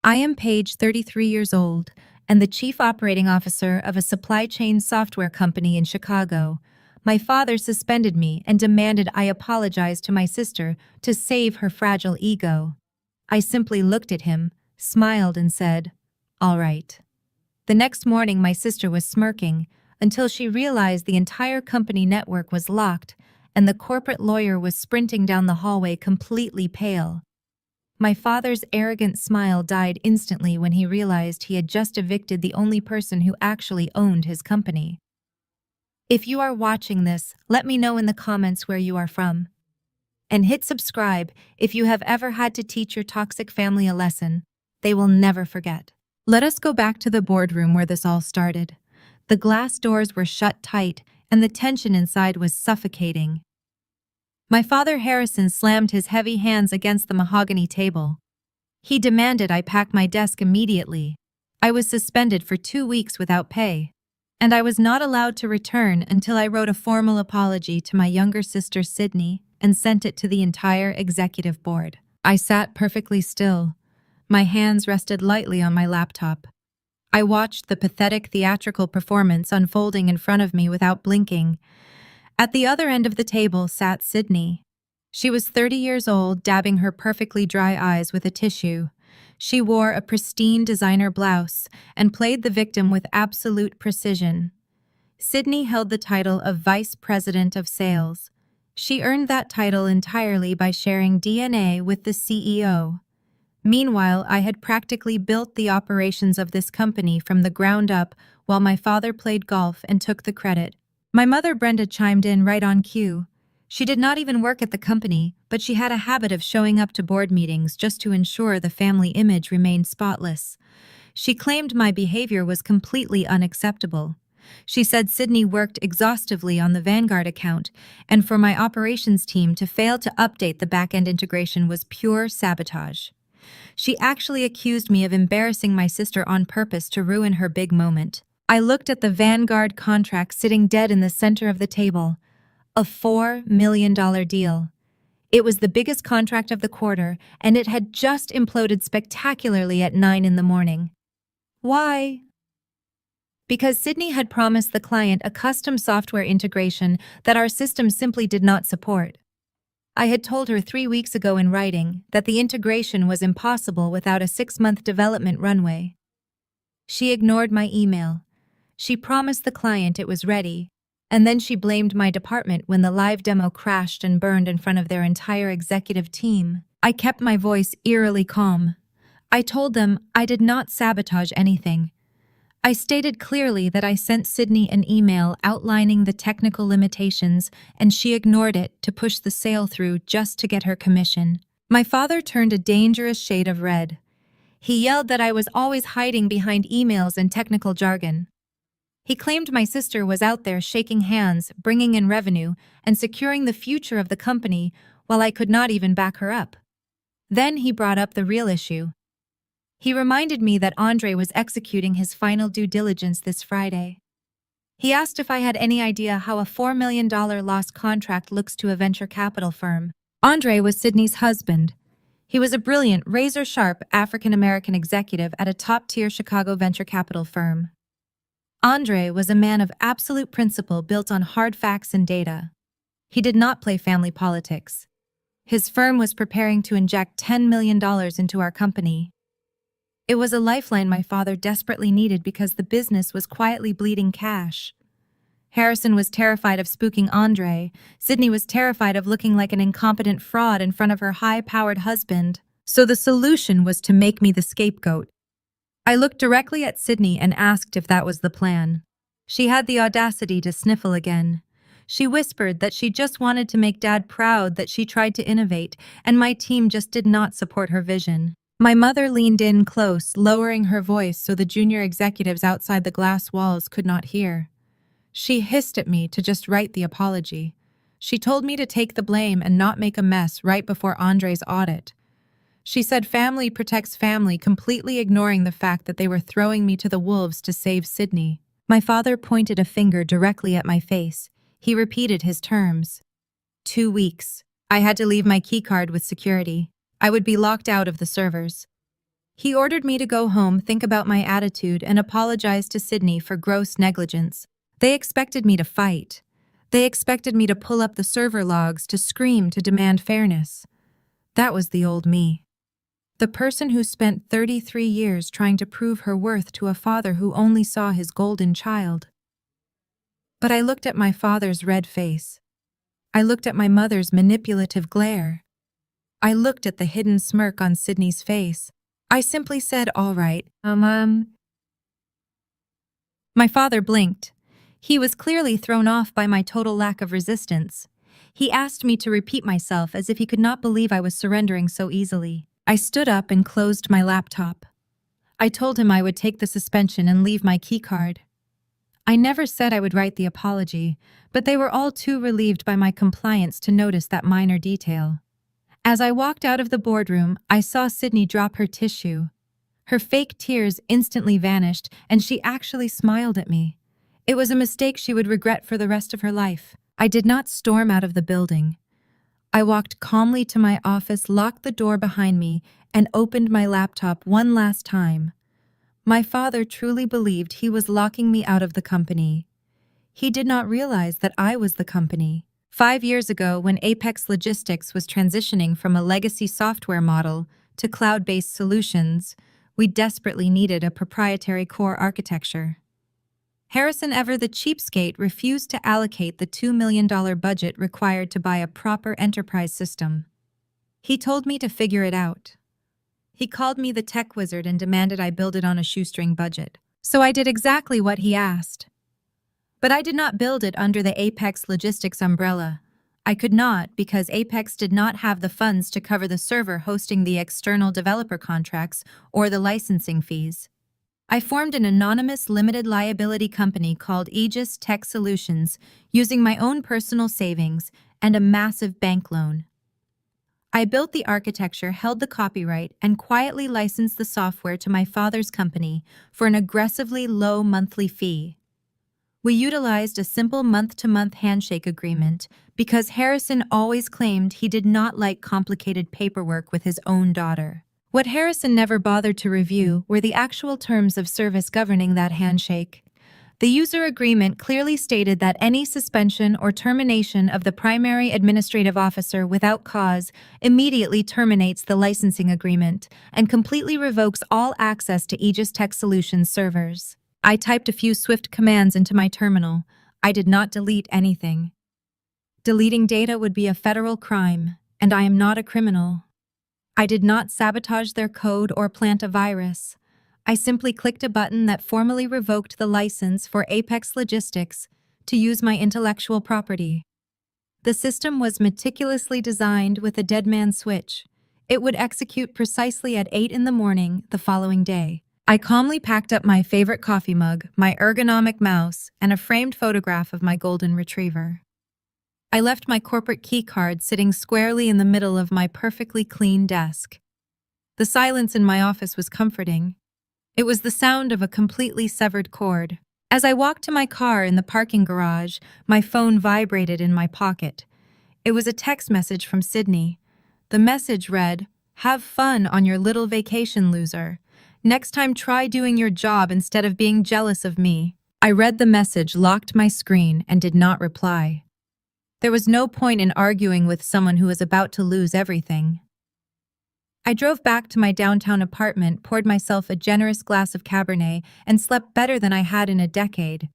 I am Paige, 33 years old, and the chief operating officer of a supply chain software company in Chicago. My father suspended me and demanded I apologize to my sister to save her fragile ego. I simply looked at him, smiled, and said, "All right." The next morning, my sister was smirking until she realized the entire company network was locked and the corporate lawyer was sprinting down the hallway completely pale. My father's arrogant smile died instantly when he realized he had just evicted the only person who actually owned his company. If you are watching this, let me know in the comments where you are from. And hit subscribe if you have ever had to teach your toxic family a lesson they will never forget. Let us go back to the boardroom where this all started. The glass doors were shut tight, and the tension inside was suffocating. My father Harrison slammed his heavy hands against the mahogany table. He demanded I pack my desk immediately. I was suspended for 2 weeks without pay, and I was not allowed to return until I wrote a formal apology to my younger sister Sydney and sent it to the entire executive board. I sat perfectly still. My hands rested lightly on my laptop. I watched the pathetic theatrical performance unfolding in front of me without blinking. At the other end of the table sat Sydney. She was 30 years old, dabbing her perfectly dry eyes with a tissue. She wore a pristine designer blouse and played the victim with absolute precision. Sydney held the title of Vice President of Sales. She earned that title entirely by sharing DNA with the CEO. Meanwhile, I had practically built the operations of this company from the ground up while my father played golf and took the credit. My mother Brenda chimed in right on cue. She did not even work at the company, but she had a habit of showing up to board meetings just to ensure the family image remained spotless. She claimed my behavior was completely unacceptable. She said Sydney worked exhaustively on the Vanguard account, and for my operations team to fail to update the back-end integration was pure sabotage. She actually accused me of embarrassing my sister on purpose to ruin her big moment. I looked at the Vanguard contract sitting dead in the center of the table. A $4 million deal. It was the biggest contract of the quarter, and it had just imploded spectacularly at 9 in the morning. Why? Because Sydney had promised the client a custom software integration that our system simply did not support. I had told her 3 weeks ago in writing that the integration was impossible without a 6-month development runway. She ignored my email. She promised the client it was ready, and then she blamed my department when the live demo crashed and burned in front of their entire executive team. I kept my voice eerily calm. I told them I did not sabotage anything. I stated clearly that I sent Sydney an email outlining the technical limitations, and she ignored it to push the sale through just to get her commission. My father turned a dangerous shade of red. He yelled that I was always hiding behind emails and technical jargon. He claimed my sister was out there shaking hands, bringing in revenue, and securing the future of the company while I could not even back her up. Then he brought up the real issue. He reminded me that Andre was executing his final due diligence this Friday. He asked if I had any idea how a $4 million lost contract looks to a venture capital firm. Andre was Sydney's husband. He was a brilliant, razor-sharp African-American executive at a top-tier Chicago venture capital firm. Andre was a man of absolute principle built on hard facts and data. He did not play family politics. His firm was preparing to inject $10 million into our company. It was a lifeline my father desperately needed because the business was quietly bleeding cash. Harrison was terrified of spooking Andre. Sydney was terrified of looking like an incompetent fraud in front of her high-powered husband. So the solution was to make me the scapegoat. I looked directly at Sydney and asked if that was the plan. She had the audacity to sniffle again. She whispered that she just wanted to make Dad proud that she tried to innovate, and my team just did not support her vision. My mother leaned in close, lowering her voice so the junior executives outside the glass walls could not hear. She hissed at me to just write the apology. She told me to take the blame and not make a mess right before Andre's audit. She said family protects family, completely ignoring the fact that they were throwing me to the wolves to save Sydney. My father pointed a finger directly at my face. He repeated his terms. 2 weeks. I had to leave my keycard with security. I would be locked out of the servers. He ordered me to go home, think about my attitude, and apologize to Sydney for gross negligence. They expected me to fight. They expected me to pull up the server logs, to scream, to demand fairness. That was the old me. The person who spent 33 years trying to prove her worth to a father who only saw his golden child. But I looked at my father's red face. I looked at my mother's manipulative glare. I looked at the hidden smirk on Sydney's face. I simply said, "All right, My father blinked. He was clearly thrown off by my total lack of resistance. He asked me to repeat myself as if he could not believe I was surrendering so easily. I stood up and closed my laptop. I told him I would take the suspension and leave my keycard. I never said I would write the apology, but they were all too relieved by my compliance to notice that minor detail. As I walked out of the boardroom, I saw Sydney drop her tissue. Her fake tears instantly vanished, and she actually smiled at me. It was a mistake she would regret for the rest of her life. I did not storm out of the building. I walked calmly to my office, locked the door behind me, and opened my laptop one last time. My father truly believed he was locking me out of the company. He did not realize that I was the company. 5 years ago, when Apex Logistics was transitioning from a legacy software model to cloud-based solutions, we desperately needed a proprietary core architecture. Harrison Ever, the cheapskate, refused to allocate the $2 million budget required to buy a proper enterprise system. He told me to figure it out. He called me the tech wizard and demanded I build it on a shoestring budget. So I did exactly what he asked. But I did not build it under the Apex Logistics umbrella. I could not because Apex did not have the funds to cover the server hosting the external developer contracts or the licensing fees. I formed an anonymous limited liability company called Aegis Tech Solutions using my own personal savings and a massive bank loan. I built the architecture, held the copyright, and quietly licensed the software to my father's company for an aggressively low monthly fee. We utilized a simple month-to-month handshake agreement because Harrison always claimed he did not like complicated paperwork with his own daughter. What Harrison never bothered to review were the actual terms of service governing that handshake. The user agreement clearly stated that any suspension or termination of the primary administrative officer without cause immediately terminates the licensing agreement and completely revokes all access to Aegis Tech Solutions servers. I typed a few swift commands into my terminal. I did not delete anything. Deleting data would be a federal crime, and I am not a criminal. I did not sabotage their code or plant a virus. I simply clicked a button that formally revoked the license for Apex Logistics to use my intellectual property. The system was meticulously designed with a dead man switch. It would execute precisely at 8 in the morning the following day. I calmly packed up my favorite coffee mug, my ergonomic mouse, and a framed photograph of my golden retriever. I left my corporate key card sitting squarely in the middle of my perfectly clean desk. The silence in my office was comforting. It was the sound of a completely severed cord. As I walked to my car in the parking garage, my phone vibrated in my pocket. It was a text message from Sydney. The message read, "Have fun on your little vacation, loser. Next time try doing your job instead of being jealous of me." I read the message, locked my screen, and did not reply. There was no point in arguing with someone who was about to lose everything. I drove back to my downtown apartment, poured myself a generous glass of Cabernet, and slept better than I had in a decade.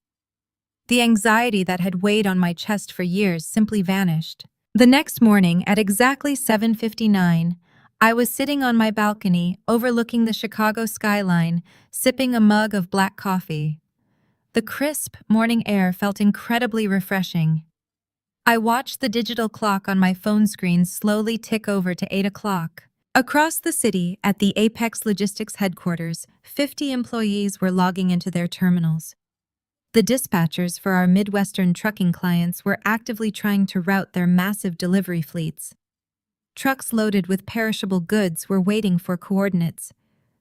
The anxiety that had weighed on my chest for years simply vanished. The next morning, at exactly 7:59, I was sitting on my balcony, overlooking the Chicago skyline, sipping a mug of black coffee. The crisp morning air felt incredibly refreshing. I watched the digital clock on my phone screen slowly tick over to 8 o'clock. Across the city, at the Apex Logistics headquarters, 50 employees were logging into their terminals. The dispatchers for our Midwestern trucking clients were actively trying to route their massive delivery fleets. Trucks loaded with perishable goods were waiting for coordinates.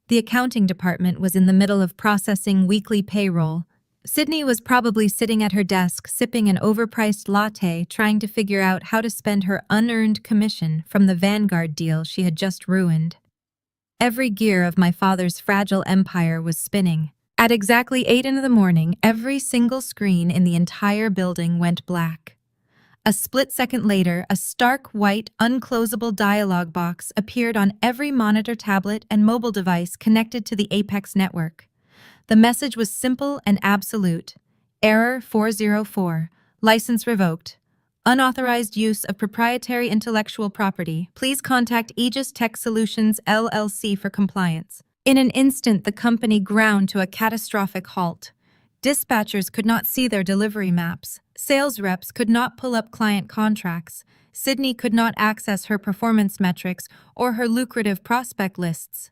The accounting department was in the middle of processing weekly payroll. Sydney was probably sitting at her desk sipping an overpriced latte, trying to figure out how to spend her unearned commission from the Vanguard deal she had just ruined. Every gear of my father's fragile empire was spinning. At exactly 8 in the morning, every single screen in the entire building went black. A split second later, a stark white, unclosable dialog box appeared on every monitor, tablet, and mobile device connected to the Apex network. The message was simple and absolute. Error 404. License revoked. Unauthorized use of proprietary intellectual property. Please contact Aegis Tech Solutions LLC for compliance. In an instant, the company ground to a catastrophic halt. Dispatchers could not see their delivery maps. Sales reps could not pull up client contracts. Sydney could not access her performance metrics or her lucrative prospect lists.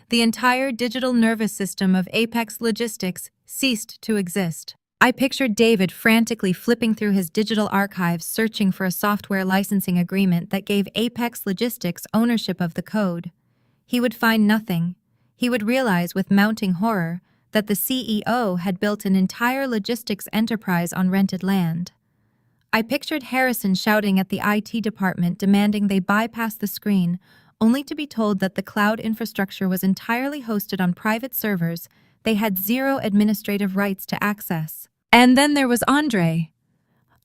The entire digital nervous system of Apex Logistics ceased to exist. I pictured David frantically flipping through his digital archives searching for a software licensing agreement that gave Apex Logistics ownership of the code. He would find nothing. He would realize with mounting horror that the CEO had built an entire logistics enterprise on rented land. I pictured Harrison shouting at the IT department demanding they bypass the screen, only to be told that the cloud infrastructure was entirely hosted on private servers they had zero administrative rights to access. And then there was Andre.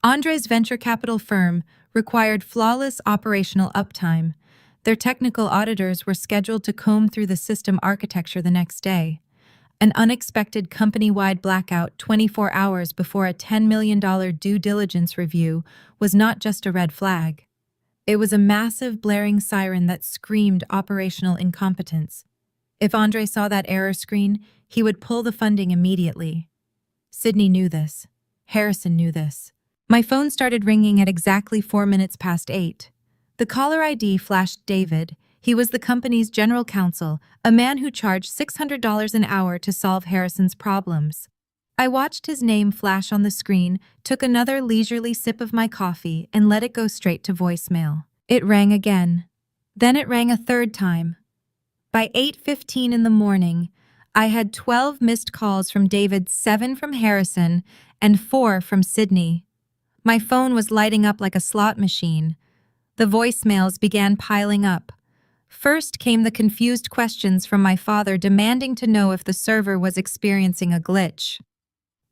Andre's venture capital firm required flawless operational uptime. Their technical auditors were scheduled to comb through the system architecture the next day. An unexpected company-wide blackout 24 hours before a $10 million due diligence review was not just a red flag. It was a massive blaring siren that screamed operational incompetence. If Andre saw that error screen, he would pull the funding immediately. Sydney knew this. Harrison knew this. My phone started ringing at exactly 4 minutes past 8. The caller ID flashed David. He was the company's general counsel, a man who charged $600 an hour to solve Harrison's problems. I watched his name flash on the screen, took another leisurely sip of my coffee, and let it go straight to voicemail. It rang again. Then it rang a third time. By 8:15 in the morning, I had 12 missed calls from David, 7 from Harrison, and 4 from Sydney. My phone was lighting up like a slot machine. The voicemails began piling up. First came the confused questions from my father demanding to know if the server was experiencing a glitch.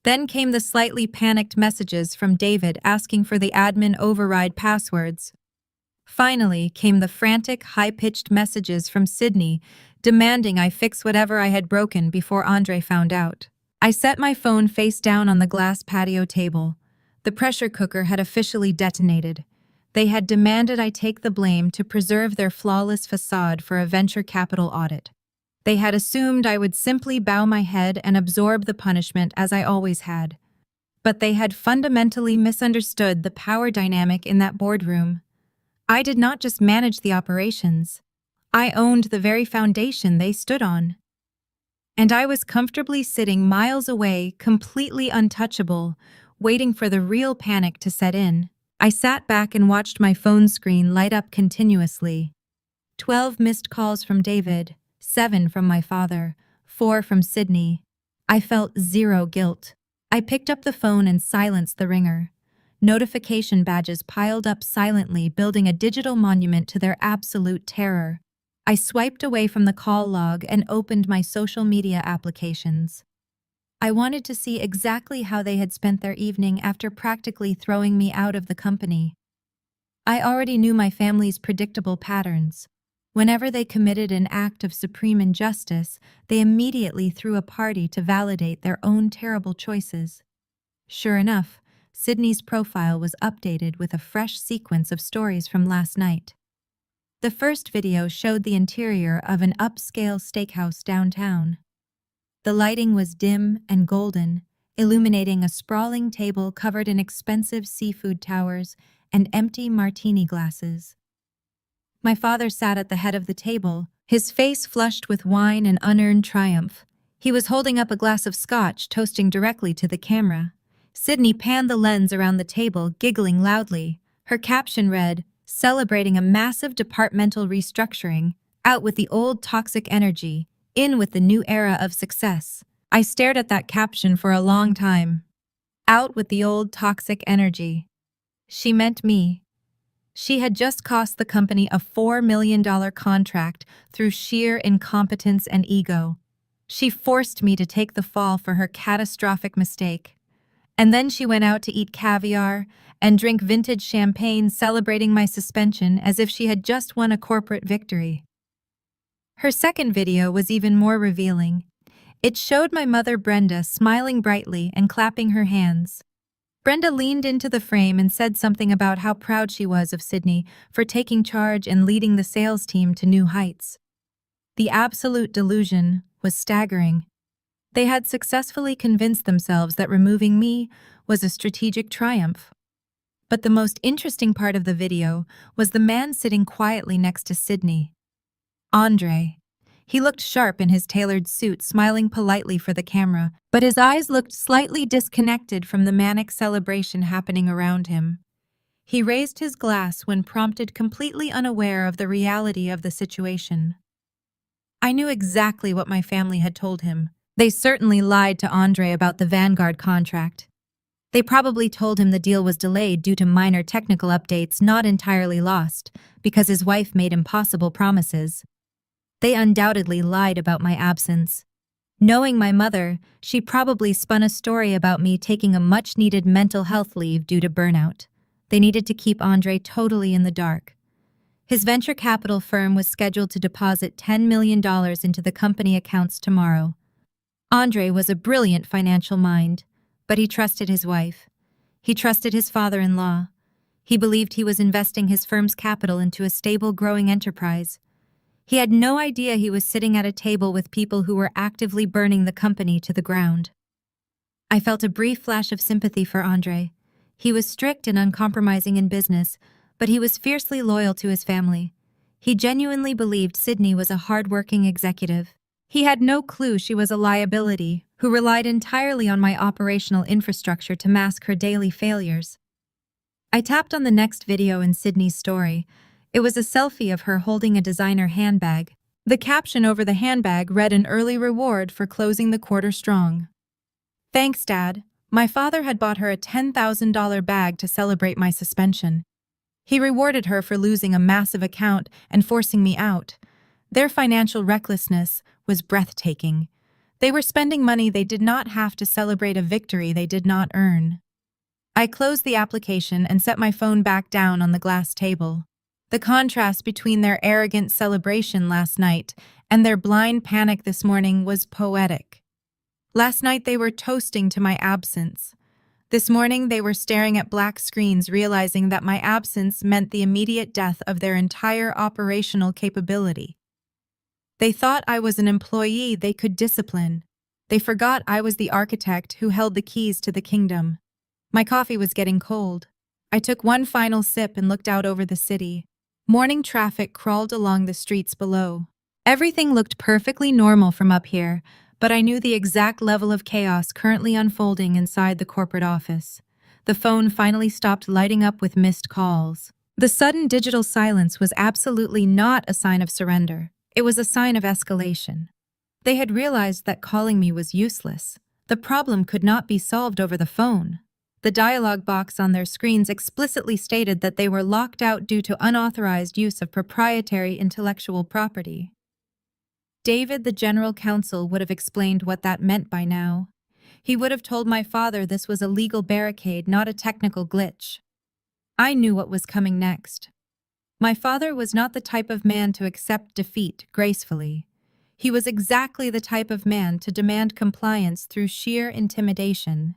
Then came the slightly panicked messages from David asking for the admin override passwords. Finally came the frantic, high-pitched messages from Sydney demanding I fix whatever I had broken before Andre found out. I set my phone face down on the glass patio table. The pressure cooker had officially detonated. They had demanded I take the blame to preserve their flawless facade for a venture capital audit. They had assumed I would simply bow my head and absorb the punishment as I always had. But they had fundamentally misunderstood the power dynamic in that boardroom. I did not just manage the operations. I owned the very foundation they stood on. And I was comfortably sitting miles away, completely untouchable, waiting for the real panic to set in. I sat back and watched my phone screen light up continuously. 12 missed calls from David, 7 from my father, 4 from Sydney. I felt zero guilt. I picked up the phone and silenced the ringer. Notification badges piled up silently, building a digital monument to their absolute terror. I swiped away from the call log and opened my social media applications. I wanted to see exactly how they had spent their evening after practically throwing me out of the company. I already knew my family's predictable patterns. Whenever they committed an act of supreme injustice, they immediately threw a party to validate their own terrible choices. Sure enough, Sydney's profile was updated with a fresh sequence of stories from last night. The first video showed the interior of an upscale steakhouse downtown. The lighting was dim and golden, illuminating a sprawling table covered in expensive seafood towers and empty martini glasses. My father sat at the head of the table, his face flushed with wine and unearned triumph. He was holding up a glass of scotch, toasting directly to the camera. Sydney panned the lens around the table, giggling loudly. Her caption read, "Celebrating a massive departmental restructuring, out with the old toxic energy, in with the new era of success." I stared at that caption for a long time. Out with the old toxic energy. She meant me. She had just cost the company a $4 million contract through sheer incompetence and ego. She forced me to take the fall for her catastrophic mistake. And then she went out to eat caviar and drink vintage champagne, celebrating my suspension as if she had just won a corporate victory. Her second video was even more revealing. It showed my mother Brenda smiling brightly and clapping her hands. Brenda leaned into the frame and said something about how proud she was of Sydney for taking charge and leading the sales team to new heights. The absolute delusion was staggering. They had successfully convinced themselves that removing me was a strategic triumph. But the most interesting part of the video was the man sitting quietly next to Sydney. Andre. He looked sharp in his tailored suit, smiling politely for the camera, but his eyes looked slightly disconnected from the manic celebration happening around him. He raised his glass when prompted, completely unaware of the reality of the situation. I knew exactly what my family had told him. They certainly lied to Andre about the Vanguard contract. They probably told him the deal was delayed due to minor technical updates, not entirely lost, because his wife made impossible promises. They undoubtedly lied about my absence. Knowing my mother, she probably spun a story about me taking a much-needed mental health leave due to burnout. They needed to keep Andre totally in the dark. His venture capital firm was scheduled to deposit $10 million into the company accounts tomorrow. Andre was a brilliant financial mind, but he trusted his wife. He trusted his father-in-law. He believed he was investing his firm's capital into a stable, growing enterprise. He had no idea he was sitting at a table with people who were actively burning the company to the ground. I felt a brief flash of sympathy for Andre. He was strict and uncompromising in business, but he was fiercely loyal to his family. He genuinely believed Sydney was a hard-working executive. He had no clue she was a liability who relied entirely on my operational infrastructure to mask her daily failures. I tapped on the next video in Sydney's story. It was a selfie of her holding a designer handbag. The caption over the handbag read, "An early reward for closing the quarter strong." Thanks, Dad. My father had bought her a $10,000 bag to celebrate my suspension. He rewarded her for losing a massive account and forcing me out. Their financial recklessness was breathtaking. They were spending money they did not have to celebrate a victory they did not earn. I closed the application and set my phone back down on the glass table. The contrast between their arrogant celebration last night and their blind panic this morning was poetic. Last night they were toasting to my absence. This morning they were staring at black screens, realizing that my absence meant the immediate death of their entire operational capability. They thought I was an employee they could discipline. They forgot I was the architect who held the keys to the kingdom. My coffee was getting cold. I took one final sip and looked out over the city. Morning traffic crawled along the streets below. Everything looked perfectly normal from up here, but I knew the exact level of chaos currently unfolding inside the corporate office. The phone finally stopped lighting up with missed calls. The sudden digital silence was absolutely not a sign of surrender. It was a sign of escalation. They had realized that calling me was useless. The problem could not be solved over the phone. The dialog box on their screens explicitly stated that they were locked out due to unauthorized use of proprietary intellectual property. David, the general counsel, would have explained what that meant by now. He would have told my father this was a legal barricade, not a technical glitch. I knew what was coming next. My father was not the type of man to accept defeat gracefully. He was exactly the type of man to demand compliance through sheer intimidation.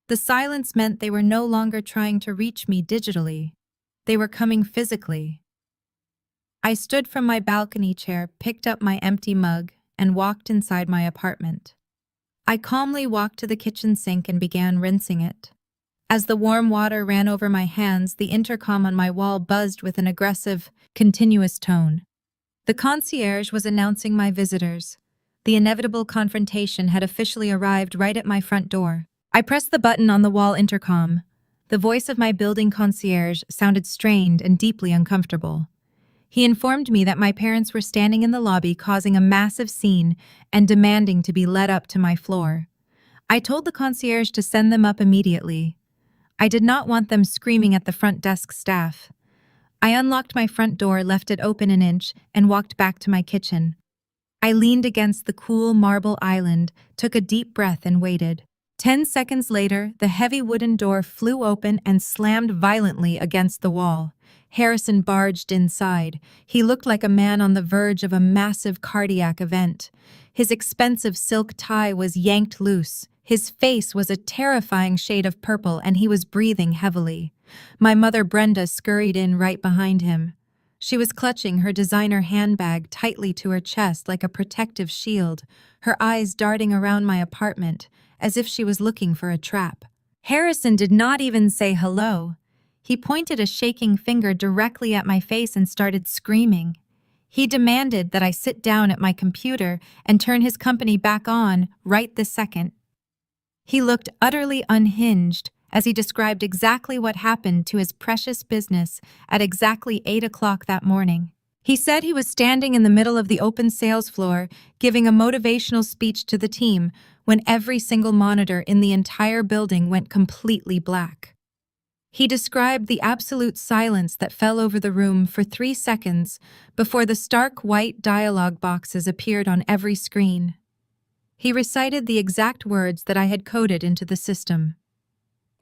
The silence meant they were no longer trying to reach me digitally. They were coming physically. I stood from my balcony chair, picked up my empty mug, and walked inside my apartment. I calmly walked to the kitchen sink and began rinsing it. As the warm water ran over my hands, the intercom on my wall buzzed with an aggressive, continuous tone. The concierge was announcing my visitors. The inevitable confrontation had officially arrived right at my front door. I pressed the button on the wall intercom. The voice of my building concierge sounded strained and deeply uncomfortable. He informed me that my parents were standing in the lobby causing a massive scene and demanding to be led up to my floor. I told the concierge to send them up immediately. I did not want them screaming at the front desk staff. I unlocked my front door, left it open an inch, and walked back to my kitchen. I leaned against the cool marble island, took a deep breath, and waited. 10 seconds later, the heavy wooden door flew open and slammed violently against the wall. Harrison barged inside. He looked like a man on the verge of a massive cardiac event. His expensive silk tie was yanked loose. His face was a terrifying shade of purple, and he was breathing heavily. My mother Brenda scurried in right behind him. She was clutching her designer handbag tightly to her chest like a protective shield, her eyes darting around my apartment, as if she was looking for a trap. Harrison did not even say hello. He pointed a shaking finger directly at my face and started screaming. He demanded that I sit down at my computer and turn his company back on right this second. He looked utterly unhinged as he described exactly what happened to his precious business at exactly 8 o'clock that morning. He said he was standing in the middle of the open sales floor, giving a motivational speech to the team, when every single monitor in the entire building went completely black. He described the absolute silence that fell over the room for 3 seconds before the stark white dialogue boxes appeared on every screen. He recited the exact words that I had coded into the system.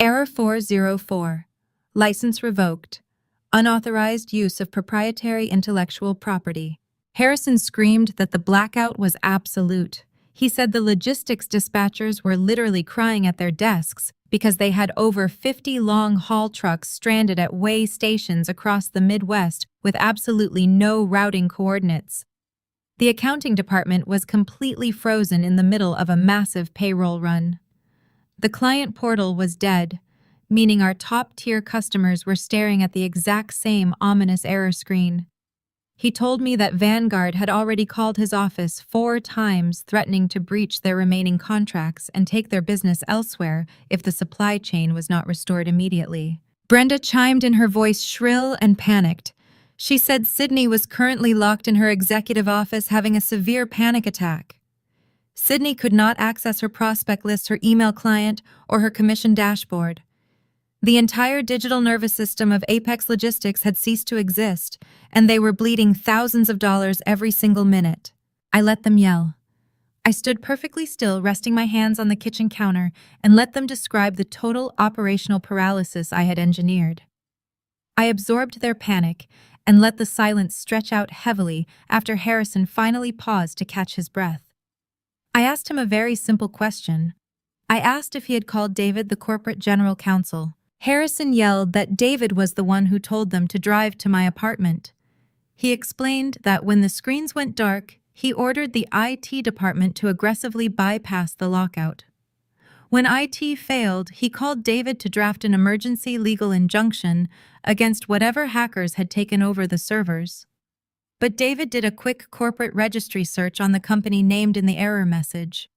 Error 404. License revoked. Unauthorized use of proprietary intellectual property. Harrison screamed that the blackout was absolute. He said the logistics dispatchers were literally crying at their desks because they had over 50 long-haul trucks stranded at way stations across the Midwest with absolutely no routing coordinates. The accounting department was completely frozen in the middle of a massive payroll run. The client portal was dead, meaning our top-tier customers were staring at the exact same ominous error screen. He told me that Vanguard had already called his office 4 times, threatening to breach their remaining contracts and take their business elsewhere if the supply chain was not restored immediately. Brenda chimed in, her voice shrill and panicked. She said Sydney was currently locked in her executive office having a severe panic attack. Sydney could not access her prospect list, her email client, or her commission dashboard. The entire digital nervous system of Apex Logistics had ceased to exist, and they were bleeding thousands of dollars every single minute. I let them yell. I stood perfectly still, resting my hands on the kitchen counter, and let them describe the total operational paralysis I had engineered. I absorbed their panic and let the silence stretch out heavily after Harrison finally paused to catch his breath. I asked him a very simple question. I asked if he had called David, the corporate general counsel. Harrison yelled that David was the one who told them to drive to my apartment. He explained that when the screens went dark, he ordered the IT department to aggressively bypass the lockout. When IT failed, he called David to draft an emergency legal injunction against whatever hackers had taken over the servers. But David did a quick corporate registry search on the company named in the error message.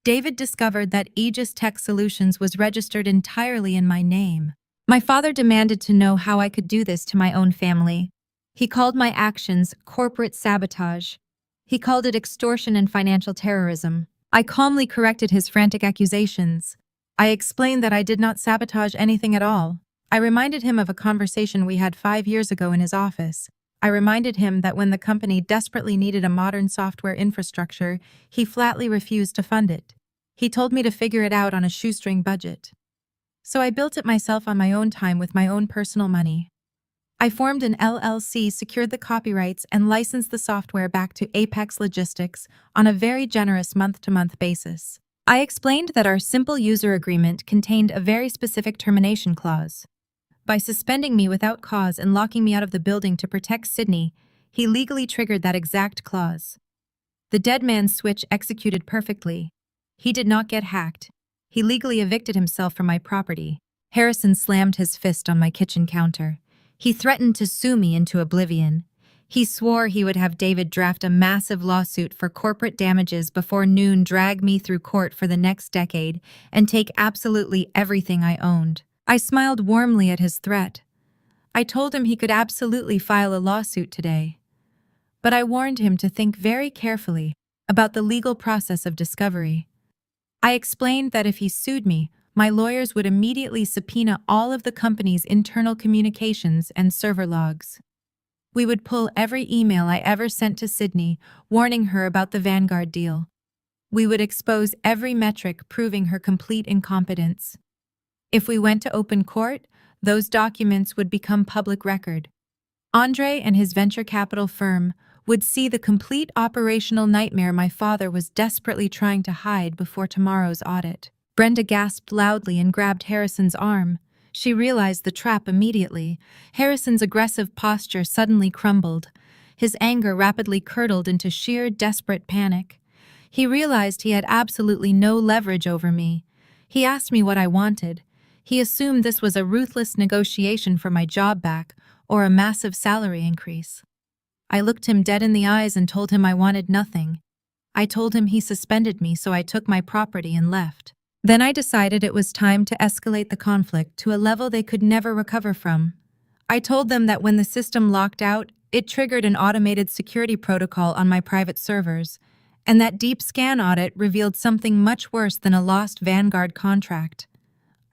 David discovered that Aegis Tech Solutions was registered entirely in my name. My father demanded to know how I could do this to my own family. He called my actions corporate sabotage. He called it extortion and financial terrorism. I calmly corrected his frantic accusations. I explained that I did not sabotage anything at all. I reminded him of a conversation we had 5 years ago in his office. I reminded him that when the company desperately needed a modern software infrastructure, he flatly refused to fund it. He told me to figure it out on a shoestring budget. So I built it myself on my own time with my own personal money. I formed an LLC, secured the copyrights, and licensed the software back to Apex Logistics on a very generous month-to-month basis. I explained that our simple user agreement contained a very specific termination clause. By suspending me without cause and locking me out of the building to protect Sydney, he legally triggered that exact clause. The dead man's switch executed perfectly. He did not get hacked. He legally evicted himself from my property. Harrison slammed his fist on my kitchen counter. He threatened to sue me into oblivion. He swore he would have David draft a massive lawsuit for corporate damages before noon, drag me through court for the next decade, and take absolutely everything I owned. I smiled warmly at his threat. I told him he could absolutely file a lawsuit today. But I warned him to think very carefully about the legal process of discovery. I explained that if he sued me, my lawyers would immediately subpoena all of the company's internal communications and server logs. We would pull every email I ever sent to Sydney, warning her about the Vanguard deal. We would expose every metric proving her complete incompetence. If we went to open court, those documents would become public record. Andre and his venture capital firm would see the complete operational nightmare my father was desperately trying to hide before tomorrow's audit. Brenda gasped loudly and grabbed Harrison's arm. She realized the trap immediately. Harrison's aggressive posture suddenly crumbled. His anger rapidly curdled into sheer, desperate panic. He realized he had absolutely no leverage over me. He asked me what I wanted. He assumed this was a ruthless negotiation for my job back or a massive salary increase. I looked him dead in the eyes and told him I wanted nothing. I told him he suspended me, so I took my property and left. Then I decided it was time to escalate the conflict to a level they could never recover from. I told them that when the system locked out, it triggered an automated security protocol on my private servers, and that deep scan audit revealed something much worse than a lost Vanguard contract.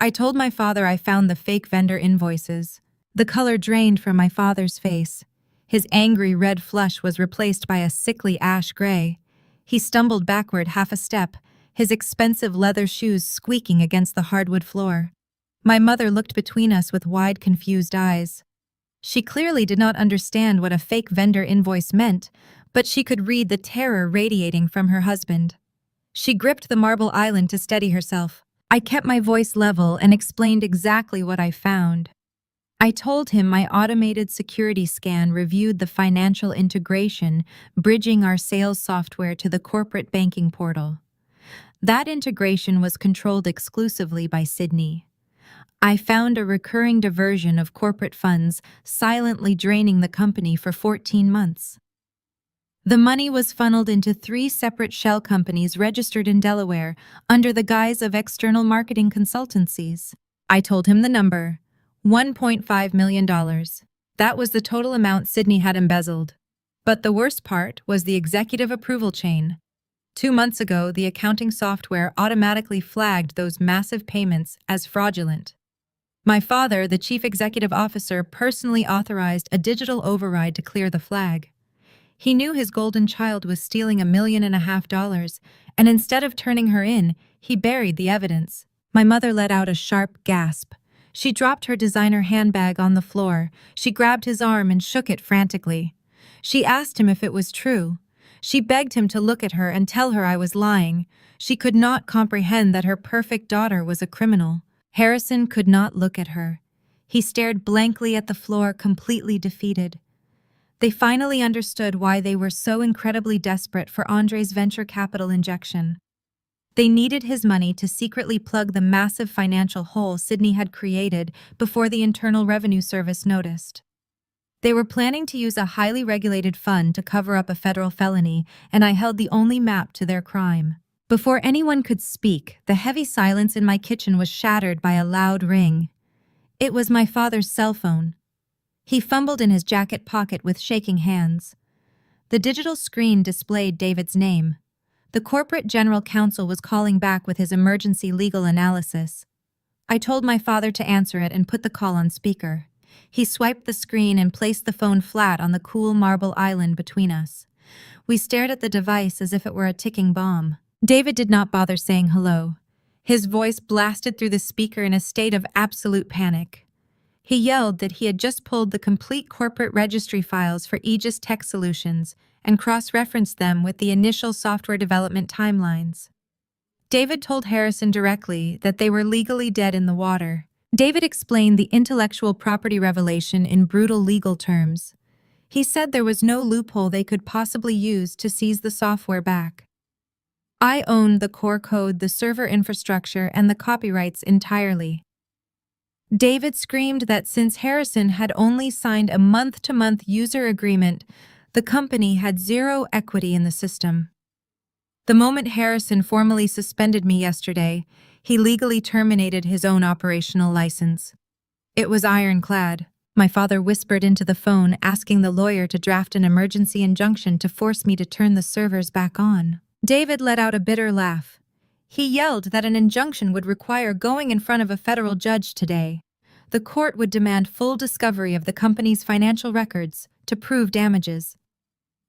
I told my father I found the fake vendor invoices. The color drained from my father's face. His angry red flush was replaced by a sickly ash gray. He stumbled backward half a step, his expensive leather shoes squeaking against the hardwood floor. My mother looked between us with wide, confused eyes. She clearly did not understand what a fake vendor invoice meant, but she could read the terror radiating from her husband. She gripped the marble island to steady herself. I kept my voice level and explained exactly what I found. I told him my automated security scan reviewed the financial integration, bridging our sales software to the corporate banking portal. That integration was controlled exclusively by Sydney. I found a recurring diversion of corporate funds silently draining the company for 14 months. The money was funneled into 3 separate shell companies registered in Delaware under the guise of external marketing consultancies. I told him the number. $1.5 million. That was the total amount Sydney had embezzled. But the worst part was the executive approval chain. 2 months ago, the accounting software automatically flagged those massive payments as fraudulent. My father, the chief executive officer, personally authorized a digital override to clear the flag. He knew his golden child was stealing $1.5 million, and instead of turning her in, he buried the evidence. My mother let out a sharp gasp. She dropped her designer handbag on the floor. She grabbed his arm and shook it frantically. She asked him if it was true. She begged him to look at her and tell her I was lying. She could not comprehend that her perfect daughter was a criminal. Harrison could not look at her. He stared blankly at the floor, completely defeated. They finally understood why they were so incredibly desperate for Andre's venture capital injection. They needed his money to secretly plug the massive financial hole Sydney had created before the Internal Revenue Service noticed. They were planning to use a highly regulated fund to cover up a federal felony, and I held the only map to their crime. Before anyone could speak, the heavy silence in my kitchen was shattered by a loud ring. It was my father's cell phone. He fumbled in his jacket pocket with shaking hands. The digital screen displayed David's name. The corporate general counsel was calling back with his emergency legal analysis. I told my father to answer it and put the call on speaker. He swiped the screen and placed the phone flat on the cool marble island between us. We stared at the device as if it were a ticking bomb. David did not bother saying hello. His voice blasted through the speaker in a state of absolute panic. He yelled that he had just pulled the complete corporate registry files for Aegis Tech Solutions and cross-referenced them with the initial software development timelines. David told Harrison directly that they were legally dead in the water. David explained the intellectual property revelation in brutal legal terms. He said there was no loophole they could possibly use to seize the software back. I owned the core code, the server infrastructure, and the copyrights entirely. David screamed that since Harrison had only signed a month-to-month user agreement, the company had zero equity in the system. The moment Harrison formally suspended me yesterday, he legally terminated his own operational license. It was ironclad. My father whispered into the phone, asking the lawyer to draft an emergency injunction to force me to turn the servers back on. David let out a bitter laugh. He yelled that an injunction would require going in front of a federal judge today. The court would demand full discovery of the company's financial records, to prove damages.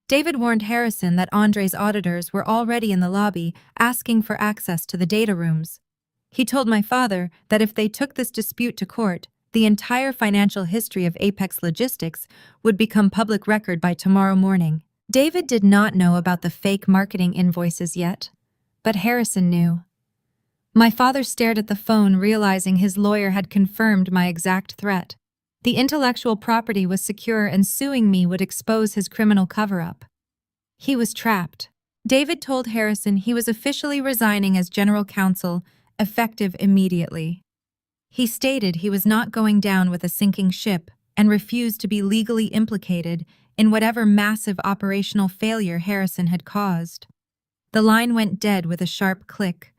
David warned Harrison that Andre's auditors were already in the lobby asking for access to the data rooms. He told my father that if they took this dispute to court, the entire financial history of Apex Logistics would become public record by tomorrow morning. David did not know about the fake marketing invoices yet, but Harrison knew. My father stared at the phone, realizing his lawyer had confirmed my exact threat. The intellectual property was secure and suing me would expose his criminal cover-up. He was trapped. David told Harrison he was officially resigning as general counsel, effective immediately. He stated he was not going down with a sinking ship and refused to be legally implicated in whatever massive operational failure Harrison had caused. The line went dead with a sharp click.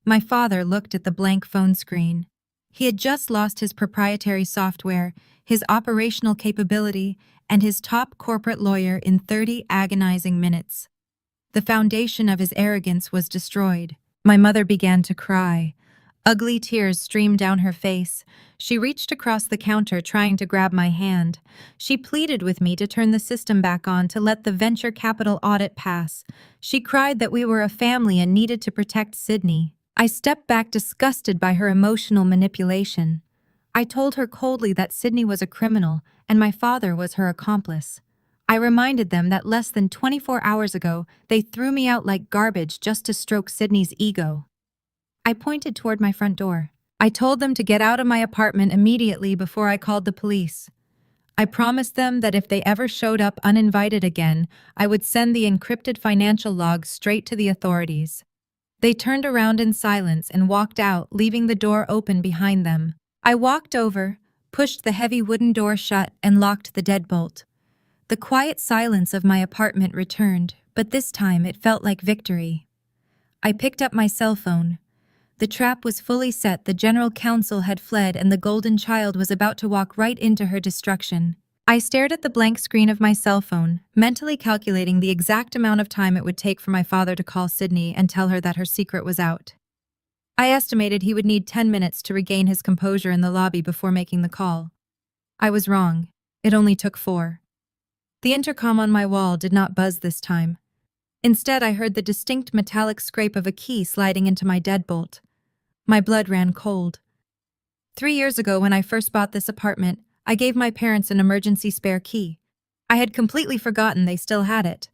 My father looked at the blank phone screen. He had just lost his proprietary software, his operational capability, and his top corporate lawyer in 30 agonizing minutes. The foundation of his arrogance was destroyed. My mother began to cry. Ugly tears streamed down her face. She reached across the counter trying to grab my hand. She pleaded with me to turn the system back on to let the venture capital audit pass. She cried that we were a family and needed to protect Sydney. I stepped back disgusted by her emotional manipulation. I told her coldly that Sydney was a criminal and my father was her accomplice. I reminded them that less than 24 hours ago, they threw me out like garbage just to stroke Sydney's ego. I pointed toward my front door. I told them to get out of my apartment immediately before I called the police. I promised them that if they ever showed up uninvited again, I would send the encrypted financial logs straight to the authorities. They turned around in silence and walked out, leaving the door open behind them. I walked over, pushed the heavy wooden door shut, and locked the deadbolt. The quiet silence of my apartment returned, but this time it felt like victory. I picked up my cell phone. The trap was fully set, the general counsel had fled, and the golden child was about to walk right into her destruction. I stared at the blank screen of my cell phone, mentally calculating the exact amount of time it would take for my father to call Sydney and tell her that her secret was out. I estimated he would need 10 minutes to regain his composure in the lobby before making the call. I was wrong. It only took 4. The intercom on my wall did not buzz this time. Instead, I heard the distinct metallic scrape of a key sliding into my deadbolt. My blood ran cold. 3 years ago, when I first bought this apartment, I gave my parents an emergency spare key. I had completely forgotten they still had it.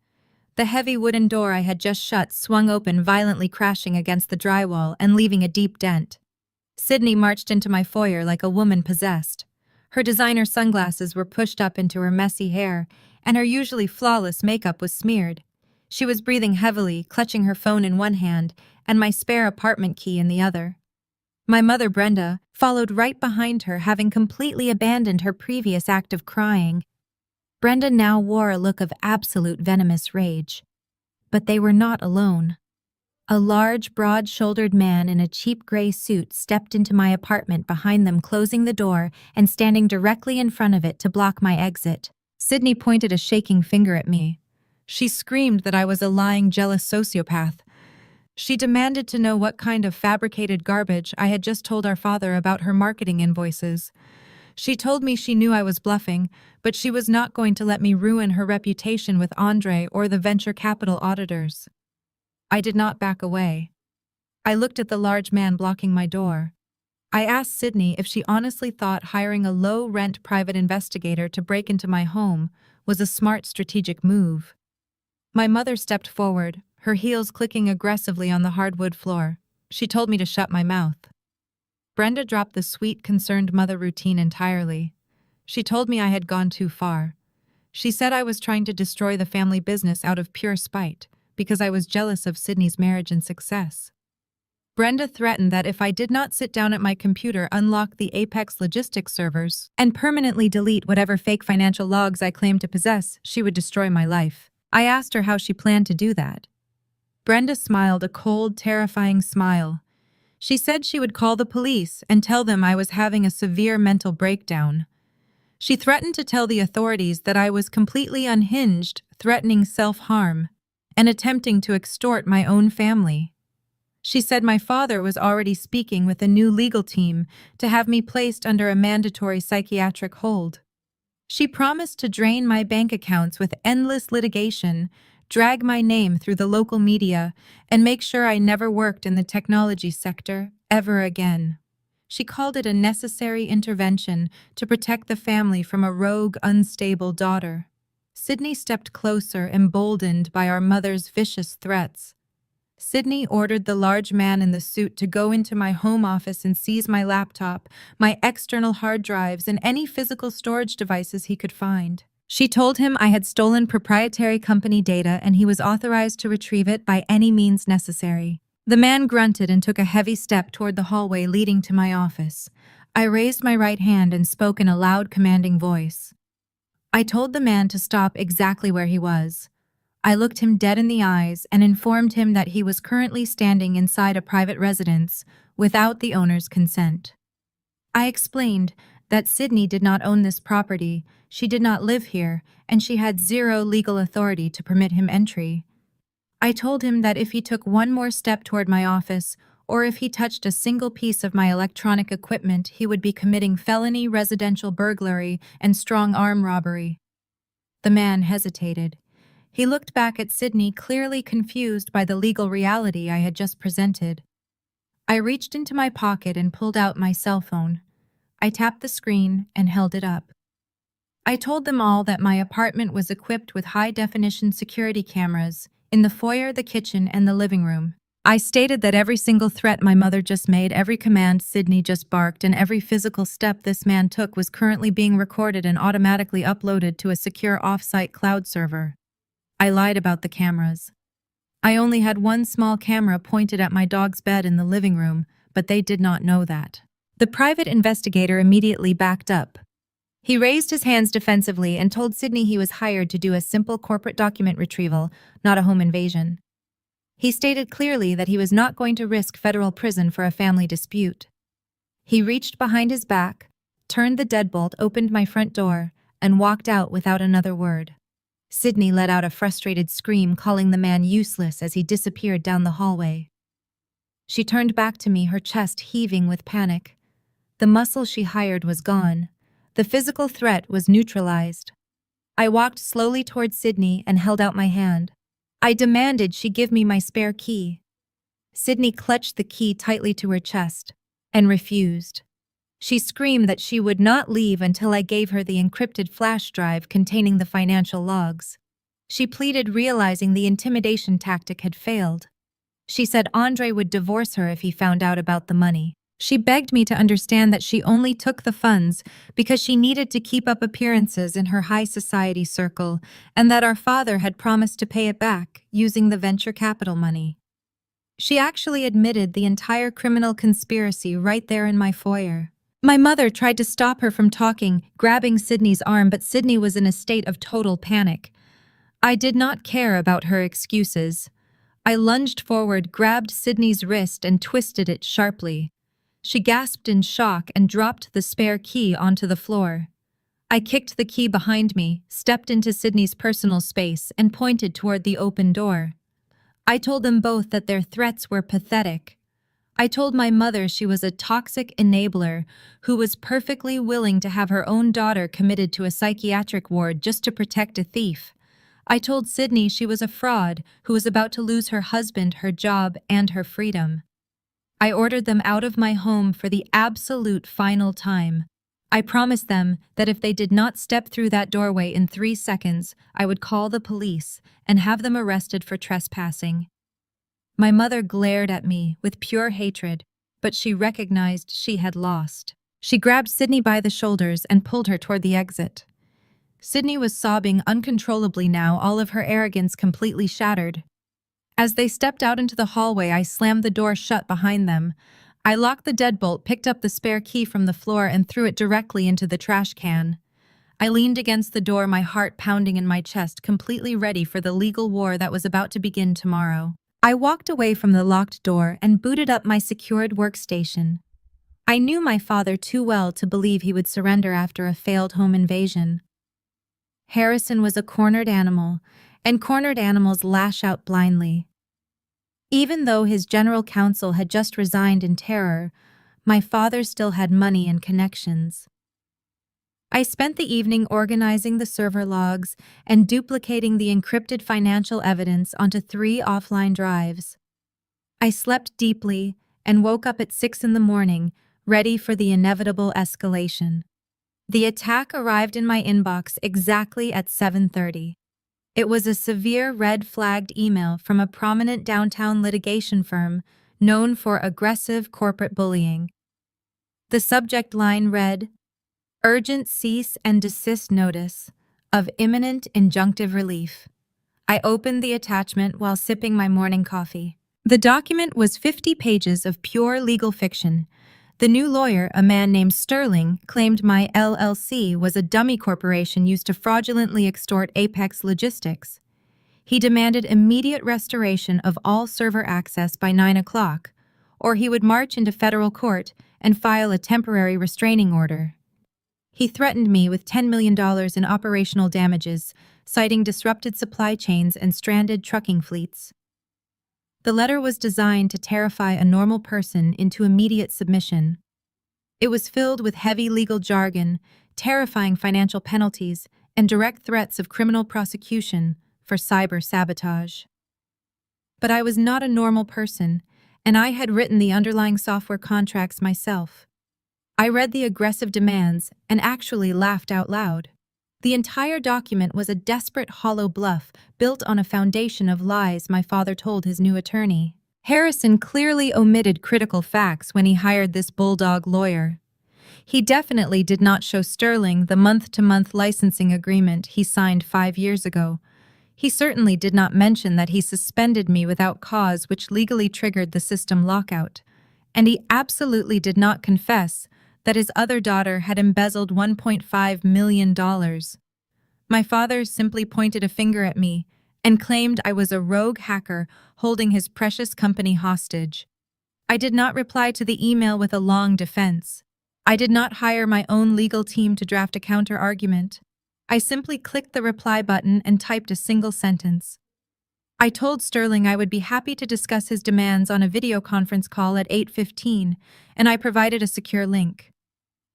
The heavy wooden door I had just shut swung open, violently crashing against the drywall and leaving a deep dent. Sydney marched into my foyer like a woman possessed. Her designer sunglasses were pushed up into her messy hair, and her usually flawless makeup was smeared. She was breathing heavily, clutching her phone in one hand and my spare apartment key in the other. My mother, Brenda, followed right behind her, having completely abandoned her previous act of crying. Brenda now wore a look of absolute venomous rage. But they were not alone. A large, broad-shouldered man in a cheap gray suit stepped into my apartment behind them, closing the door and standing directly in front of it to block my exit. Sydney pointed a shaking finger at me. She screamed that I was a lying, jealous sociopath. She demanded to know what kind of fabricated garbage I had just told our father about her marketing invoices. She told me she knew I was bluffing, but she was not going to let me ruin her reputation with Andre or the venture capital auditors. I did not back away. I looked at the large man blocking my door. I asked Sydney if she honestly thought hiring a low-rent private investigator to break into my home was a smart strategic move. My mother stepped forward, her heels clicking aggressively on the hardwood floor. She told me to shut my mouth. Brenda dropped the sweet, concerned mother routine entirely. She told me I had gone too far. She said I was trying to destroy the family business out of pure spite, because I was jealous of Sydney's marriage and success. Brenda threatened that if I did not sit down at my computer, unlock the Apex Logistics servers, and permanently delete whatever fake financial logs I claimed to possess, she would destroy my life. I asked her how she planned to do that. Brenda smiled a cold, terrifying smile. She said she would call the police and tell them I was having a severe mental breakdown. She threatened to tell the authorities that I was completely unhinged, threatening self-harm, and attempting to extort my own family. She said my father was already speaking with a new legal team to have me placed under a mandatory psychiatric hold. She promised to drain my bank accounts with endless litigation, drag my name through the local media, and make sure I never worked in the technology sector ever again. She called it a necessary intervention to protect the family from a rogue, unstable daughter. Sydney stepped closer, emboldened by our mother's vicious threats. Sydney ordered the large man in the suit to go into my home office and seize my laptop, my external hard drives, and any physical storage devices he could find. She told him I had stolen proprietary company data and he was authorized to retrieve it by any means necessary. The man grunted and took a heavy step toward the hallway leading to my office. I raised my right hand and spoke in a loud, commanding voice. I told the man to stop exactly where he was. I looked him dead in the eyes and informed him that he was currently standing inside a private residence without the owner's consent. I explained that Sydney did not own this property, she did not live here, and she had zero legal authority to permit him entry. I told him that if he took one more step toward my office, or if he touched a single piece of my electronic equipment, he would be committing felony residential burglary and strong-arm robbery. The man hesitated. He looked back at Sydney, clearly confused by the legal reality I had just presented. I reached into my pocket and pulled out my cell phone. I tapped the screen and held it up. I told them all that my apartment was equipped with high-definition security cameras in the foyer, the kitchen, and the living room. I stated that every single threat my mother just made, every command Sydney just barked, and every physical step this man took was currently being recorded and automatically uploaded to a secure off-site cloud server. I lied about the cameras. I only had one small camera pointed at my dog's bed in the living room, but they did not know that. The private investigator immediately backed up. He raised his hands defensively and told Sydney he was hired to do a simple corporate document retrieval, not a home invasion. He stated clearly that he was not going to risk federal prison for a family dispute. He reached behind his back, turned the deadbolt, opened my front door, and walked out without another word. Sydney let out a frustrated scream, calling the man useless as he disappeared down the hallway. She turned back to me, her chest heaving with panic. The muscle she hired was gone. The physical threat was neutralized. I walked slowly toward Sydney and held out my hand. I demanded she give me my spare key. Sydney clutched the key tightly to her chest and refused. She screamed that she would not leave until I gave her the encrypted flash drive containing the financial logs. She pleaded, realizing the intimidation tactic had failed. She said Andre would divorce her if he found out about the money. She begged me to understand that she only took the funds because she needed to keep up appearances in her high society circle, and that our father had promised to pay it back using the venture capital money. She actually admitted the entire criminal conspiracy right there in my foyer. My mother tried to stop her from talking, grabbing Sydney's arm, but Sydney was in a state of total panic. I did not care about her excuses. I lunged forward, grabbed Sydney's wrist, and twisted it sharply. She gasped in shock and dropped the spare key onto the floor. I kicked the key behind me, stepped into Sydney's personal space, and pointed toward the open door. I told them both that their threats were pathetic. I told my mother she was a toxic enabler who was perfectly willing to have her own daughter committed to a psychiatric ward just to protect a thief. I told Sydney she was a fraud who was about to lose her husband, her job, and her freedom. I ordered them out of my home for the absolute final time. I promised them that if they did not step through that doorway in 3 seconds, I would call the police and have them arrested for trespassing. My mother glared at me with pure hatred, but she recognized she had lost. She grabbed Sydney by the shoulders and pulled her toward the exit. Sydney was sobbing uncontrollably now, all of her arrogance completely shattered. As they stepped out into the hallway, I slammed the door shut behind them. I locked the deadbolt, picked up the spare key from the floor, and threw it directly into the trash can. I leaned against the door, my heart pounding in my chest, completely ready for the legal war that was about to begin tomorrow. I walked away from the locked door and booted up my secured workstation. I knew my father too well to believe he would surrender after a failed home invasion. Harrison was a cornered animal, and cornered animals lash out blindly. Even though his general counsel had just resigned in terror, my father still had money and connections. I spent the evening organizing the server logs and duplicating the encrypted financial evidence onto 3 offline drives. I slept deeply and woke up at 6 in the morning, ready for the inevitable escalation. The attack arrived in my inbox exactly at 7:30. It was a severe red-flagged email from a prominent downtown litigation firm known for aggressive corporate bullying. The subject line read, "Urgent cease and desist notice of imminent injunctive relief." I opened the attachment while sipping my morning coffee. The document was 50 pages of pure legal fiction. The new lawyer, a man named Sterling, claimed my LLC was a dummy corporation used to fraudulently extort Apex Logistics. He demanded immediate restoration of all server access by 9 o'clock, or he would march into federal court and file a temporary restraining order. He threatened me with $10 million in operational damages, citing disrupted supply chains and stranded trucking fleets. The letter was designed to terrify a normal person into immediate submission. It was filled with heavy legal jargon, terrifying financial penalties, and direct threats of criminal prosecution for cyber sabotage. But I was not a normal person, and I had written the underlying software contracts myself. I read the aggressive demands and actually laughed out loud. The entire document was a desperate hollow bluff built on a foundation of lies my father told his new attorney. Harrison clearly omitted critical facts when he hired this bulldog lawyer. He definitely did not show Sterling the month-to-month licensing agreement he signed 5 years ago. He certainly did not mention that he suspended me without cause, which legally triggered the system lockout. And he absolutely did not confess that his other daughter had embezzled $1.5 million. My father simply pointed a finger at me and claimed I was a rogue hacker holding his precious company hostage. I did not reply to the email with a long defense. I did not hire my own legal team to draft a counter-argument. I simply clicked the reply button and typed a single sentence. I told Sterling I would be happy to discuss his demands on a video conference call at 8:15, and I provided a secure link.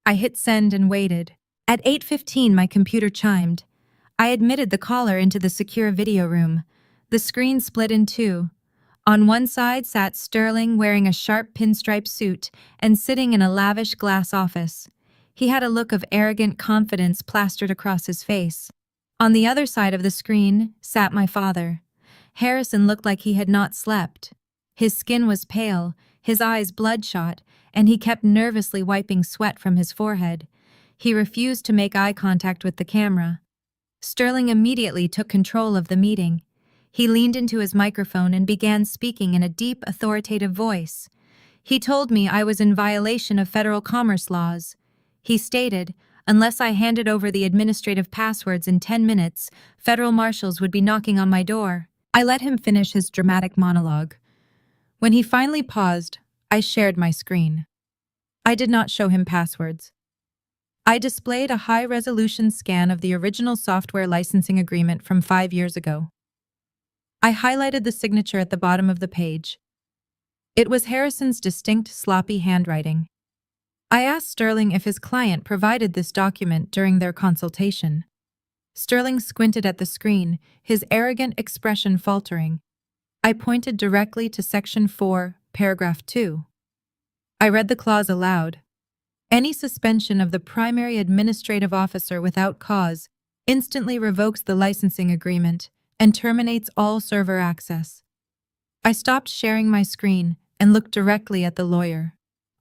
I hit send and waited. At 8:15, my computer chimed. I admitted the caller into the secure video room. The screen split in two. On one side sat Sterling wearing a sharp pinstripe suit and sitting in a lavish glass office. He had a look of arrogant confidence plastered across his face. On the other side of the screen sat my father. Harrison looked like he had not slept. His skin was pale, his eyes bloodshot, and he kept nervously wiping sweat from his forehead. He refused to make eye contact with the camera. Sterling immediately took control of the meeting. He leaned into his microphone and began speaking in a deep, authoritative voice. He told me I was in violation of federal commerce laws. He stated, unless I handed over the administrative passwords in 10 minutes, federal marshals would be knocking on my door. I let him finish his dramatic monologue. When he finally paused, I shared my screen. I did not show him passwords. I displayed a high-resolution scan of the original software licensing agreement from 5 years ago. I highlighted the signature at the bottom of the page. It was Harrison's distinct, sloppy handwriting. I asked Sterling if his client provided this document during their consultation. Sterling squinted at the screen, his arrogant expression faltering. I pointed directly to Section 4, Paragraph 2. I read the clause aloud. Any suspension of the primary administrative officer without cause instantly revokes the licensing agreement and terminates all server access. I stopped sharing my screen and looked directly at the lawyer.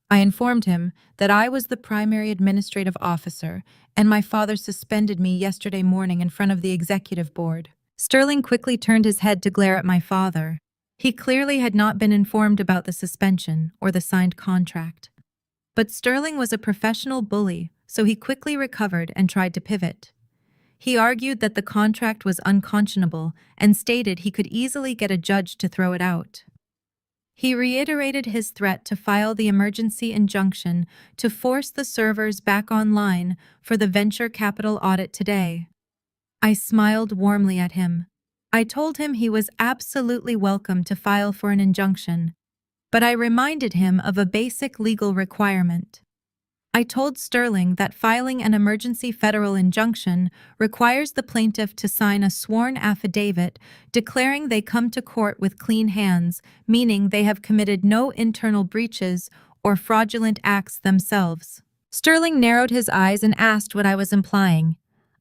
I informed him that I was the primary administrative officer and my father suspended me yesterday morning in front of the executive board. Sterling quickly turned his head to glare at my father. He clearly had not been informed about the suspension or the signed contract. But Sterling was a professional bully, so he quickly recovered and tried to pivot. He argued that the contract was unconscionable and stated he could easily get a judge to throw it out. He reiterated his threat to file the emergency injunction to force the servers back online for the venture capital audit today. I smiled warmly at him. I told him he was absolutely welcome to file for an injunction, but I reminded him of a basic legal requirement. I told Sterling that filing an emergency federal injunction requires the plaintiff to sign a sworn affidavit declaring they come to court with clean hands, meaning they have committed no internal breaches or fraudulent acts themselves. Sterling narrowed his eyes and asked what I was implying.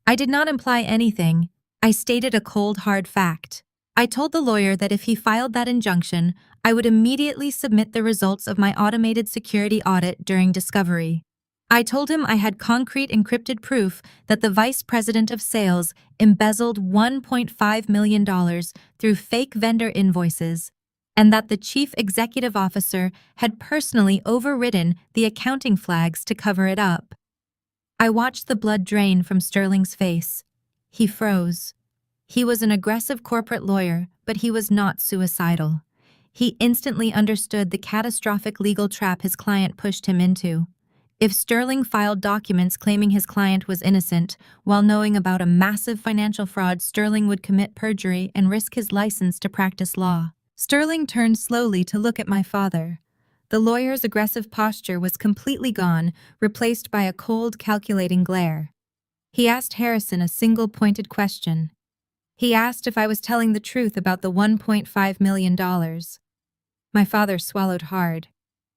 I did not imply anything. I stated a cold, hard fact. I told the lawyer that if he filed that injunction, I would immediately submit the results of my automated security audit during discovery. I told him I had concrete encrypted proof that the vice president of sales embezzled $1.5 million through fake vendor invoices, and that the chief executive officer had personally overridden the accounting flags to cover it up. I watched the blood drain from Sterling's face. He froze. He was an aggressive corporate lawyer, but he was not suicidal. He instantly understood the catastrophic legal trap his client pushed him into. If Sterling filed documents claiming his client was innocent, while knowing about a massive financial fraud, Sterling would commit perjury and risk his license to practice law. Sterling turned slowly to look at my father. The lawyer's aggressive posture was completely gone, replaced by a cold, calculating glare. He asked Harrison a single pointed question. He asked if I was telling the truth about the $1.5 million. My father swallowed hard.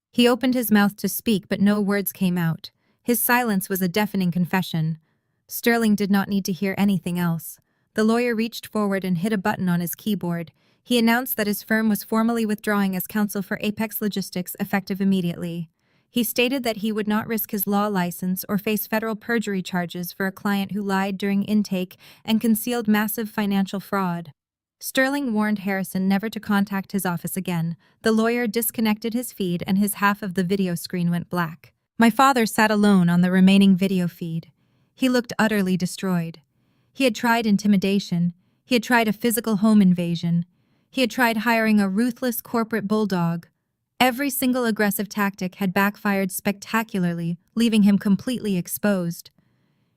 He opened his mouth to speak, but no words came out. His silence was a deafening confession. Sterling did not need to hear anything else. The lawyer reached forward and hit a button on his keyboard. He announced that his firm was formally withdrawing as counsel for Apex Logistics, effective immediately. He stated that he would not risk his law license or face federal perjury charges for a client who lied during intake and concealed massive financial fraud. Sterling warned Harrison never to contact his office again. The lawyer disconnected his feed and his half of the video screen went black. My father sat alone on the remaining video feed. He looked utterly destroyed. He had tried intimidation. He had tried a physical home invasion. He had tried hiring a ruthless corporate bulldog. Every single aggressive tactic had backfired spectacularly, leaving him completely exposed.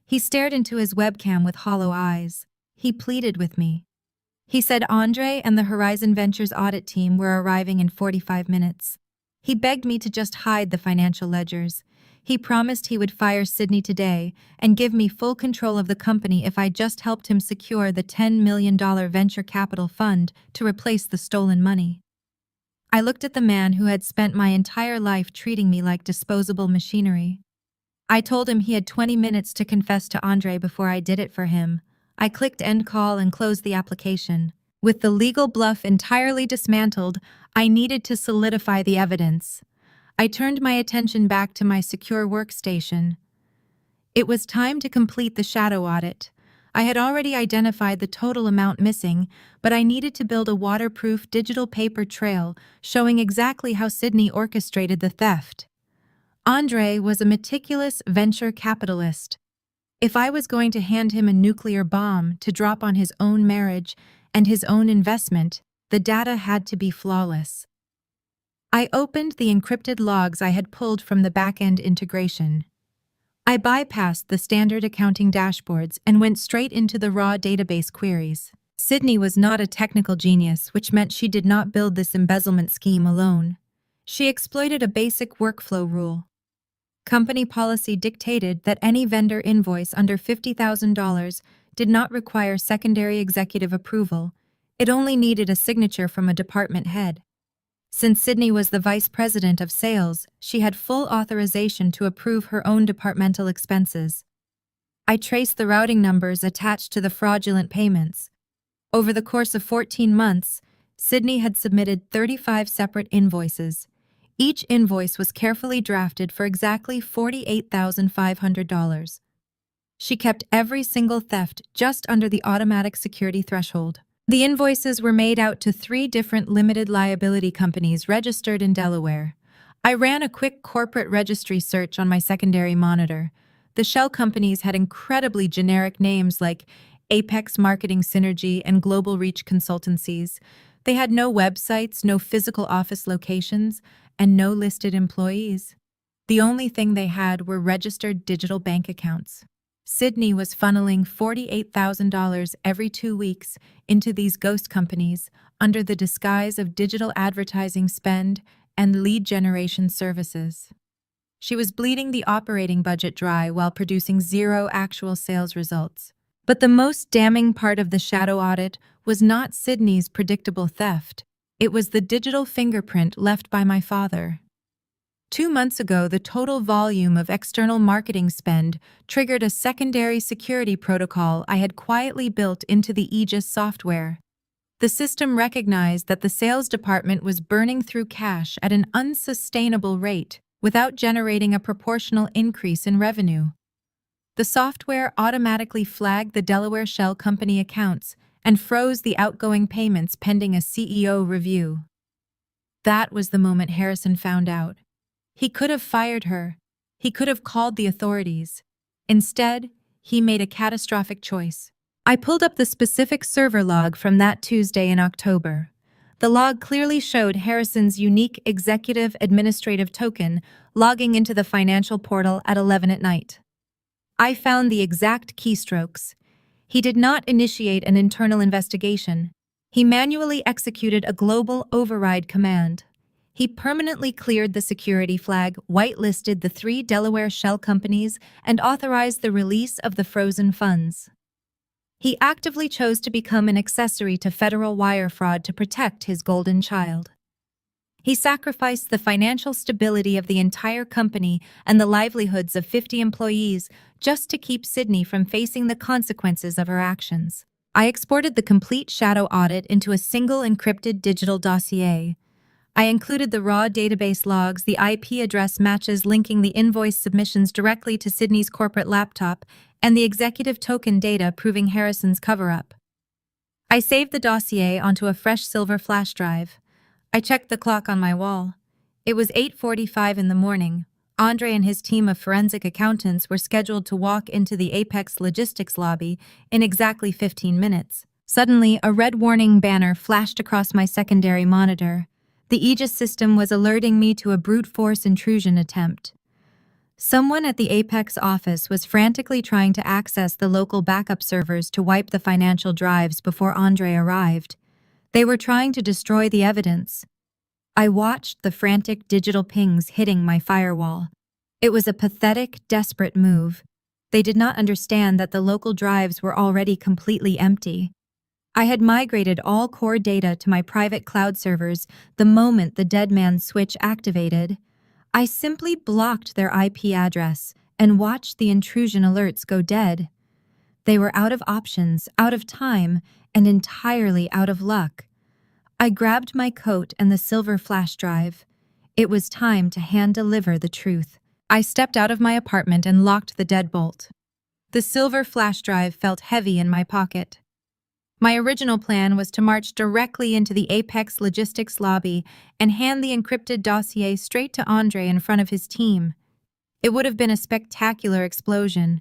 He stared into his webcam with hollow eyes. He pleaded with me. He said Andre and the Horizon Ventures audit team were arriving in 45 minutes. He begged me to just hide the financial ledgers. He promised he would fire Sydney today and give me full control of the company if I just helped him secure the $10 million venture capital fund to replace the stolen money. I looked at the man who had spent my entire life treating me like disposable machinery. I told him he had 20 minutes to confess to Andre before I did it for him. I clicked end call and closed the application. With the legal bluff entirely dismantled, I needed to solidify the evidence. I turned my attention back to my secure workstation. It was time to complete the shadow audit. I had already identified the total amount missing, but I needed to build a waterproof digital paper trail showing exactly how Sydney orchestrated the theft. Andre was a meticulous venture capitalist. If I was going to hand him a nuclear bomb to drop on his own marriage and his own investment, the data had to be flawless. I opened the encrypted logs I had pulled from the back-end integration. I bypassed the standard accounting dashboards and went straight into the raw database queries. Sydney was not a technical genius, which meant she did not build this embezzlement scheme alone. She exploited a basic workflow rule. Company policy dictated that any vendor invoice under $50,000 did not require secondary executive approval. It only needed a signature from a department head. Since Sydney was the vice president of sales, she had full authorization to approve her own departmental expenses. I traced the routing numbers attached to the fraudulent payments. Over the course of 14 months, Sydney had submitted 35 separate invoices. Each invoice was carefully drafted for exactly $48,500. She kept every single theft just under the automatic security threshold. The invoices were made out to 3 different limited liability companies registered in Delaware. I ran a quick corporate registry search on my secondary monitor. The shell companies had incredibly generic names like Apex Marketing Synergy and Global Reach Consultancies. They had no websites, no physical office locations, and no listed employees. The only thing they had were registered digital bank accounts. Sydney was funneling $48,000 every 2 weeks into these ghost companies under the disguise of digital advertising spend and lead generation services. She was bleeding the operating budget dry while producing zero actual sales results. But the most damning part of the shadow audit was not Sydney's predictable theft. It was the digital fingerprint left by my father. 2 months ago, the total volume of external marketing spend triggered a secondary security protocol I had quietly built into the Aegis software. The system recognized that the sales department was burning through cash at an unsustainable rate without generating a proportional increase in revenue. The software automatically flagged the Delaware Shell Company accounts and froze the outgoing payments pending a CEO review. That was the moment Harrison found out. He could have fired her. He could have called the authorities. Instead, he made a catastrophic choice. I pulled up the specific server log from that Tuesday in October. The log clearly showed Harrison's unique executive administrative token logging into the financial portal at 11 at night. I found the exact keystrokes. He did not initiate an internal investigation. He manually executed a global override command. He permanently cleared the security flag, whitelisted the 3 Delaware shell companies, and authorized the release of the frozen funds. He actively chose to become an accessory to federal wire fraud to protect his golden child. He sacrificed the financial stability of the entire company and the livelihoods of 50 employees just to keep Sydney from facing the consequences of her actions. I exported the complete shadow audit into a single encrypted digital dossier. I included the raw database logs, the IP address matches linking the invoice submissions directly to Sydney's corporate laptop, and the executive token data proving Harrison's cover-up. I saved the dossier onto a fresh silver flash drive. I checked the clock on my wall. It was 8:45 in the morning. Andre and his team of forensic accountants were scheduled to walk into the Apex logistics lobby in exactly 15 minutes. Suddenly, a red warning banner flashed across my secondary monitor. The Aegis system was alerting me to a brute force intrusion attempt. Someone at the Apex office was frantically trying to access the local backup servers to wipe the financial drives before Andre arrived. They were trying to destroy the evidence. I watched the frantic digital pings hitting my firewall. It was a pathetic, desperate move. They did not understand that the local drives were already completely empty. I had migrated all core data to my private cloud servers the moment the dead man's switch activated. I simply blocked their IP address and watched the intrusion alerts go dead. They were out of options, out of time, and entirely out of luck. I grabbed my coat and the silver flash drive. It was time to hand-deliver the truth. I stepped out of my apartment and locked the deadbolt. The silver flash drive felt heavy in my pocket. My original plan was to march directly into the Apex logistics lobby and hand the encrypted dossier straight to Andre in front of his team. It would have been a spectacular explosion.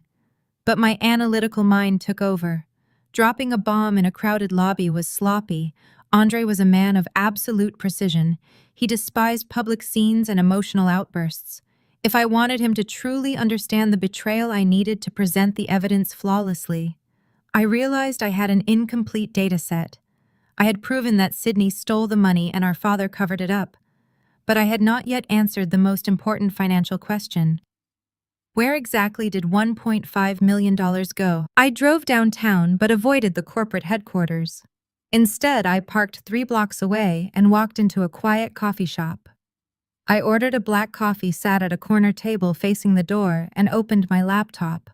But my analytical mind took over. Dropping a bomb in a crowded lobby was sloppy. Andre was a man of absolute precision. He despised public scenes and emotional outbursts. If I wanted him to truly understand the betrayal, I needed to present the evidence flawlessly. I realized I had an incomplete data set. I had proven that Sydney stole the money and our father covered it up. But I had not yet answered the most important financial question. Where exactly did $1.5 million go? I drove downtown but avoided the corporate headquarters. Instead, I parked 3 blocks away and walked into a quiet coffee shop. I ordered a black coffee, sat at a corner table facing the door, and opened my laptop.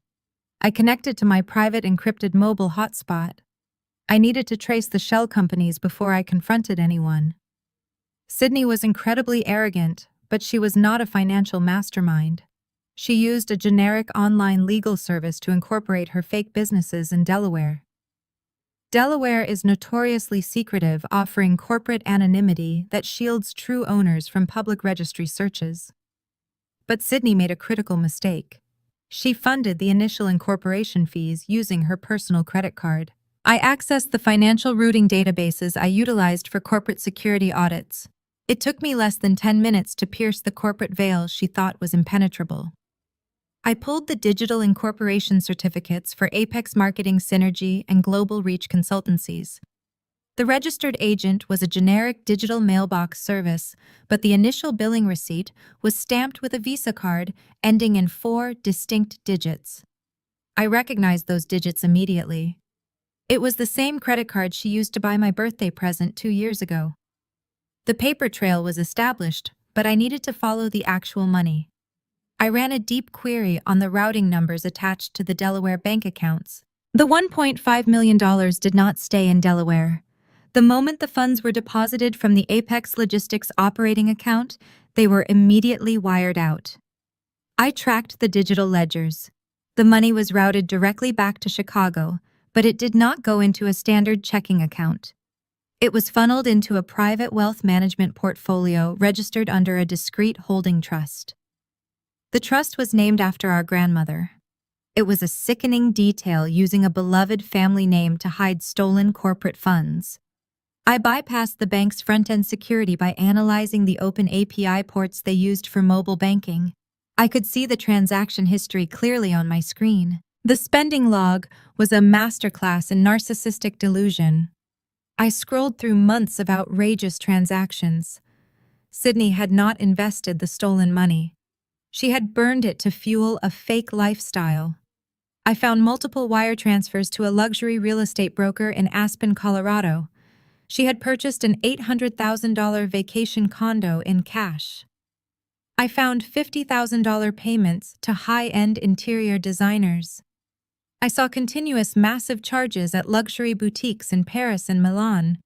I connected to my private encrypted mobile hotspot. I needed to trace the shell companies before I confronted anyone. Sydney was incredibly arrogant, but she was not a financial mastermind. She used a generic online legal service to incorporate her fake businesses in Delaware. Delaware is notoriously secretive, offering corporate anonymity that shields true owners from public registry searches. But Sydney made a critical mistake. She funded the initial incorporation fees using her personal credit card. I accessed the financial routing databases I utilized for corporate security audits. It took me less than 10 minutes to pierce the corporate veil she thought was impenetrable. I pulled the digital incorporation certificates for Apex Marketing Synergy and Global Reach consultancies. The registered agent was a generic digital mailbox service, but the initial billing receipt was stamped with a Visa card ending in 4 digits. I recognized those digits immediately. It was the same credit card she used to buy my birthday present 2 years ago. The paper trail was established, but I needed to follow the actual money. I ran a deep query on the routing numbers attached to the Delaware bank accounts. The $1.5 million did not stay in Delaware. The moment the funds were deposited from the Apex Logistics operating account, they were immediately wired out. I tracked the digital ledgers. The money was routed directly back to Chicago, but it did not go into a standard checking account. It was funneled into a private wealth management portfolio registered under a discrete holding trust. The trust was named after our grandmother. It was a sickening detail using a beloved family name to hide stolen corporate funds. I bypassed the bank's front-end security by analyzing the open API ports they used for mobile banking. I could see the transaction history clearly on my screen. The spending log was a masterclass in narcissistic delusion. I scrolled through months of outrageous transactions. Sydney had not invested the stolen money. She had burned it to fuel a fake lifestyle. I found multiple wire transfers to a luxury real estate broker in Aspen, Colorado. She had purchased an $800,000 vacation condo in cash. I found $50,000 payments to high-end interior designers. I saw continuous massive charges at luxury boutiques in Paris and Milan.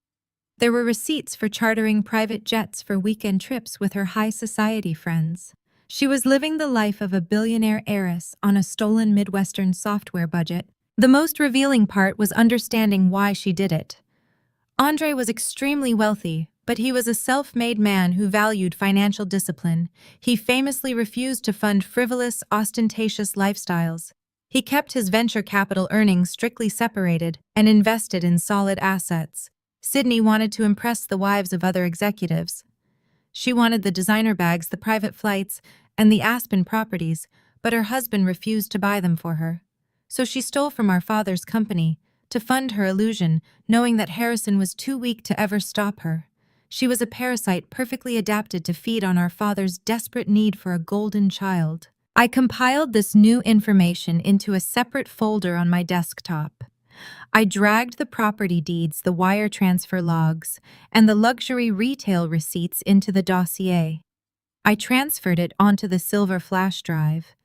There were receipts for chartering private jets for weekend trips with her high society friends. She was living the life of a billionaire heiress on a stolen Midwestern software budget. The most revealing part was understanding why she did it. Andre was extremely wealthy, but he was a self-made man who valued financial discipline. He famously refused to fund frivolous, ostentatious lifestyles. He kept his venture capital earnings strictly separated and invested in solid assets. Sydney wanted to impress the wives of other executives. She wanted the designer bags, the private flights, and the Aspen properties, but her husband refused to buy them for her. So she stole from our father's company to fund her illusion, knowing that Harrison was too weak to ever stop her. She was a parasite perfectly adapted to feed on our father's desperate need for a golden child. I compiled this new information into a separate folder on my desktop. I dragged the property deeds, the wire transfer logs, and the luxury retail receipts into the dossier. I transferred it onto the silver flash drive.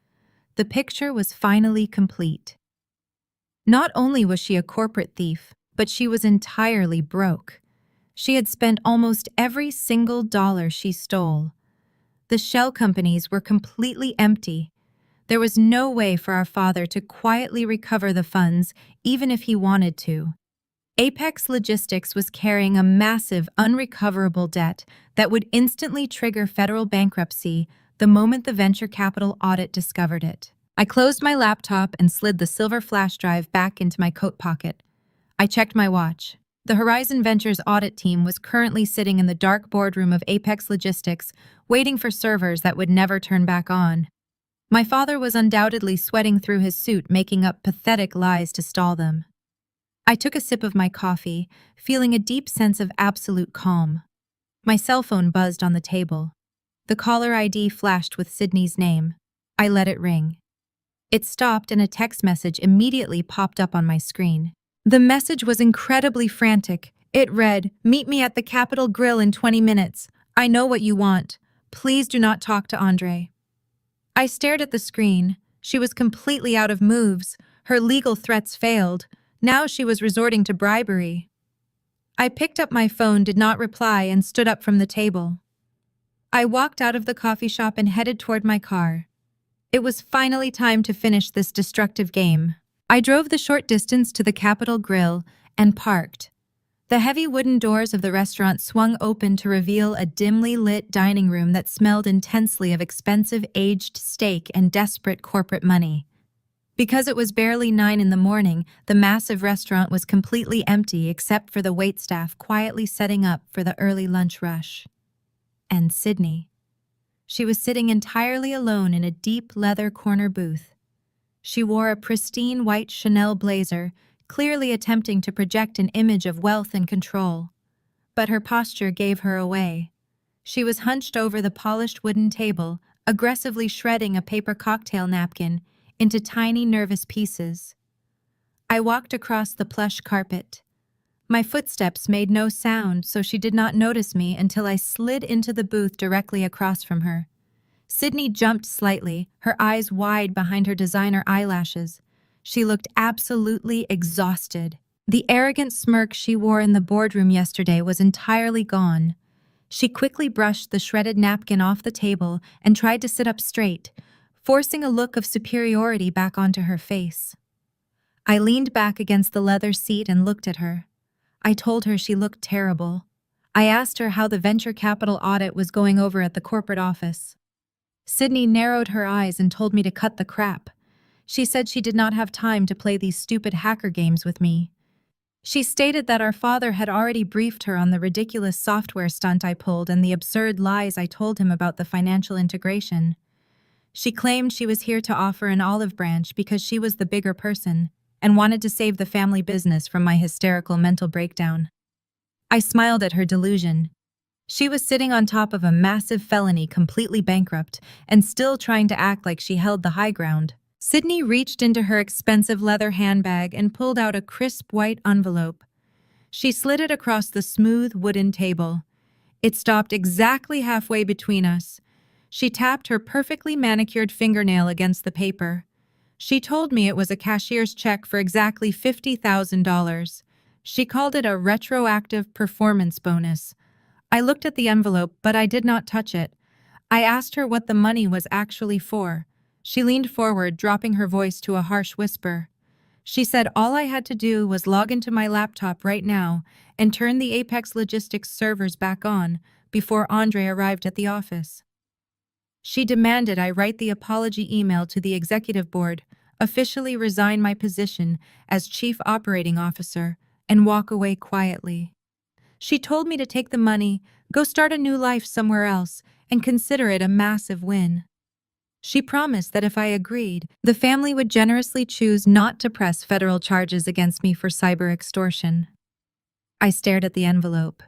The picture was finally complete. Not only was she a corporate thief, but she was entirely broke. She had spent almost every single dollar she stole. The shell companies were completely empty. There was no way for our father to quietly recover the funds, even if he wanted to. Apex Logistics was carrying a massive, unrecoverable debt that would instantly trigger federal bankruptcy the moment the venture capital audit discovered it. I closed my laptop and slid the silver flash drive back into my coat pocket. I checked my watch. The Horizon Ventures audit team was currently sitting in the dark boardroom of Apex Logistics, waiting for servers that would never turn back on. My father was undoubtedly sweating through his suit, making up pathetic lies to stall them. I took a sip of my coffee, feeling a deep sense of absolute calm. My cell phone buzzed on the table. The caller ID flashed with Sydney's name. I let it ring. It stopped and a text message immediately popped up on my screen. The message was incredibly frantic. It read, "Meet me at the Capitol Grill in 20 minutes. I know what you want. Please do not talk to Andre." I stared at the screen. She was completely out of moves. Her legal threats failed. Now she was resorting to bribery. I picked up my phone, did not reply, and stood up from the table. I walked out of the coffee shop and headed toward my car. It was finally time to finish this destructive game. I drove the short distance to the Capitol Grill and parked. The heavy wooden doors of the restaurant swung open to reveal a dimly lit dining room that smelled intensely of expensive aged steak and desperate corporate money. Because it was barely 9 in the morning, the massive restaurant was completely empty except for the waitstaff quietly setting up for the early lunch rush. And Sydney. She was sitting entirely alone in a deep leather corner booth. She wore a pristine white Chanel blazer, clearly attempting to project an image of wealth and control. But her posture gave her away. She was hunched over the polished wooden table, aggressively shredding a paper cocktail napkin into tiny, nervous pieces. I walked across the plush carpet. My footsteps made no sound, so she did not notice me until I slid into the booth directly across from her. Sydney jumped slightly, her eyes wide behind her designer eyelashes. She looked absolutely exhausted. The arrogant smirk she wore in the boardroom yesterday was entirely gone. She quickly brushed the shredded napkin off the table and tried to sit up straight, forcing a look of superiority back onto her face. I leaned back against the leather seat and looked at her. I told her she looked terrible. I asked her how the venture capital audit was going over at the corporate office. Sydney narrowed her eyes and told me to cut the crap. She said she did not have time to play these stupid hacker games with me. She stated that our father had already briefed her on the ridiculous software stunt I pulled and the absurd lies I told him about the financial integration. She claimed she was here to offer an olive branch because she was the bigger person and wanted to save the family business from my hysterical mental breakdown. I smiled at her delusion. She was sitting on top of a massive felony, completely bankrupt, and still trying to act like she held the high ground. Sydney reached into her expensive leather handbag and pulled out a crisp white envelope. She slid it across the smooth wooden table. It stopped exactly halfway between us. She tapped her perfectly manicured fingernail against the paper. She told me it was a cashier's check for exactly $50,000. She called it a retroactive performance bonus. I looked at the envelope, but I did not touch it. I asked her what the money was actually for. She leaned forward, dropping her voice to a harsh whisper. She said all I had to do was log into my laptop right now and turn the Apex Logistics servers back on before Andre arrived at the office. She demanded I write the apology email to the executive board, officially resign my position as chief operating officer, and walk away quietly. She told me to take the money, go start a new life somewhere else, and consider it a massive win. She promised that if I agreed, the family would generously choose not to press federal charges against me for cyber extortion. I stared at the envelope.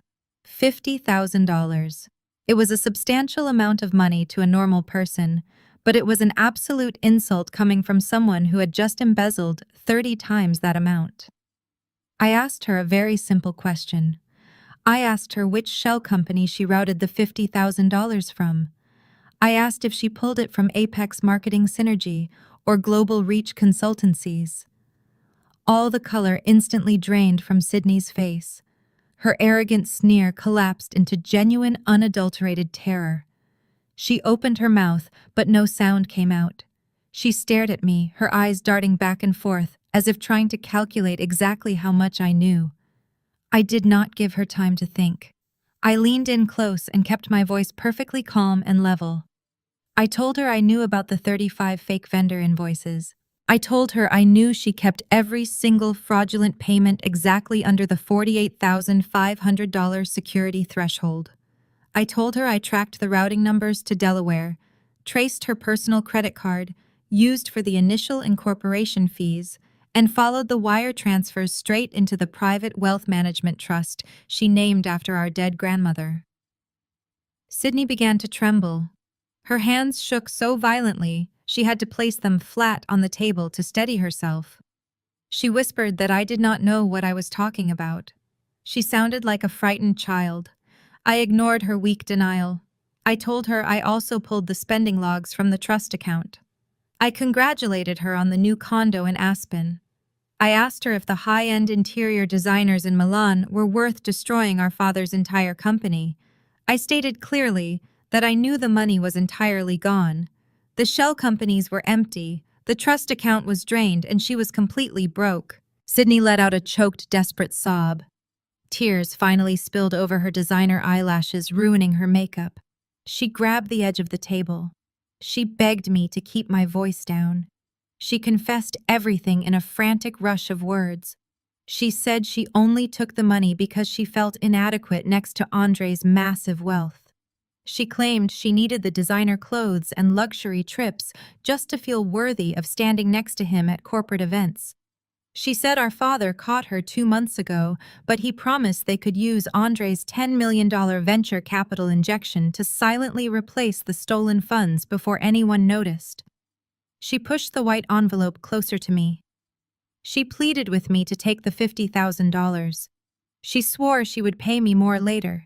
$50,000. It was a substantial amount of money to a normal person, but it was an absolute insult coming from someone who had just embezzled 30 times that amount. I asked her a very simple question. I asked her which shell company she routed the $50,000 from. I asked if she pulled it from Apex Marketing Synergy or Global Reach Consultancies. All the color instantly drained from Sydney's face. Her arrogant sneer collapsed into genuine, unadulterated terror. She opened her mouth, but no sound came out. She stared at me, her eyes darting back and forth, as if trying to calculate exactly how much I knew. I did not give her time to think. I leaned in close and kept my voice perfectly calm and level. I told her I knew about the 35 fake vendor invoices. I told her I knew she kept every single fraudulent payment exactly under the $48,500 security threshold. I told her I tracked the routing numbers to Delaware, traced her personal credit card, used for the initial incorporation fees, and followed the wire transfers straight into the private wealth management trust she named after our dead grandmother. Sydney began to tremble. Her hands shook so violently, she had to place them flat on the table to steady herself. She whispered that I did not know what I was talking about. She sounded like a frightened child. I ignored her weak denial. I told her I also pulled the spending logs from the trust account. I congratulated her on the new condo in Aspen. I asked her if the high-end interior designers in Milan were worth destroying our father's entire company. I stated clearly that I knew the money was entirely gone. The shell companies were empty, the trust account was drained, and she was completely broke. Sydney let out a choked, desperate sob. Tears finally spilled over her designer eyelashes, ruining her makeup. She grabbed the edge of the table. She begged me to keep my voice down. She confessed everything in a frantic rush of words. She said she only took the money because she felt inadequate next to Andre's massive wealth. She claimed she needed the designer clothes and luxury trips just to feel worthy of standing next to him at corporate events. She said our father caught her 2 months ago, but he promised they could use Andre's $10 million venture capital injection to silently replace the stolen funds before anyone noticed. She pushed the white envelope closer to me. She pleaded with me to take the $50,000. She swore she would pay me more later.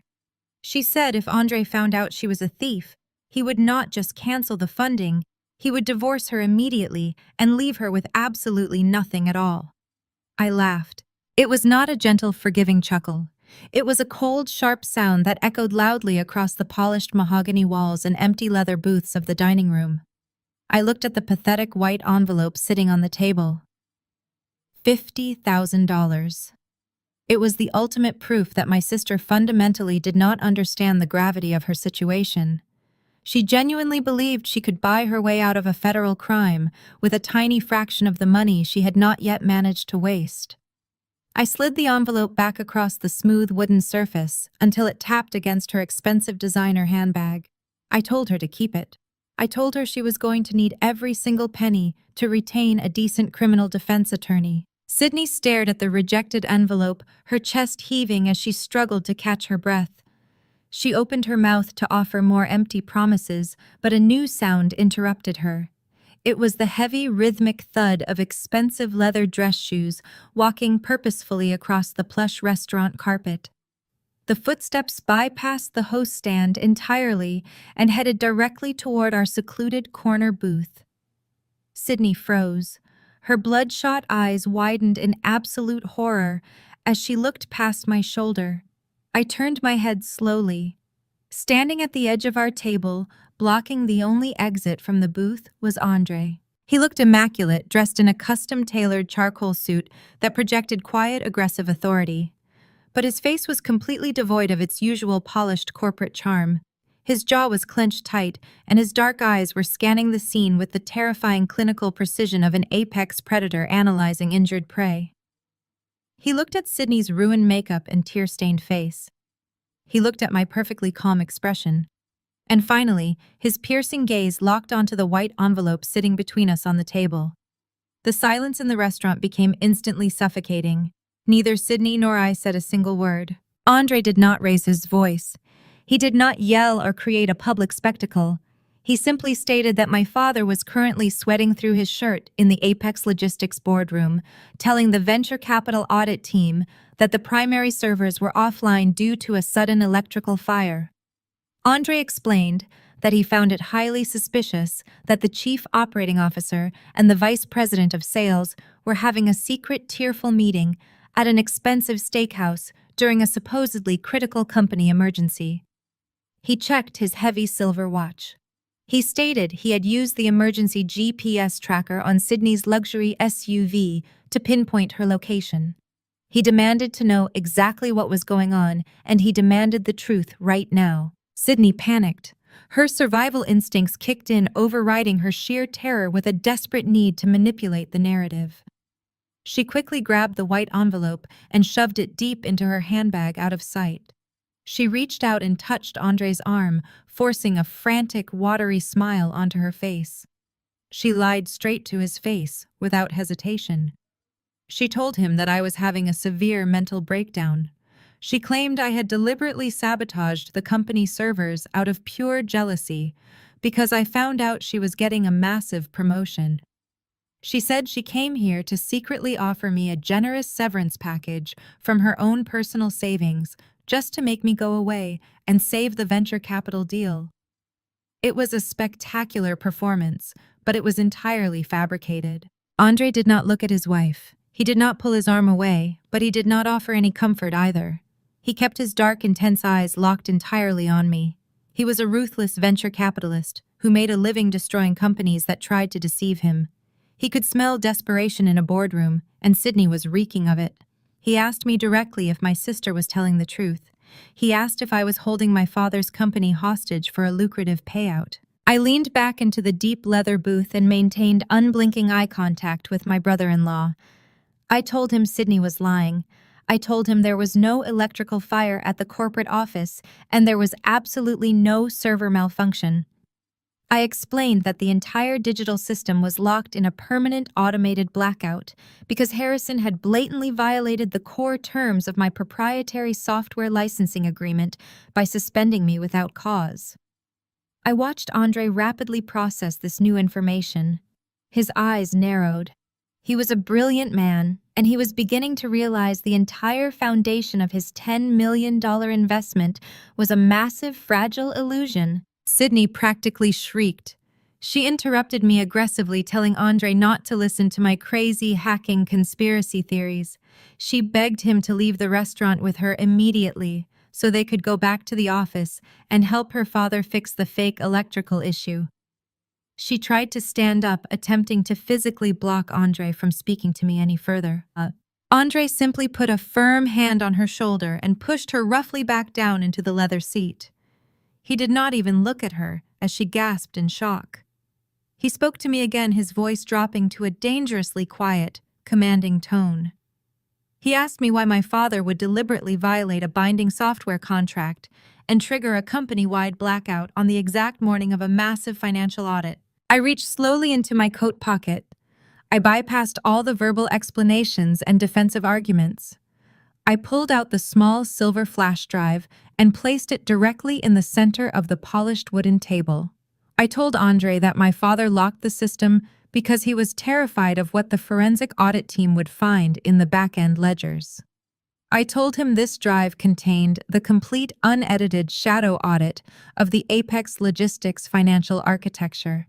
She said if Andre found out she was a thief, he would not just cancel the funding, he would divorce her immediately and leave her with absolutely nothing at all. I laughed. It was not a gentle, forgiving chuckle. It was a cold, sharp sound that echoed loudly across the polished mahogany walls and empty leather booths of the dining room. I looked at the pathetic white envelope sitting on the table. $50,000. It was the ultimate proof that my sister fundamentally did not understand the gravity of her situation. She genuinely believed she could buy her way out of a federal crime with a tiny fraction of the money she had not yet managed to waste. I slid the envelope back across the smooth wooden surface until it tapped against her expensive designer handbag. I told her to keep it. I told her she was going to need every single penny to retain a decent criminal defense attorney. Sydney stared at the rejected envelope, her chest heaving as she struggled to catch her breath. She opened her mouth to offer more empty promises, but a new sound interrupted her. It was the heavy, rhythmic thud of expensive leather dress shoes walking purposefully across the plush restaurant carpet. The footsteps bypassed the host stand entirely and headed directly toward our secluded corner booth. Sydney froze. Her bloodshot eyes widened in absolute horror as she looked past my shoulder. I turned my head slowly. Standing at the edge of our table, blocking the only exit from the booth, was Andre. He looked immaculate, dressed in a custom-tailored charcoal suit that projected quiet, aggressive authority. But his face was completely devoid of its usual polished corporate charm. His jaw was clenched tight, and his dark eyes were scanning the scene with the terrifying clinical precision of an apex predator analyzing injured prey. He looked at Sydney's ruined makeup and tear-stained face. He looked at my perfectly calm expression. And finally, his piercing gaze locked onto the white envelope sitting between us on the table. The silence in the restaurant became instantly suffocating. Neither Sydney nor I said a single word. Andre did not raise his voice. He did not yell or create a public spectacle. He simply stated that my father was currently sweating through his shirt in the Apex Logistics boardroom, telling the venture capital audit team that the primary servers were offline due to a sudden electrical fire. Andre explained that he found it highly suspicious that the chief operating officer and the vice president of sales were having a secret, tearful meeting at an expensive steakhouse during a supposedly critical company emergency. He checked his heavy silver watch. He stated he had used the emergency GPS tracker on Sydney's luxury SUV to pinpoint her location. He demanded to know exactly what was going on, and he demanded the truth right now. Sydney panicked. Her survival instincts kicked in, overriding her sheer terror with a desperate need to manipulate the narrative. She quickly grabbed the white envelope and shoved it deep into her handbag out of sight. She reached out and touched Andre's arm, forcing a frantic, watery smile onto her face. She lied straight to his face, without hesitation. She told him that I was having a severe mental breakdown. She claimed I had deliberately sabotaged the company's servers out of pure jealousy because I found out she was getting a massive promotion. She said she came here to secretly offer me a generous severance package from her own personal savings just to make me go away and save the venture capital deal. It was a spectacular performance, but it was entirely fabricated. Andre did not look at his wife. He did not pull his arm away, but he did not offer any comfort either. He kept his dark, intense eyes locked entirely on me. He was a ruthless venture capitalist who made a living destroying companies that tried to deceive him. He could smell desperation in a boardroom, and Sydney was reeking of it. He asked me directly if my sister was telling the truth. He asked if I was holding my father's company hostage for a lucrative payout. I leaned back into the deep leather booth and maintained unblinking eye contact with my brother-in-law. I told him Sydney was lying. I told him there was no electrical fire at the corporate office and there was absolutely no server malfunction. I explained that the entire digital system was locked in a permanent automated blackout because Harrison had blatantly violated the core terms of my proprietary software licensing agreement by suspending me without cause. I watched Andre rapidly process this new information. His eyes narrowed. He was a brilliant man, and he was beginning to realize the entire foundation of his $10 million investment was a massive, fragile illusion. Sydney practically shrieked. She interrupted me aggressively, telling Andre not to listen to my crazy hacking conspiracy theories. She begged him to leave the restaurant with her immediately so they could go back to the office and help her father fix the fake electrical issue. She tried to stand up, attempting to physically block Andre from speaking to me any further. Andre simply put a firm hand on her shoulder and pushed her roughly back down into the leather seat. He did not even look at her as she gasped in shock. He spoke to me again, his voice dropping to a dangerously quiet, commanding tone. He asked me why my father would deliberately violate a binding software contract and trigger a company-wide blackout on the exact morning of a massive financial audit. I reached slowly into my coat pocket. I bypassed all the verbal explanations and defensive arguments. I pulled out the small silver flash drive and placed it directly in the center of the polished wooden table. I told Andre that my father locked the system because he was terrified of what the forensic audit team would find in the back-end ledgers. I told him this drive contained the complete unedited shadow audit of the Apex Logistics financial architecture.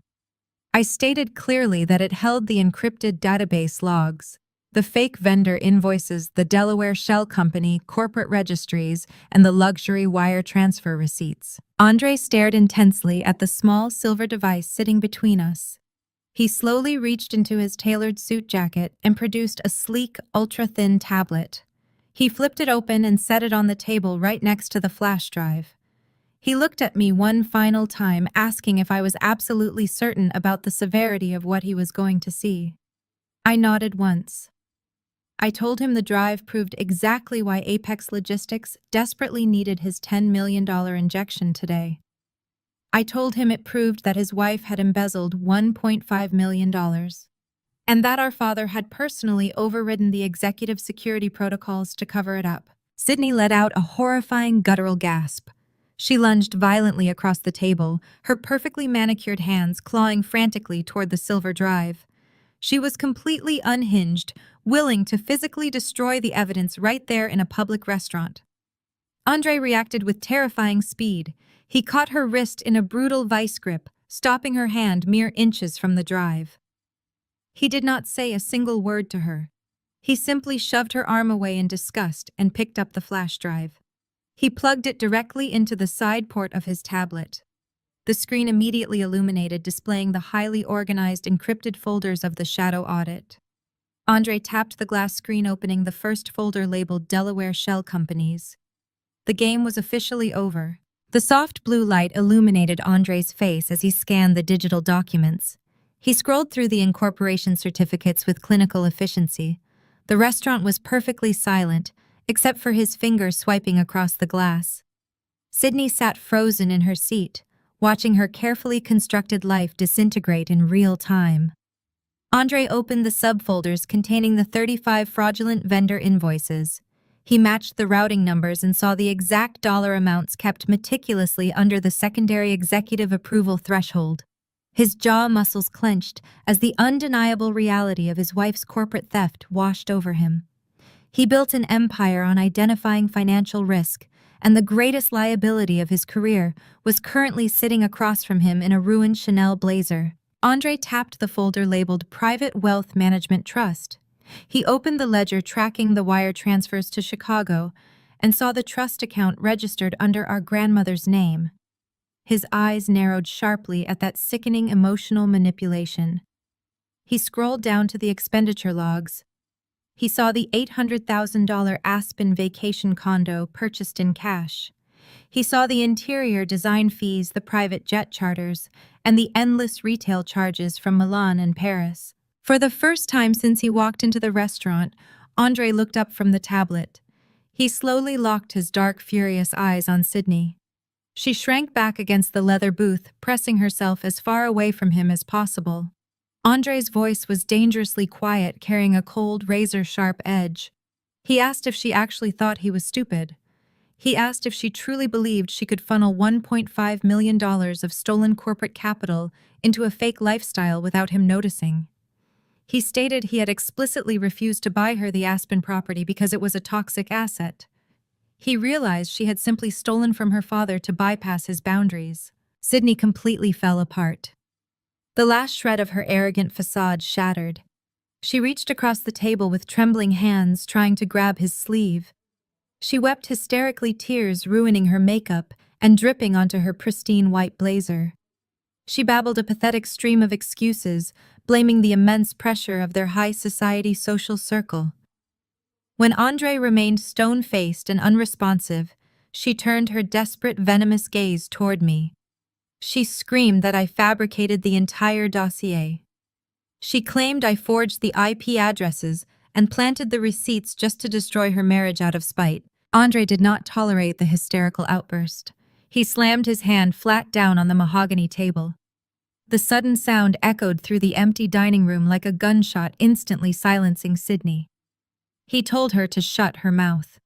I stated clearly that it held the encrypted database logs, the fake vendor invoices, the Delaware shell company, corporate registries, and the luxury wire transfer receipts. Andre stared intensely at the small silver device sitting between us. He slowly reached into his tailored suit jacket and produced a sleek, ultra-thin tablet. He flipped it open and set it on the table right next to the flash drive. He looked at me one final time, asking if I was absolutely certain about the severity of what he was going to see. I nodded once. I told him the drive proved exactly why Apex Logistics desperately needed his $10 million injection today. I told him it proved that his wife had embezzled $1.5 million, and that our father had personally overridden the executive security protocols to cover it up. Sydney let out a horrifying guttural gasp. She lunged violently across the table, her perfectly manicured hands clawing frantically toward the silver drive. She was completely unhinged, willing to physically destroy the evidence right there in a public restaurant. Andre reacted with terrifying speed. He caught her wrist in a brutal vice grip, stopping her hand mere inches from the drive. He did not say a single word to her. He simply shoved her arm away in disgust and picked up the flash drive. He plugged it directly into the side port of his tablet. The screen immediately illuminated, displaying the highly organized encrypted folders of the shadow audit. Andre tapped the glass screen, opening the first folder labeled Delaware Shell Companies. The game was officially over. The soft blue light illuminated Andre's face as he scanned the digital documents. He scrolled through the incorporation certificates with clinical efficiency. The restaurant was perfectly silent, except for his fingers swiping across the glass. Sydney sat frozen in her seat, watching her carefully constructed life disintegrate in real time. Andre opened the subfolders containing the 35 fraudulent vendor invoices. He matched the routing numbers and saw the exact dollar amounts kept meticulously under the secondary executive approval threshold. His jaw muscles clenched as the undeniable reality of his wife's corporate theft washed over him. He built an empire on identifying financial risk, and the greatest liability of his career was currently sitting across from him in a ruined Chanel blazer. Andre tapped the folder labeled Private Wealth Management Trust. He opened the ledger tracking the wire transfers to Chicago and saw the trust account registered under our grandmother's name. His eyes narrowed sharply at that sickening emotional manipulation. He scrolled down to the expenditure logs. He saw the $800,000 Aspen vacation condo purchased in cash. He saw the interior design fees, the private jet charters, and the endless retail charges from Milan and Paris. For the first time since he walked into the restaurant, Andre looked up from the tablet. He slowly locked his dark, furious eyes on Sydney. She shrank back against the leather booth, pressing herself as far away from him as possible. Andre's voice was dangerously quiet, carrying a cold, razor-sharp edge. He asked if she actually thought he was stupid. He asked if she truly believed she could funnel $1.5 million of stolen corporate capital into a fake lifestyle without him noticing. He stated he had explicitly refused to buy her the Aspen property because it was a toxic asset. He realized she had simply stolen from her father to bypass his boundaries. Sydney completely fell apart. The last shred of her arrogant facade shattered. She reached across the table with trembling hands, trying to grab his sleeve. She wept hysterically, tears ruining her makeup and dripping onto her pristine white blazer. She babbled a pathetic stream of excuses, blaming the immense pressure of their high society social circle. When Andre remained stone-faced and unresponsive, she turned her desperate, venomous gaze toward me. She screamed that I fabricated the entire dossier. She claimed I forged the IP addresses and planted the receipts just to destroy her marriage out of spite. Andre did not tolerate the hysterical outburst. He slammed his hand flat down on the mahogany table. The sudden sound echoed through the empty dining room like a gunshot, instantly silencing Sydney. He told her to shut her mouth.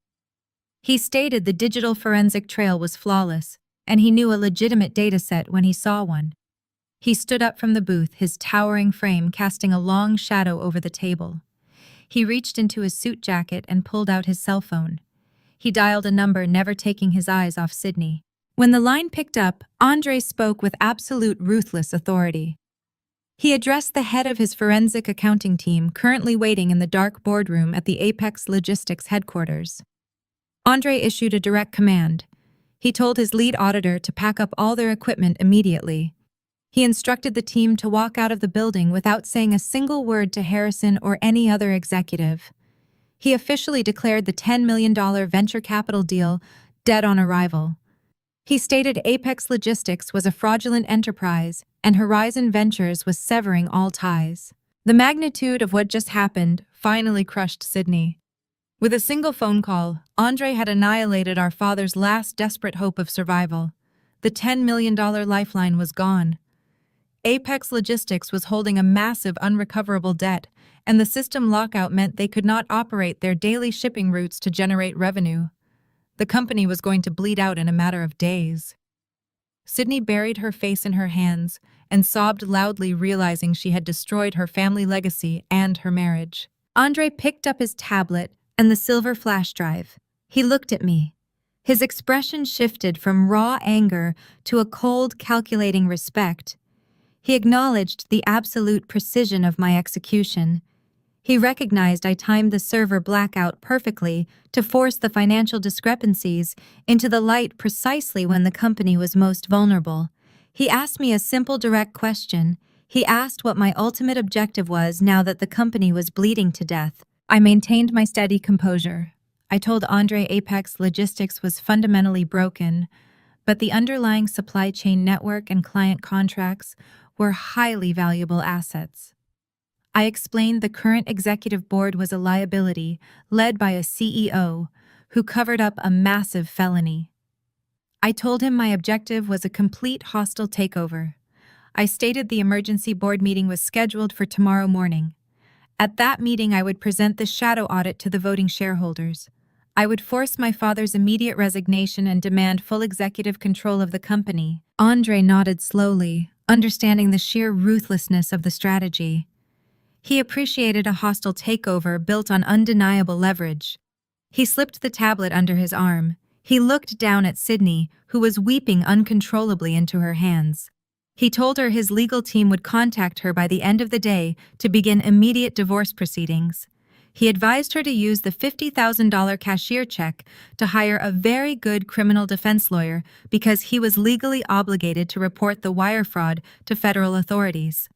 He stated the digital forensic trail was flawless, and he knew a legitimate dataset when he saw one. He stood up from the booth, his towering frame casting a long shadow over the table. He reached into his suit jacket and pulled out his cell phone. He dialed a number, never taking his eyes off Sydney. When the line picked up, Andre spoke with absolute ruthless authority. He addressed the head of his forensic accounting team, currently waiting in the dark boardroom at the Apex Logistics headquarters. Andre issued a direct command. He told his lead auditor to pack up all their equipment immediately. He instructed the team to walk out of the building without saying a single word to Harrison or any other executive. He officially declared the $10 million venture capital deal dead on arrival. He stated Apex Logistics was a fraudulent enterprise and Horizon Ventures was severing all ties. The magnitude of what just happened finally crushed Sydney. With a single phone call, Andre had annihilated our father's last desperate hope of survival. The $10 million lifeline was gone. Apex Logistics was holding a massive unrecoverable debt, and the system lockout meant they could not operate their daily shipping routes to generate revenue. The company was going to bleed out in a matter of days. Sydney buried her face in her hands and sobbed loudly, realizing she had destroyed her family legacy and her marriage. Andre picked up his tablet and the silver flash drive. He looked at me. His expression shifted from raw anger to a cold, calculating respect. He acknowledged the absolute precision of my execution. He recognized I timed the server blackout perfectly to force the financial discrepancies into the light precisely when the company was most vulnerable. He asked me a simple, direct question. He asked what my ultimate objective was now that the company was bleeding to death. I maintained my steady composure. I told Andre Apex Logistics was fundamentally broken, but the underlying supply chain network and client contracts were highly valuable assets. I explained the current executive board was a liability led by a CEO who covered up a massive felony. I told him my objective was a complete hostile takeover. I stated the emergency board meeting was scheduled for tomorrow morning. At that meeting, I would present the shadow audit to the voting shareholders. I would force my father's immediate resignation and demand full executive control of the company. Andre nodded slowly, understanding the sheer ruthlessness of the strategy. He appreciated a hostile takeover built on undeniable leverage. He slipped the tablet under his arm. He looked down at Sydney, who was weeping uncontrollably into her hands. He told her his legal team would contact her by the end of the day to begin immediate divorce proceedings. He advised her to use the $50,000 cashier check to hire a very good criminal defense lawyer because he was legally obligated to report the wire fraud to federal authorities.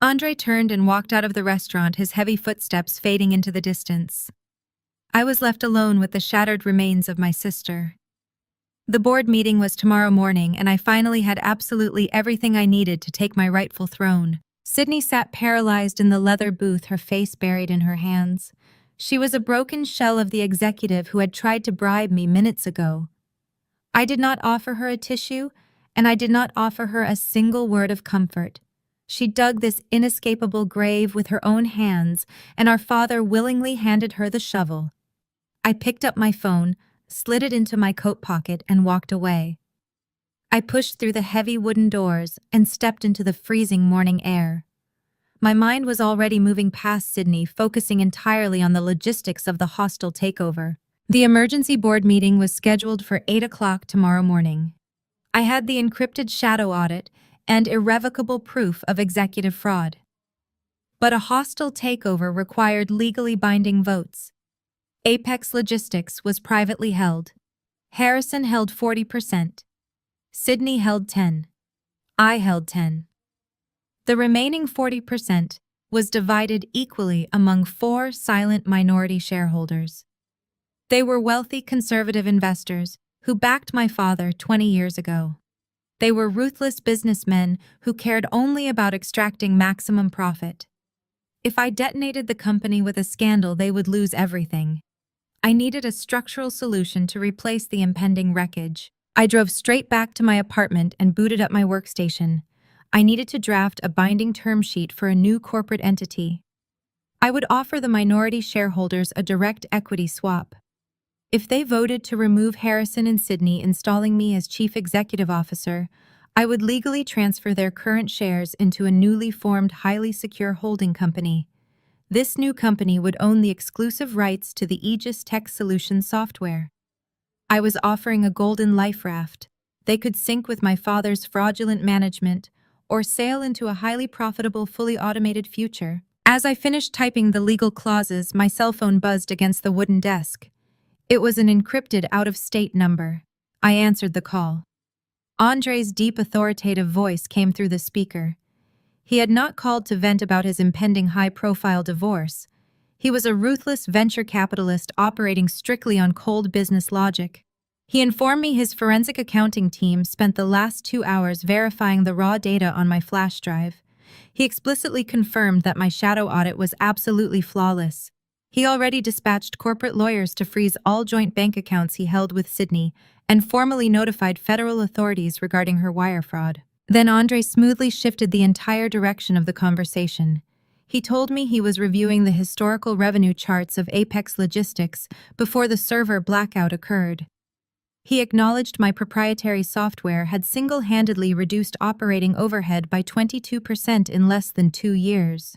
Andre turned and walked out of the restaurant, his heavy footsteps fading into the distance. I was left alone with the shattered remains of my sister. The board meeting was tomorrow morning, and I finally had absolutely everything I needed to take my rightful throne. Sydney sat paralyzed in the leather booth, her face buried in her hands. She was a broken shell of the executive who had tried to bribe me minutes ago. I did not offer her a tissue, and I did not offer her a single word of comfort. She dug this inescapable grave with her own hands, and our father willingly handed her the shovel. I picked up my phone, slid it into my coat pocket, and walked away. I pushed through the heavy wooden doors and stepped into the freezing morning air. My mind was already moving past Sydney, focusing entirely on the logistics of the hostile takeover. The emergency board meeting was scheduled for 8 o'clock tomorrow morning. I had the encrypted shadow audit and irrevocable proof of executive fraud. But a hostile takeover required legally binding votes. Apex Logistics was privately held. Harrison held 40%. Sydney held 10. I held 10. The remaining 40% was divided equally among 4 silent minority shareholders. They were wealthy conservative investors who backed my father 20 years ago. They were ruthless businessmen who cared only about extracting maximum profit. If I detonated the company with a scandal, they would lose everything. I needed a structural solution to replace the impending wreckage. I drove straight back to my apartment and booted up my workstation. I needed to draft a binding term sheet for a new corporate entity. I would offer the minority shareholders a direct equity swap. If they voted to remove Harrison and Sydney, installing me as chief executive officer, I would legally transfer their current shares into a newly formed, highly secure holding company. This new company would own the exclusive rights to the Aegis Tech Solutions software. I was offering a golden life raft. They could sync with my father's fraudulent management or sail into a highly profitable, fully automated future. As I finished typing the legal clauses, my cell phone buzzed against the wooden desk. It was an encrypted, out-of-state number. I answered the call. Andre's deep, authoritative voice came through the speaker. He had not called to vent about his impending high-profile divorce. He was a ruthless venture capitalist operating strictly on cold business logic. He informed me his forensic accounting team spent the last 2 hours verifying the raw data on my flash drive. He explicitly confirmed that my shadow audit was absolutely flawless. He already dispatched corporate lawyers to freeze all joint bank accounts he held with Sydney and formally notified federal authorities regarding her wire fraud. Then Andre smoothly shifted the entire direction of the conversation. He told me he was reviewing the historical revenue charts of Apex Logistics before the server blackout occurred. He acknowledged my proprietary software had single-handedly reduced operating overhead by 22% in less than 2 years.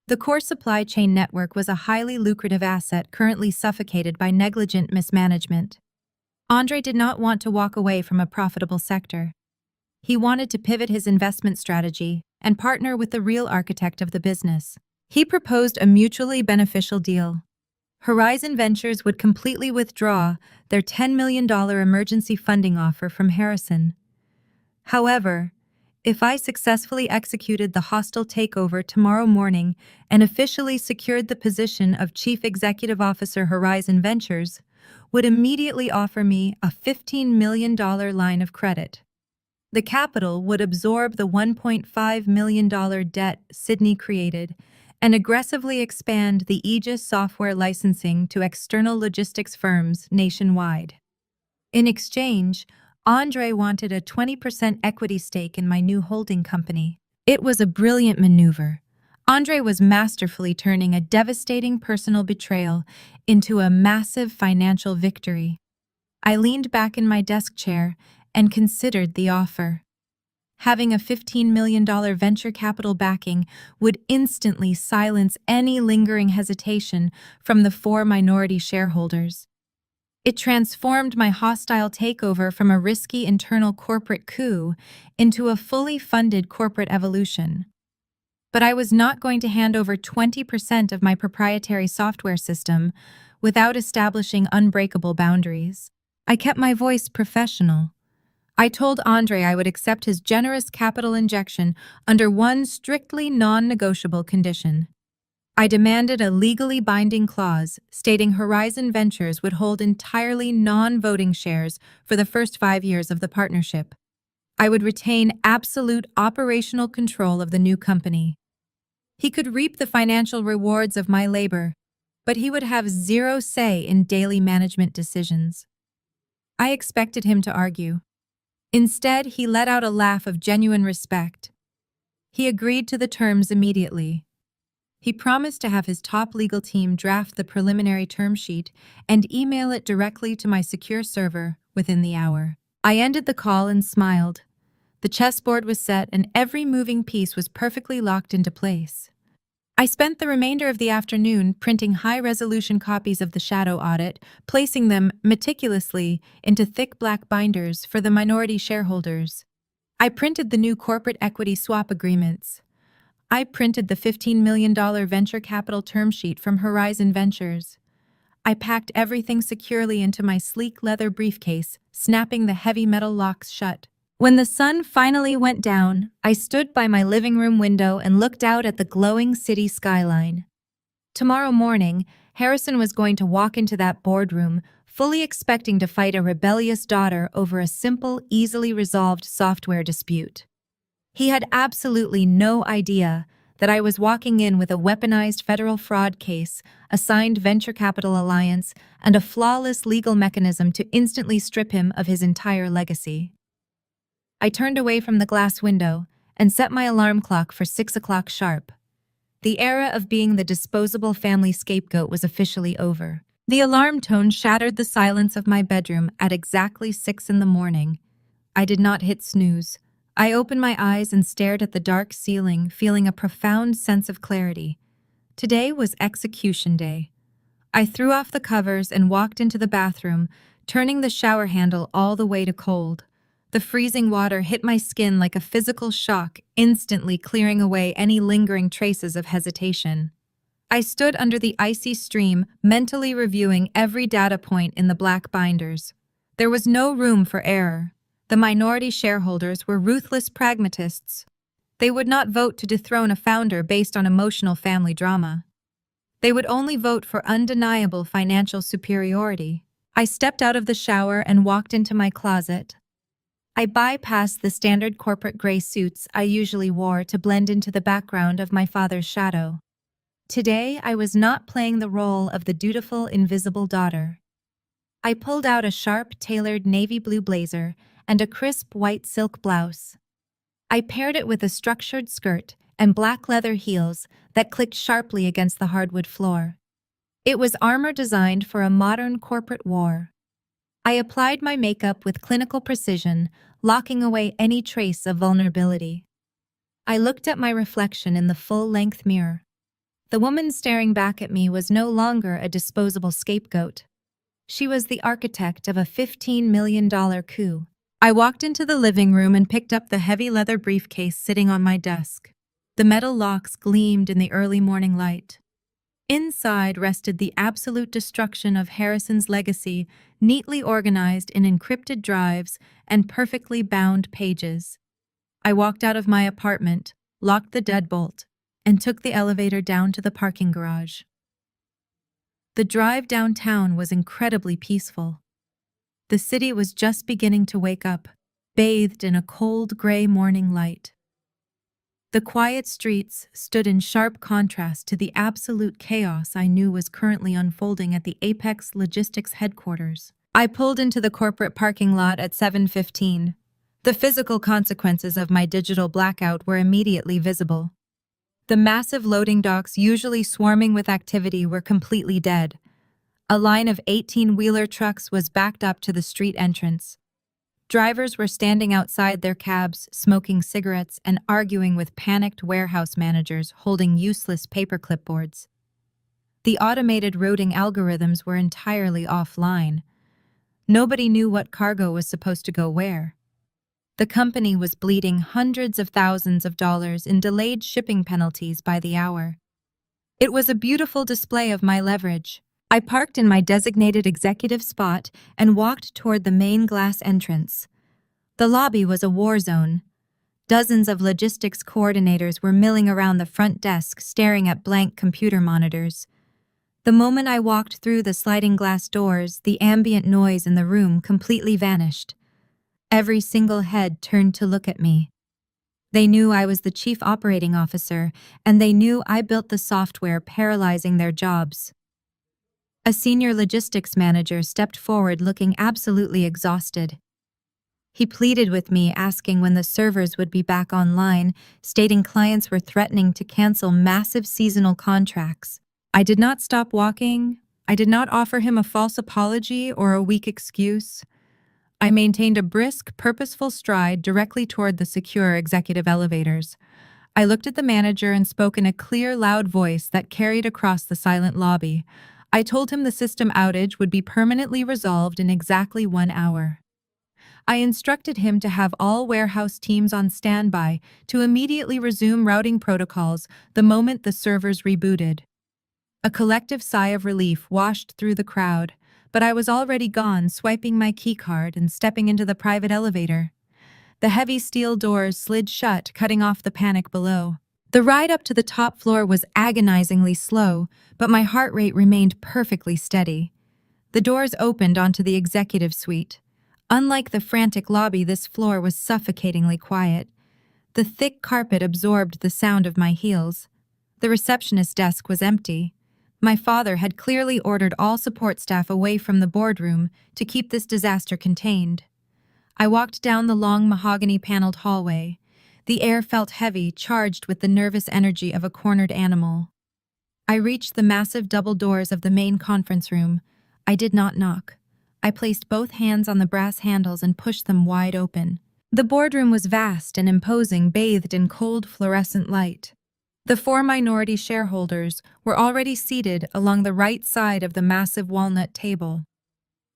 The core supply chain network was a highly lucrative asset currently suffocated by negligent mismanagement. Andre did not want to walk away from a profitable sector. He wanted to pivot his investment strategy and partner with the real architect of the business. He proposed a mutually beneficial deal. Horizon Ventures would completely withdraw their $10 million emergency funding offer from Harrison. However, if I successfully executed the hostile takeover tomorrow morning and officially secured the position of Chief Executive Officer, Horizon Ventures would immediately offer me a $15 million line of credit. The capital would absorb the $1.5 million debt Sydney created and aggressively expand the Aegis software licensing to external logistics firms nationwide. In exchange, Andre wanted a 20% equity stake in my new holding company. It was a brilliant maneuver. Andre was masterfully turning a devastating personal betrayal into a massive financial victory. I leaned back in my desk chair and considered the offer. Having a $15 million venture capital backing would instantly silence any lingering hesitation from the 4 minority shareholders. It transformed my hostile takeover from a risky internal corporate coup into a fully funded corporate evolution. But I was not going to hand over 20% of my proprietary software system without establishing unbreakable boundaries. I kept my voice professional. I told Andre I would accept his generous capital injection under one strictly non-negotiable condition. I demanded a legally binding clause stating Horizon Ventures would hold entirely non-voting shares for the first 5 years of the partnership. I would retain absolute operational control of the new company. He could reap the financial rewards of my labor, but he would have zero say in daily management decisions. I expected him to argue. Instead, he let out a laugh of genuine respect. He agreed to the terms immediately. He promised to have his top legal team draft the preliminary term sheet and email it directly to my secure server within the hour. I ended the call and smiled. The chessboard was set and every moving piece was perfectly locked into place. I spent the remainder of the afternoon printing high-resolution copies of the shadow audit, placing them meticulously into thick black binders for the minority shareholders. I printed the new corporate equity swap agreements. I printed the $15 million venture capital term sheet from Horizon Ventures. I packed everything securely into my sleek leather briefcase, snapping the heavy metal locks shut. When the sun finally went down, I stood by my living room window and looked out at the glowing city skyline. Tomorrow morning, Harrison was going to walk into that boardroom, fully expecting to fight a rebellious daughter over a simple, easily resolved software dispute. He had absolutely no idea that I was walking in with a weaponized federal fraud case, a signed venture capital alliance, and a flawless legal mechanism to instantly strip him of his entire legacy. I turned away from the glass window and set my alarm clock for 6 o'clock sharp. The era of being the disposable family scapegoat was officially over. The alarm tone shattered the silence of my bedroom at exactly 6 in the morning. I did not hit snooze. I opened my eyes and stared at the dark ceiling, feeling a profound sense of clarity. Today was execution day. I threw off the covers and walked into the bathroom, turning the shower handle all the way to cold. The freezing water hit my skin like a physical shock, instantly clearing away any lingering traces of hesitation. I stood under the icy stream, mentally reviewing every data point in the black binders. There was no room for error. The minority shareholders were ruthless pragmatists. They would not vote to dethrone a founder based on emotional family drama. They would only vote for undeniable financial superiority. I stepped out of the shower and walked into my closet. I bypassed the standard corporate gray suits I usually wore to blend into the background of my father's shadow. Today, I was not playing the role of the dutiful, invisible daughter. I pulled out a sharp, tailored navy blue blazer and a crisp white silk blouse. I paired it with a structured skirt and black leather heels that clicked sharply against the hardwood floor. It was armor designed for a modern corporate war. I applied my makeup with clinical precision, locking away any trace of vulnerability. I looked at my reflection in the full-length mirror. The woman staring back at me was no longer a disposable scapegoat. She was the architect of a $15 million coup. I walked into the living room and picked up the heavy leather briefcase sitting on my desk. The metal locks gleamed in the early morning light. Inside rested the absolute destruction of Harrison's legacy, neatly organized in encrypted drives and perfectly bound pages. I walked out of my apartment, locked the deadbolt, and took the elevator down to the parking garage. The drive downtown was incredibly peaceful. The city was just beginning to wake up, bathed in a cold gray morning light. The quiet streets stood in sharp contrast to the absolute chaos I knew was currently unfolding at the Apex Logistics headquarters. I pulled into the corporate parking lot at 7:15. The physical consequences of my digital blackout were immediately visible. The massive loading docks, usually swarming with activity, were completely dead. A line of 18-wheeler trucks was backed up to the street entrance. Drivers were standing outside their cabs, smoking cigarettes and arguing with panicked warehouse managers holding useless paper clipboards. The automated routing algorithms were entirely offline. Nobody knew what cargo was supposed to go where. The company was bleeding hundreds of thousands of dollars in delayed shipping penalties by the hour. It was a beautiful display of my leverage. I parked in my designated executive spot and walked toward the main glass entrance. The lobby was a war zone. Dozens of logistics coordinators were milling around the front desk, staring at blank computer monitors. The moment I walked through the sliding glass doors, the ambient noise in the room completely vanished. Every single head turned to look at me. They knew I was the chief operating officer, and they knew I built the software paralyzing their jobs. A senior logistics manager stepped forward looking absolutely exhausted. He pleaded with me, asking when the servers would be back online, stating clients were threatening to cancel massive seasonal contracts. I did not stop walking. I did not offer him a false apology or a weak excuse. I maintained a brisk, purposeful stride directly toward the secure executive elevators. I looked at the manager and spoke in a clear, loud voice that carried across the silent lobby. I told him the system outage would be permanently resolved in exactly 1 hour. I instructed him to have all warehouse teams on standby to immediately resume routing protocols the moment the servers rebooted. A collective sigh of relief washed through the crowd, but I was already gone, swiping my keycard and stepping into the private elevator. The heavy steel doors slid shut, cutting off the panic below. The ride up to the top floor was agonizingly slow, but my heart rate remained perfectly steady. The doors opened onto the executive suite. Unlike the frantic lobby, this floor was suffocatingly quiet. The thick carpet absorbed the sound of my heels. The receptionist desk was empty. My father had clearly ordered all support staff away from the boardroom to keep this disaster contained. I walked down the long mahogany-paneled hallway. The air felt heavy, charged with the nervous energy of a cornered animal. I reached the massive double doors of the main conference room. I did not knock. I placed both hands on the brass handles and pushed them wide open. The boardroom was vast and imposing, bathed in cold fluorescent light. The 4 minority shareholders were already seated along the right side of the massive walnut table.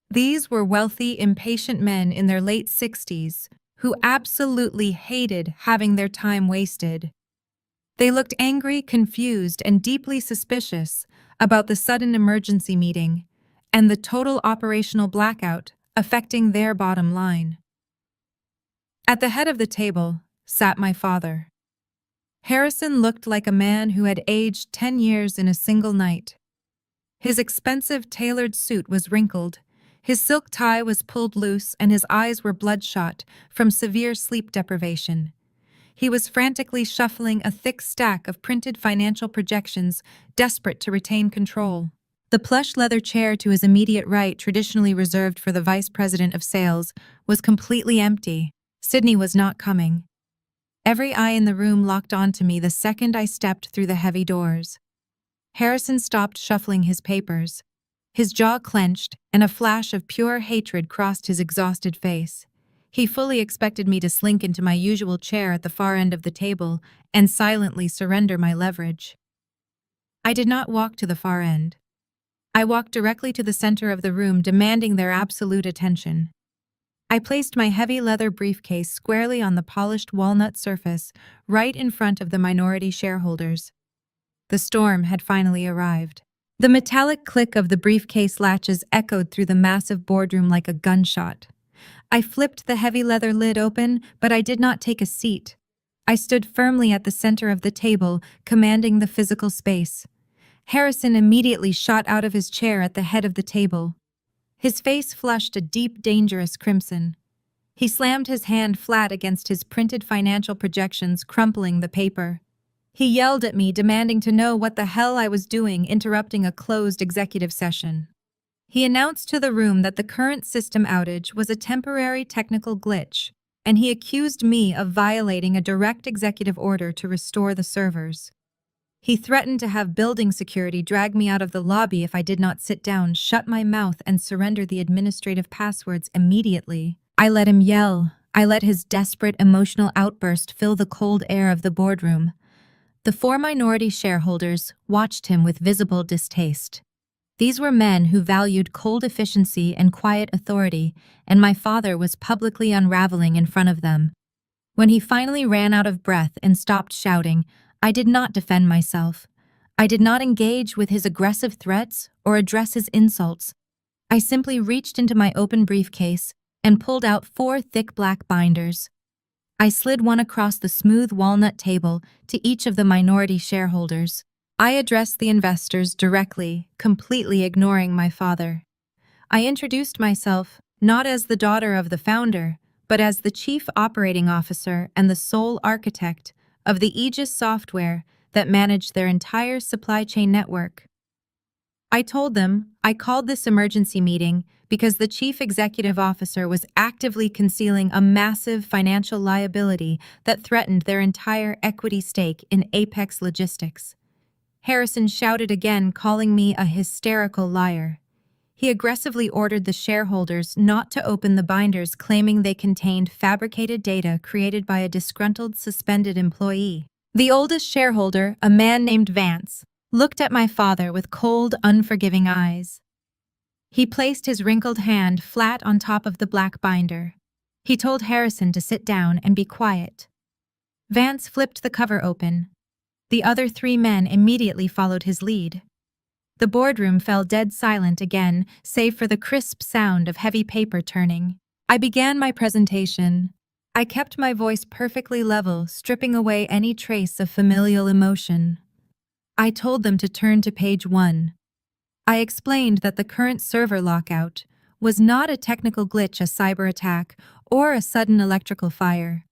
These were wealthy, impatient men in their late 60s who absolutely hated having their time wasted. They looked angry, confused, and deeply suspicious about the sudden emergency meeting and the total operational blackout affecting their bottom line. At the head of the table sat my father. Harrison looked like a man who had aged 10 years in a single night. His expensive tailored suit was wrinkled, his silk tie was pulled loose, and his eyes were bloodshot from severe sleep deprivation. He was frantically shuffling a thick stack of printed financial projections, desperate to retain control. The plush leather chair to his immediate right, traditionally reserved for the vice president of sales, was completely empty. Sydney was not coming. Every eye in the room locked onto me the second I stepped through the heavy doors. Harrison stopped shuffling his papers. His jaw clenched, and a flash of pure hatred crossed his exhausted face. He fully expected me to slink into my usual chair at the far end of the table and silently surrender my leverage. I did not walk to the far end. I walked directly to the center of the room, demanding their absolute attention. I placed my heavy leather briefcase squarely on the polished walnut surface, right in front of the minority shareholders. The storm had finally arrived. The metallic click of the briefcase latches echoed through the massive boardroom like a gunshot. I flipped the heavy leather lid open, but I did not take a seat. I stood firmly at the center of the table, commanding the physical space. Harrison immediately shot out of his chair at the head of the table. His face flushed a deep, dangerous crimson. He slammed his hand flat against his printed financial projections, crumpling the paper. He yelled at me, demanding to know what the hell I was doing, interrupting a closed executive session. He announced to the room that the current system outage was a temporary technical glitch, and he accused me of violating a direct executive order to restore the servers. He threatened to have building security drag me out of the lobby if I did not sit down, shut my mouth, and surrender the administrative passwords immediately. I let him yell. I let his desperate, emotional outburst fill the cold air of the boardroom. The 4 minority shareholders watched him with visible distaste. These were men who valued cold efficiency and quiet authority, and my father was publicly unraveling in front of them. When he finally ran out of breath and stopped shouting, I did not defend myself. I did not engage with his aggressive threats or address his insults. I simply reached into my open briefcase and pulled out 4 thick black binders. I slid one across the smooth walnut table to each of the minority shareholders. I addressed the investors directly, completely ignoring my father. I introduced myself not as the daughter of the founder, but as the chief operating officer and the sole architect of the Aegis software that managed their entire supply chain network. I told them I called this emergency meeting because the chief executive officer was actively concealing a massive financial liability that threatened their entire equity stake in Apex Logistics. Harrison shouted again, calling me a hysterical liar. He aggressively ordered the shareholders not to open the binders, claiming they contained fabricated data created by a disgruntled suspended employee. The oldest shareholder, a man named Vance, looked at my father with cold, unforgiving eyes. He placed his wrinkled hand flat on top of the black binder. He told Harrison to sit down and be quiet. Vance flipped the cover open. The other three men immediately followed his lead. The boardroom fell dead silent again, save for the crisp sound of heavy paper turning. I began my presentation. I kept my voice perfectly level, stripping away any trace of familial emotion. I told them to turn to page 1. I explained that the current server lockout was not a technical glitch, a cyber attack, or a sudden electrical fire.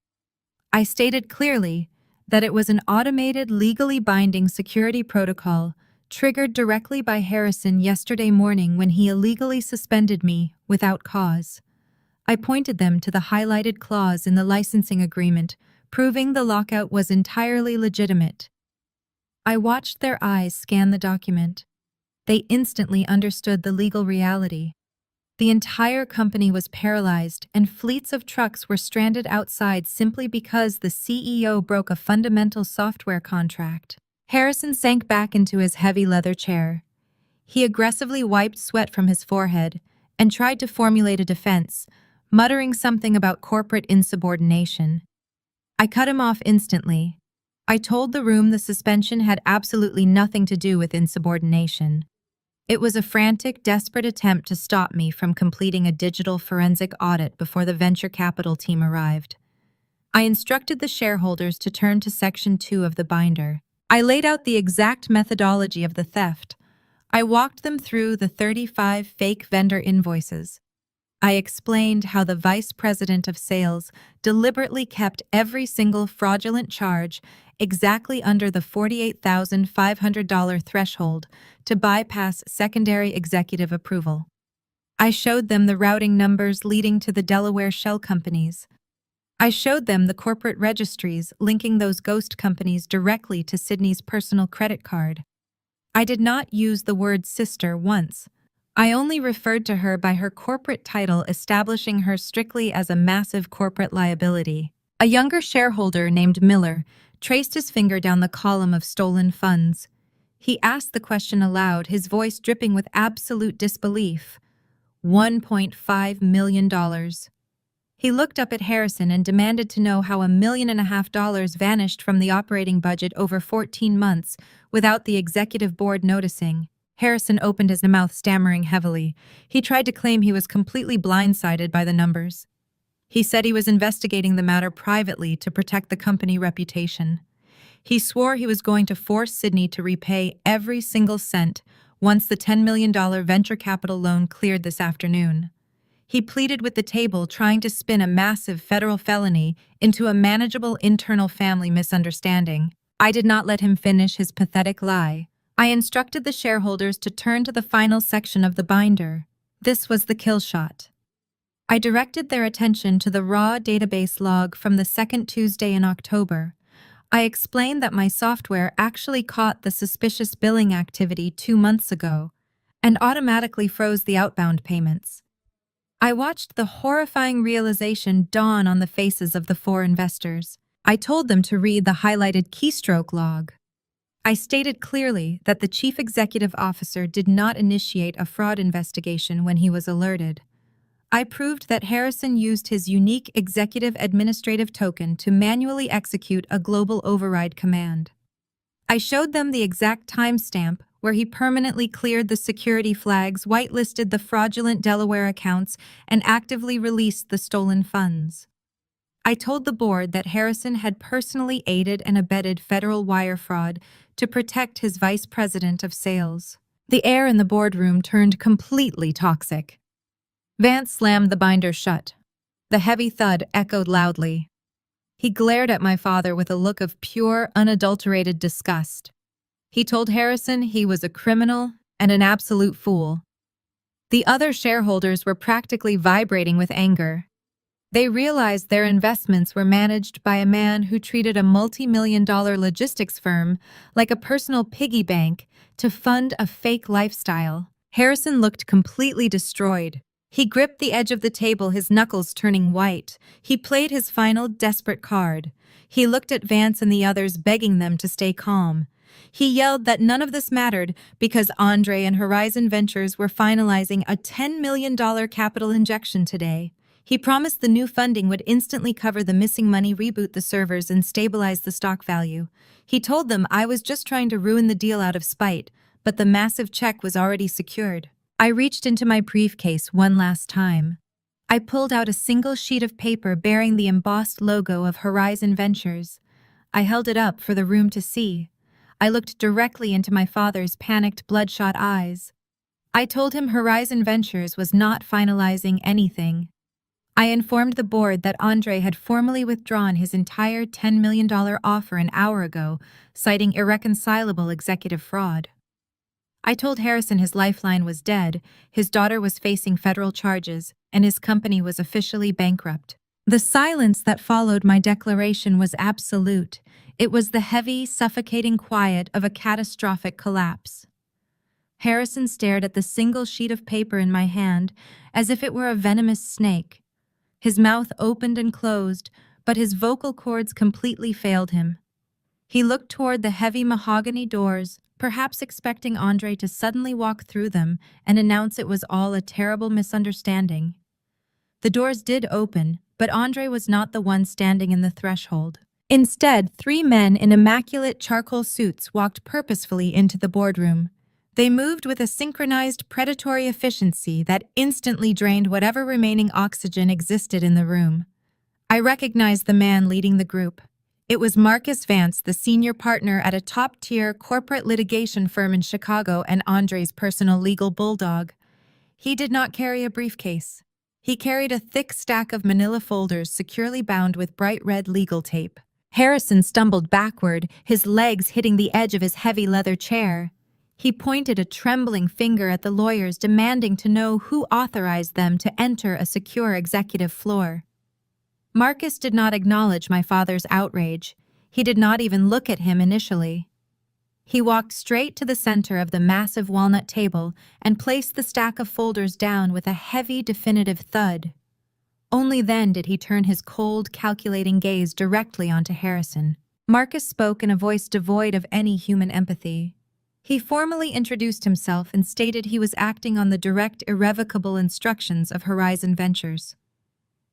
I stated clearly that it was an automated, legally binding security protocol triggered directly by Harrison yesterday morning when he illegally suspended me without cause. I pointed them to the highlighted clause in the licensing agreement, proving the lockout was entirely legitimate. I watched their eyes scan the document. They instantly understood the legal reality. The entire company was paralyzed, and fleets of trucks were stranded outside simply because the CEO broke a fundamental software contract. Harrison sank back into his heavy leather chair. He aggressively wiped sweat from his forehead and tried to formulate a defense, muttering something about corporate insubordination. I cut him off instantly. I told the room the suspension had absolutely nothing to do with insubordination. It was a frantic, desperate attempt to stop me from completing a digital forensic audit before the venture capital team arrived. I instructed the shareholders to turn to Section 2 of the binder. I laid out the exact methodology of the theft. I walked them through the 35 fake vendor invoices. I explained how the vice president of sales deliberately kept every single fraudulent charge exactly under the $48,500 threshold to bypass secondary executive approval. I showed them the routing numbers leading to the Delaware shell companies. I showed them the corporate registries linking those ghost companies directly to Sydney's personal credit card. I did not use the word sister once. I only referred to her by her corporate title, establishing her strictly as a massive corporate liability. A younger shareholder named Miller traced his finger down the column of stolen funds. He asked the question aloud, his voice dripping with absolute disbelief. $1.5 million. He looked up at Harrison and demanded to know how $1.5 million vanished from the operating budget over 14 months without the executive board noticing. Harrison opened his mouth, stammering heavily. He tried to claim he was completely blindsided by the numbers. He said he was investigating the matter privately to protect the company reputation. He swore he was going to force Sydney to repay every single cent once the $10 million venture capital loan cleared this afternoon. He pleaded with the table, trying to spin a massive federal felony into a manageable internal family misunderstanding. I did not let him finish his pathetic lie. I instructed the shareholders to turn to the final section of the binder. This was the kill shot. I directed their attention to the raw database log from the second Tuesday in October. I explained that my software actually caught the suspicious billing activity 2 months ago and automatically froze the outbound payments. I watched the horrifying realization dawn on the faces of the 4 investors. I told them to read the highlighted keystroke log. I stated clearly that the chief executive officer did not initiate a fraud investigation when he was alerted. I proved that Harrison used his unique executive administrative token to manually execute a global override command. I showed them the exact timestamp where he permanently cleared the security flags, whitelisted the fraudulent Delaware accounts, and actively released the stolen funds. I told the board that Harrison had personally aided and abetted federal wire fraud to protect his vice president of sales. The air in the boardroom turned completely toxic. Vance slammed the binder shut. The heavy thud echoed loudly. He glared at my father with a look of pure, unadulterated disgust. He told Harrison he was a criminal and an absolute fool. The other shareholders were practically vibrating with anger. They realized their investments were managed by a man who treated a multi-million-dollar logistics firm like a personal piggy bank to fund a fake lifestyle. Harrison looked completely destroyed. He gripped the edge of the table, his knuckles turning white. He played his final desperate card. He looked at Vance and the others, begging them to stay calm. He yelled that none of this mattered because Andre and Horizon Ventures were finalizing a $10 million capital injection today. He promised the new funding would instantly cover the missing money, reboot the servers, and stabilize the stock value. He told them I was just trying to ruin the deal out of spite, but the massive check was already secured. I reached into my briefcase one last time. I pulled out a single sheet of paper bearing the embossed logo of Horizon Ventures. I held it up for the room to see. I looked directly into my father's panicked, bloodshot eyes. I told him Horizon Ventures was not finalizing anything. I informed the board that Andre had formally withdrawn his entire $10 million offer an hour ago, citing irreconcilable executive fraud. I told Harrison his lifeline was dead, his daughter was facing federal charges, and his company was officially bankrupt. The silence that followed my declaration was absolute. It was the heavy, suffocating quiet of a catastrophic collapse. Harrison stared at the single sheet of paper in my hand as if it were a venomous snake. His mouth opened and closed, but his vocal cords completely failed him. He looked toward the heavy mahogany doors, perhaps expecting Andre to suddenly walk through them and announce it was all a terrible misunderstanding. The doors did open, but Andre was not the one standing in the threshold. Instead, 3 men in immaculate charcoal suits walked purposefully into the boardroom. They moved with a synchronized predatory efficiency that instantly drained whatever remaining oxygen existed in the room. I recognized the man leading the group. It was Marcus Vance, the senior partner at a top-tier corporate litigation firm in Chicago and Andre's personal legal bulldog. He did not carry a briefcase. He carried a thick stack of manila folders securely bound with bright red legal tape. Harrison stumbled backward, his legs hitting the edge of his heavy leather chair. He pointed a trembling finger at the lawyers, demanding to know who authorized them to enter a secure executive floor. Marcus did not acknowledge my father's outrage. He did not even look at him initially. He walked straight to the center of the massive walnut table and placed the stack of folders down with a heavy, definitive thud. Only then did he turn his cold, calculating gaze directly onto Harrison. Marcus spoke in a voice devoid of any human empathy. He formally introduced himself and stated he was acting on the direct, irrevocable instructions of Horizon Ventures.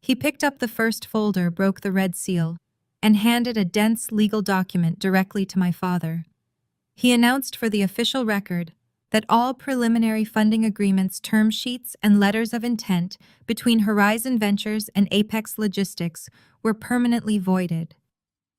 He picked up the first folder, broke the red seal, and handed a dense legal document directly to my father. He announced for the official record that all preliminary funding agreements, term sheets, and letters of intent between Horizon Ventures and Apex Logistics were permanently voided.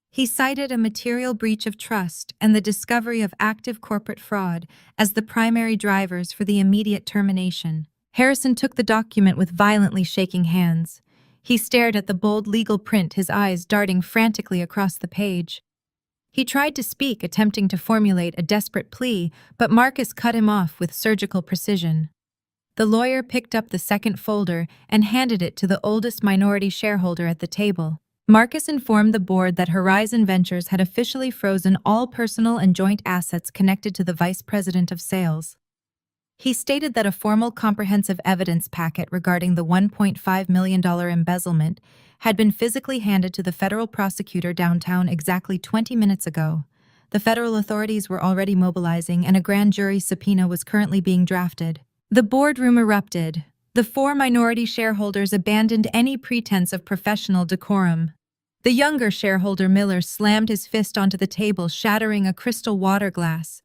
He cited a material breach of trust and the discovery of active corporate fraud as the primary drivers for the immediate termination. Harrison took the document with violently shaking hands. He stared at the bold legal print, his eyes darting frantically across the page. He tried to speak, attempting to formulate a desperate plea, but Marcus cut him off with surgical precision. The lawyer picked up the second folder and handed it to the oldest minority shareholder at the table. Marcus informed the board that Horizon Ventures had officially frozen all personal and joint assets connected to the vice president of sales. He stated that a formal comprehensive evidence packet regarding the $1.5 million embezzlement had been physically handed to the federal prosecutor downtown exactly 20 minutes ago. The federal authorities were already mobilizing, and a grand jury subpoena was currently being drafted. The boardroom erupted. The 4 minority shareholders abandoned any pretense of professional decorum. The younger shareholder, Miller, slammed his fist onto the table, shattering a crystal water glass.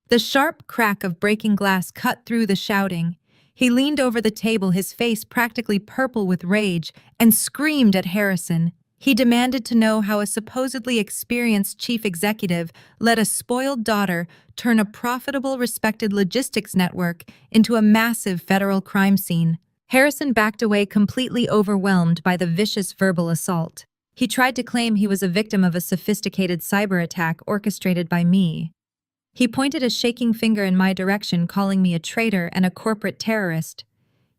The sharp crack of breaking glass cut through the shouting. He leaned over the table, his face practically purple with rage, and screamed at Harrison. He demanded to know how a supposedly experienced chief executive let a spoiled daughter turn a profitable, respected logistics network into a massive federal crime scene. Harrison backed away, completely overwhelmed by the vicious verbal assault. He tried to claim he was a victim of a sophisticated cyber attack orchestrated by me. He pointed a shaking finger in my direction, calling me a traitor and a corporate terrorist.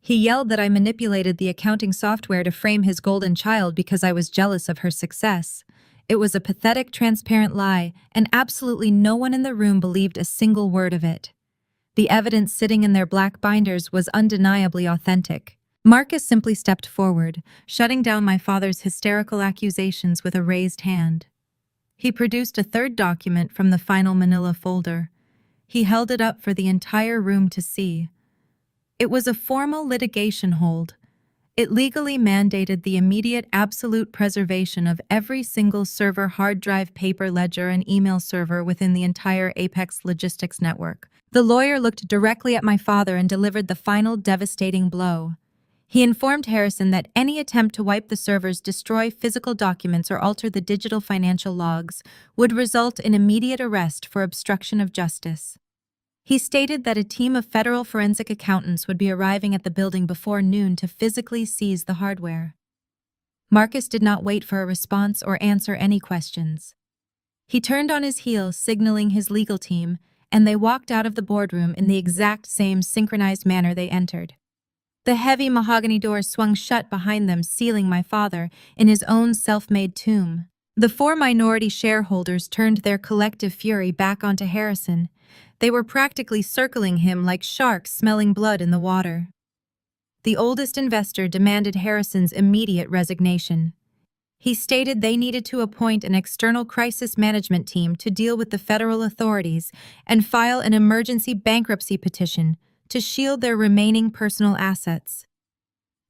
He yelled that I manipulated the accounting software to frame his golden child because I was jealous of her success. It was a pathetic, transparent lie, and absolutely no one in the room believed a single word of it. The evidence sitting in their black binders was undeniably authentic. Marcus simply stepped forward, shutting down my father's hysterical accusations with a raised hand. He produced a third document from the final manila folder. He held it up for the entire room to see. It was a formal litigation hold. It legally mandated the immediate absolute preservation of every single server, hard drive, paper ledger, and email server within the entire Apex logistics network. The lawyer looked directly at my father and delivered the final devastating blow. He informed Harrison that any attempt to wipe the servers, destroy physical documents, or alter the digital financial logs would result in immediate arrest for obstruction of justice. He stated that a team of federal forensic accountants would be arriving at the building before noon to physically seize the hardware. Marcus did not wait for a response or answer any questions. He turned on his heel, signaling his legal team, and they walked out of the boardroom in the exact same synchronized manner they entered. The heavy mahogany doors swung shut behind them, sealing my father in his own self-made tomb. The 4 minority shareholders turned their collective fury back onto Harrison. They were practically circling him like sharks smelling blood in the water. The oldest investor demanded Harrison's immediate resignation. He stated they needed to appoint an external crisis management team to deal with the federal authorities and file an emergency bankruptcy petition to shield their remaining personal assets.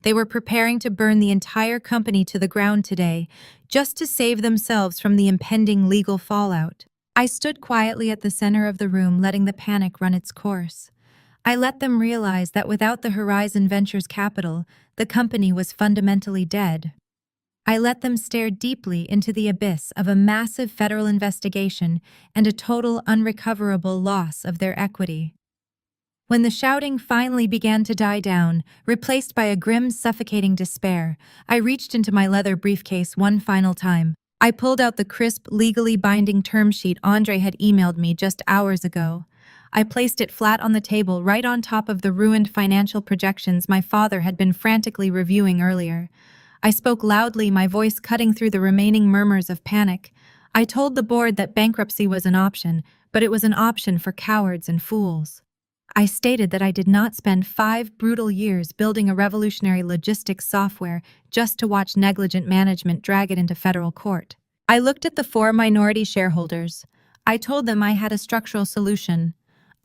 They were preparing to burn the entire company to the ground today, just to save themselves from the impending legal fallout. I stood quietly at the center of the room, letting the panic run its course. I let them realize that without the Horizon Ventures capital, the company was fundamentally dead. I let them stare deeply into the abyss of a massive federal investigation and a total unrecoverable loss of their equity. When the shouting finally began to die down, replaced by a grim, suffocating despair, I reached into my leather briefcase one final time. I pulled out the crisp, legally binding term sheet Andre had emailed me just hours ago. I placed it flat on the table, right on top of the ruined financial projections my father had been frantically reviewing earlier. I spoke loudly, my voice cutting through the remaining murmurs of panic. I told the board that bankruptcy was an option, but it was an option for cowards and fools. I stated that I did not spend 5 brutal years building a revolutionary logistics software just to watch negligent management drag it into federal court. I looked at the 4 minority shareholders. I told them I had a structural solution.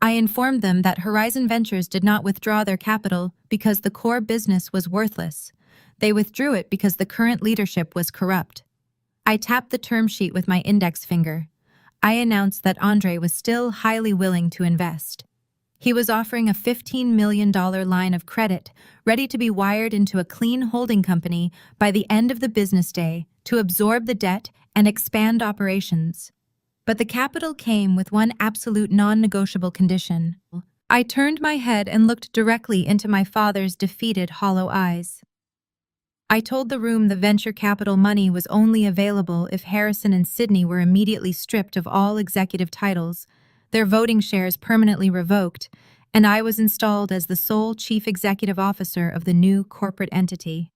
I informed them that Horizon Ventures did not withdraw their capital because the core business was worthless. They withdrew it because the current leadership was corrupt. I tapped the term sheet with my index finger. I announced that Andre was still highly willing to invest. He was offering a $15 million line of credit, ready to be wired into a clean holding company by the end of the business day to absorb the debt and expand operations. But the capital came with one absolute non-negotiable condition. I turned my head and looked directly into my father's defeated, hollow eyes. I told the room the venture capital money was only available if Harrison and Sydney were immediately stripped of all executive titles, their voting shares permanently revoked, and I was installed as the sole chief executive officer of the new corporate entity.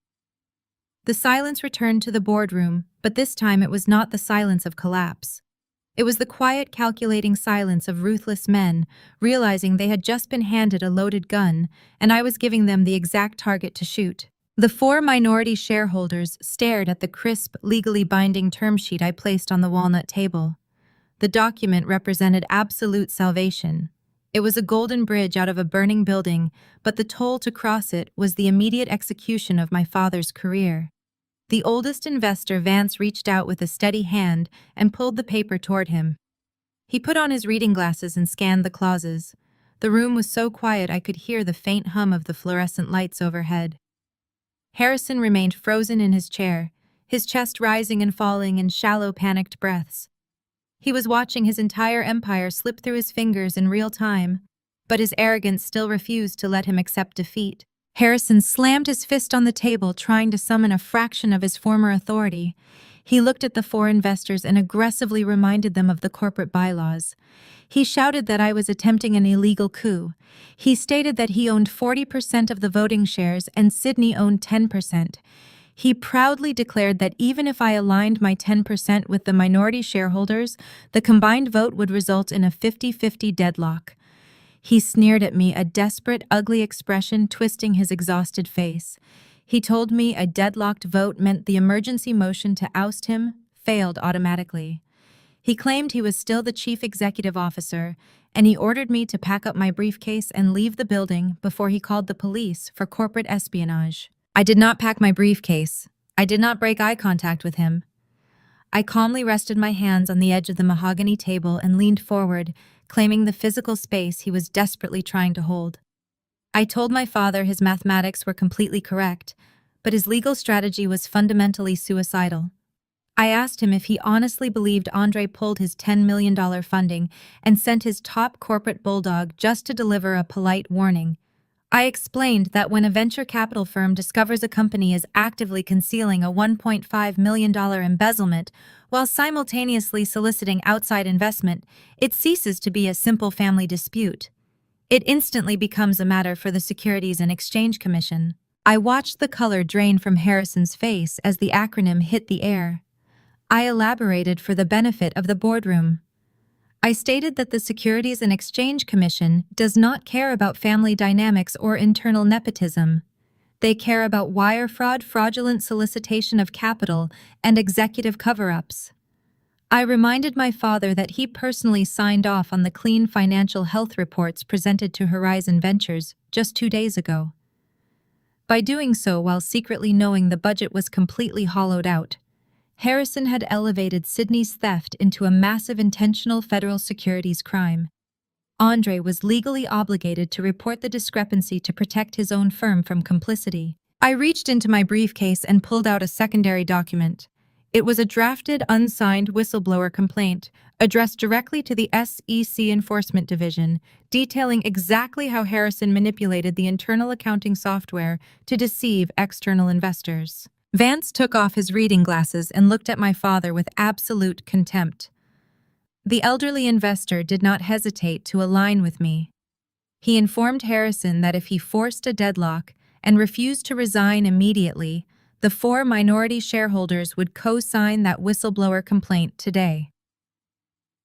The silence returned to the boardroom, but this time it was not the silence of collapse. It was the quiet, calculating silence of ruthless men, realizing they had just been handed a loaded gun, and I was giving them the exact target to shoot. The 4 minority shareholders stared at the crisp, legally binding term sheet I placed on the walnut table. The document represented absolute salvation. It was a golden bridge out of a burning building, but the toll to cross it was the immediate execution of my father's career. The oldest investor, Vance, reached out with a steady hand and pulled the paper toward him. He put on his reading glasses and scanned the clauses. The room was so quiet I could hear the faint hum of the fluorescent lights overhead. Harrison remained frozen in his chair, his chest rising and falling in shallow, panicked breaths. He was watching his entire empire slip through his fingers in real time, but his arrogance still refused to let him accept defeat. Harrison slammed his fist on the table, trying to summon a fraction of his former authority. He looked at the four investors and aggressively reminded them of the corporate bylaws. He shouted that I was attempting an illegal coup. He stated that he owned 40% of the voting shares and Sydney owned 10%. He proudly declared that even if I aligned my 10% with the minority shareholders, the combined vote would result in a 50-50 deadlock. He sneered at me, a desperate, ugly expression twisting his exhausted face. He told me a deadlocked vote meant the emergency motion to oust him failed automatically. He claimed he was still the chief executive officer, and he ordered me to pack up my briefcase and leave the building before he called the police for corporate espionage. I did not pack my briefcase. I did not break eye contact with him. I calmly rested my hands on the edge of the mahogany table and leaned forward, claiming the physical space he was desperately trying to hold. I told my father his mathematics were completely correct, but his legal strategy was fundamentally suicidal. I asked him if he honestly believed Andre pulled his $10 million funding and sent his top corporate bulldog just to deliver a polite warning. I explained that when a venture capital firm discovers a company is actively concealing a $1.5 million embezzlement while simultaneously soliciting outside investment, it ceases to be a simple family dispute. It instantly becomes a matter for the Securities and Exchange Commission. I watched the color drain from Harrison's face as the acronym hit the air. I elaborated for the benefit of the boardroom. I stated that the Securities and Exchange Commission does not care about family dynamics or internal nepotism. They care about wire fraud, fraudulent solicitation of capital, and executive cover-ups. I reminded my father that he personally signed off on the clean financial health reports presented to Horizon Ventures just 2 days ago. By doing so while secretly knowing the budget was completely hollowed out, Harrison had elevated Sydney's theft into a massive intentional federal securities crime. Andre was legally obligated to report the discrepancy to protect his own firm from complicity. I reached into my briefcase and pulled out a secondary document. It was a drafted, unsigned whistleblower complaint addressed directly to the SEC Enforcement Division, detailing exactly how Harrison manipulated the internal accounting software to deceive external investors. Vance took off his reading glasses and looked at my father with absolute contempt. The elderly investor did not hesitate to align with me. He informed Harrison that if he forced a deadlock and refused to resign immediately, the 4 minority shareholders would co-sign that whistleblower complaint today.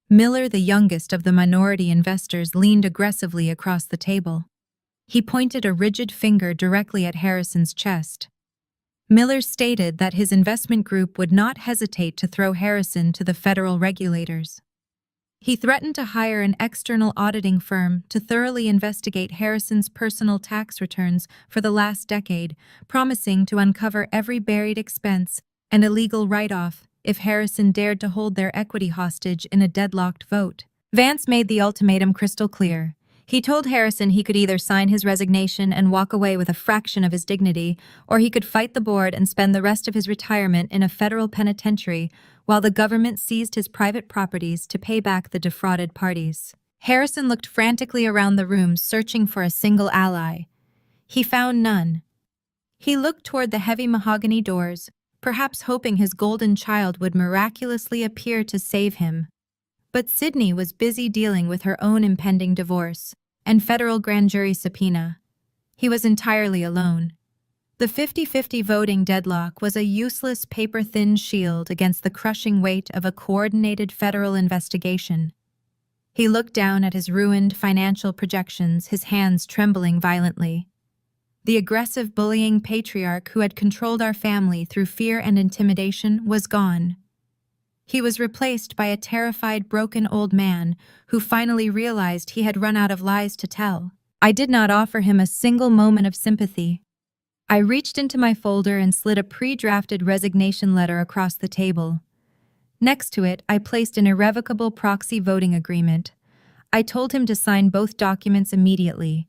Miller, the youngest of the minority investors, leaned aggressively across the table. He pointed a rigid finger directly at Harrison's chest. Miller stated that his investment group would not hesitate to throw Harrison to the federal regulators. He threatened to hire an external auditing firm to thoroughly investigate Harrison's personal tax returns for the last decade, promising to uncover every buried expense and illegal write-off if Harrison dared to hold their equity hostage in a deadlocked vote. Vance made the ultimatum crystal clear. He told Harrison he could either sign his resignation and walk away with a fraction of his dignity, or he could fight the board and spend the rest of his retirement in a federal penitentiary while the government seized his private properties to pay back the defrauded parties. Harrison looked frantically around the room, searching for a single ally. He found none. He looked toward the heavy mahogany doors, perhaps hoping his golden child would miraculously appear to save him. But Sydney was busy dealing with her own impending divorce and federal grand jury subpoena. He was entirely alone. The 50-50 voting deadlock was a useless paper-thin shield against the crushing weight of a coordinated federal investigation. He looked down at his ruined financial projections, his hands trembling violently. The aggressive, bullying patriarch who had controlled our family through fear and intimidation was gone. He was replaced by a terrified, broken old man who finally realized he had run out of lies to tell. I did not offer him a single moment of sympathy. I reached into my folder and slid a pre-drafted resignation letter across the table. Next to it, I placed an irrevocable proxy voting agreement. I told him to sign both documents immediately.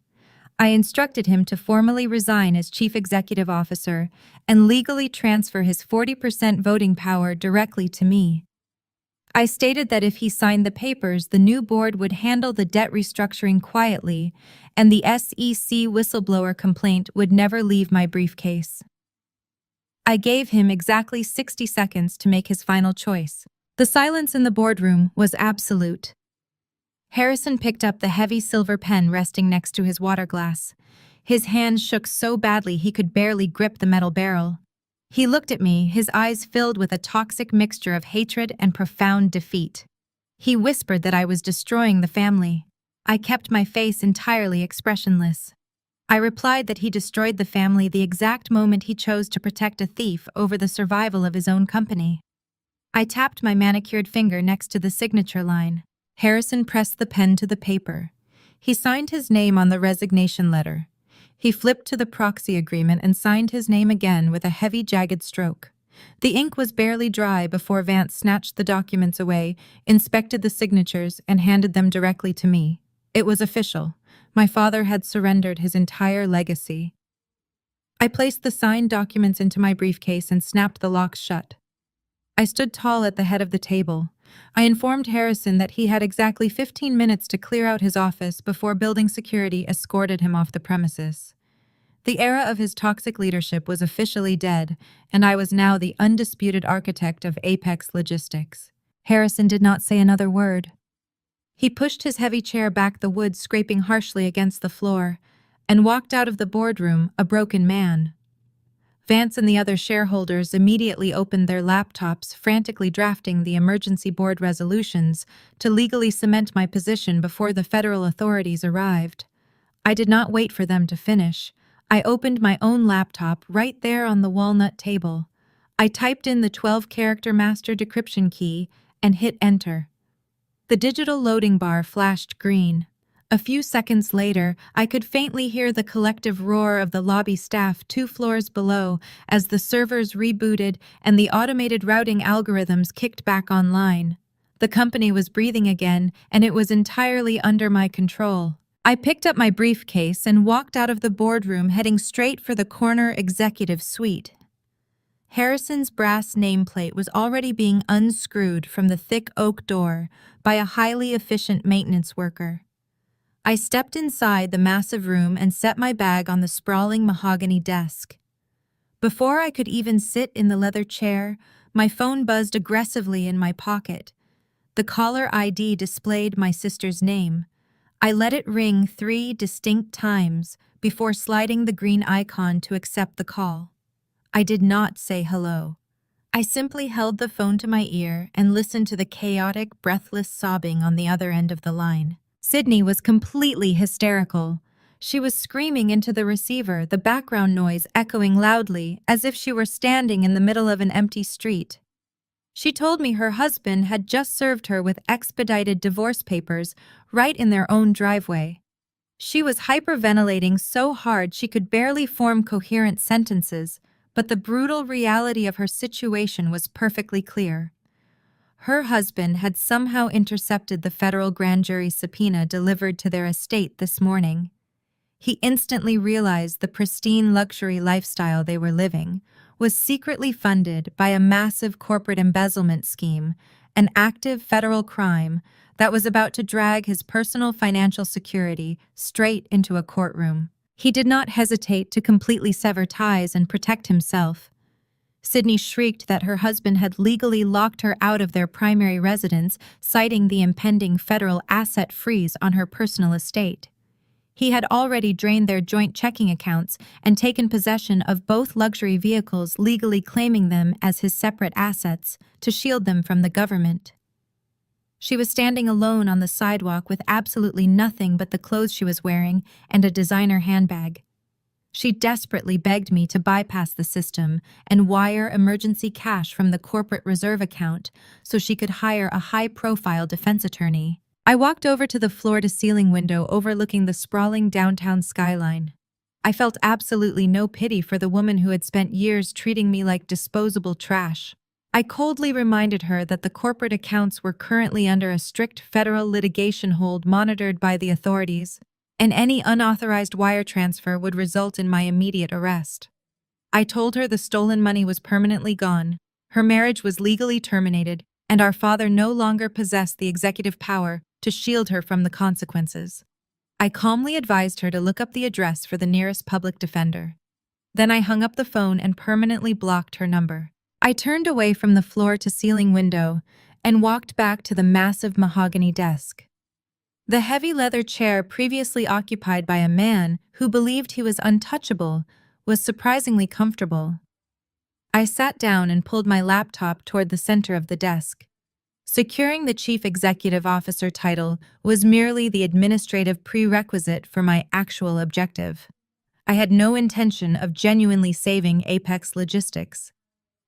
I instructed him to formally resign as chief executive officer and legally transfer his 40% voting power directly to me. I stated that if he signed the papers, the new board would handle the debt restructuring quietly, and the SEC whistleblower complaint would never leave my briefcase. I gave him exactly 60 seconds to make his final choice. The silence in the boardroom was absolute. Harrison picked up the heavy silver pen resting next to his water glass. His hands shook so badly he could barely grip the metal barrel. He looked at me, his eyes filled with a toxic mixture of hatred and profound defeat. He whispered that I was destroying the family. I kept my face entirely expressionless. I replied that he destroyed the family the exact moment he chose to protect a thief over the survival of his own company. I tapped my manicured finger next to the signature line. Harrison pressed the pen to the paper. He signed his name on the resignation letter. He flipped to the proxy agreement and signed his name again with a heavy, jagged stroke. The ink was barely dry before Vance snatched the documents away, inspected the signatures, and handed them directly to me. It was official. My father had surrendered his entire legacy. I placed the signed documents into my briefcase and snapped the locks shut. I stood tall at the head of the table. I informed Harrison that he had exactly 15 minutes to clear out his office before building security escorted him off the premises. The era of his toxic leadership was officially dead, and I was now the undisputed architect of Apex Logistics. Harrison did not say another word. He pushed his heavy chair back, the wood scraping harshly against the floor, and walked out of the boardroom, a broken man. Vance and the other shareholders immediately opened their laptops, frantically drafting the emergency board resolutions to legally cement my position before the federal authorities arrived. I did not wait for them to finish. I opened my own laptop right there on the walnut table. I typed in the 12-character master decryption key and hit enter. The digital loading bar flashed green. A few seconds later, I could faintly hear the collective roar of the lobby staff 2 floors below as the servers rebooted and the automated routing algorithms kicked back online. The company was breathing again, and it was entirely under my control. I picked up my briefcase and walked out of the boardroom, heading straight for the corner executive suite. Harrison's brass nameplate was already being unscrewed from the thick oak door by a highly efficient maintenance worker. I stepped inside the massive room and set my bag on the sprawling mahogany desk. Before I could even sit in the leather chair, my phone buzzed aggressively in my pocket. The caller ID displayed my sister's name. I let it ring 3 distinct times before sliding the green icon to accept the call. I did not say hello. I simply held the phone to my ear and listened to the chaotic, breathless sobbing on the other end of the line. Sydney was completely hysterical. She was screaming into the receiver, the background noise echoing loudly as if she were standing in the middle of an empty street. She told me her husband had just served her with expedited divorce papers right in their own driveway. She was hyperventilating so hard she could barely form coherent sentences, but the brutal reality of her situation was perfectly clear. Her husband had somehow intercepted the federal grand jury subpoena delivered to their estate this morning. He instantly realized the pristine luxury lifestyle they were living was secretly funded by a massive corporate embezzlement scheme, an active federal crime that was about to drag his personal financial security straight into a courtroom. He did not hesitate to completely sever ties and protect himself. Sydney shrieked that her husband had legally locked her out of their primary residence, citing the impending federal asset freeze on her personal estate. He had already drained their joint checking accounts and taken possession of both luxury vehicles, legally claiming them as his separate assets to shield them from the government. She was standing alone on the sidewalk with absolutely nothing but the clothes she was wearing and a designer handbag. She desperately begged me to bypass the system and wire emergency cash from the corporate reserve account so she could hire a high-profile defense attorney. I walked over to the floor-to-ceiling window overlooking the sprawling downtown skyline. I felt absolutely no pity for the woman who had spent years treating me like disposable trash. I coldly reminded her that the corporate accounts were currently under a strict federal litigation hold monitored by the authorities, and any unauthorized wire transfer would result in my immediate arrest. I told her the stolen money was permanently gone, her marriage was legally terminated, and our father no longer possessed the executive power to shield her from the consequences. I calmly advised her to look up the address for the nearest public defender. Then I hung up the phone and permanently blocked her number. I turned away from the floor-to-ceiling window and walked back to the massive mahogany desk. The heavy leather chair previously occupied by a man who believed he was untouchable was surprisingly comfortable. I sat down and pulled my laptop toward the center of the desk. Securing the Chief Executive Officer title was merely the administrative prerequisite for my actual objective. I had no intention of genuinely saving Apex Logistics.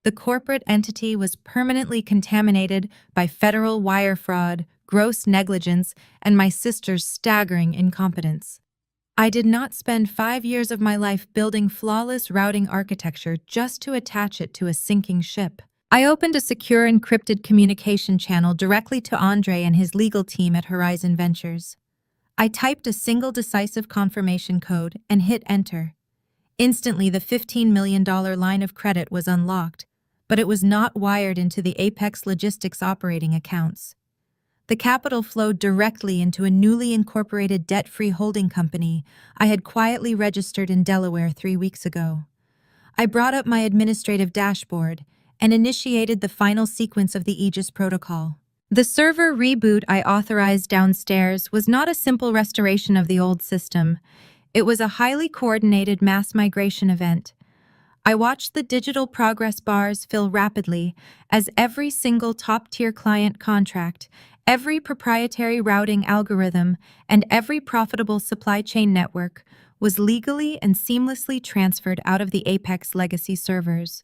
The corporate entity was permanently contaminated by federal wire fraud, gross negligence, and my sister's staggering incompetence. I did not spend 5 years of my life building flawless routing architecture just to attach it to a sinking ship. I opened a secure encrypted communication channel directly to Andre and his legal team at Horizon Ventures. I typed a single decisive confirmation code and hit enter. Instantly, the $15 million line of credit was unlocked, but it was not wired into the Apex Logistics operating accounts. The capital flowed directly into a newly incorporated debt-free holding company I had quietly registered in Delaware 3 weeks ago. I brought up my administrative dashboard and initiated the final sequence of the Aegis protocol. The server reboot I authorized downstairs was not a simple restoration of the old system. It was a highly coordinated mass migration event. I watched the digital progress bars fill rapidly as every single top-tier client contract, every proprietary routing algorithm, and every profitable supply chain network was legally and seamlessly transferred out of the Apex legacy servers.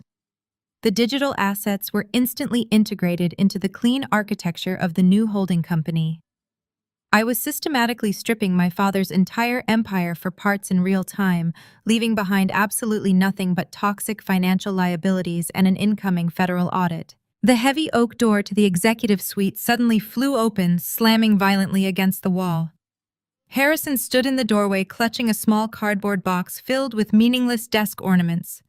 The digital assets were instantly integrated into the clean architecture of the new holding company. I was systematically stripping my father's entire empire for parts in real time, leaving behind absolutely nothing but toxic financial liabilities and an incoming federal audit. The heavy oak door to the executive suite suddenly flew open, slamming violently against the wall. Harrison stood in the doorway, clutching a small cardboard box filled with meaningless desk ornaments.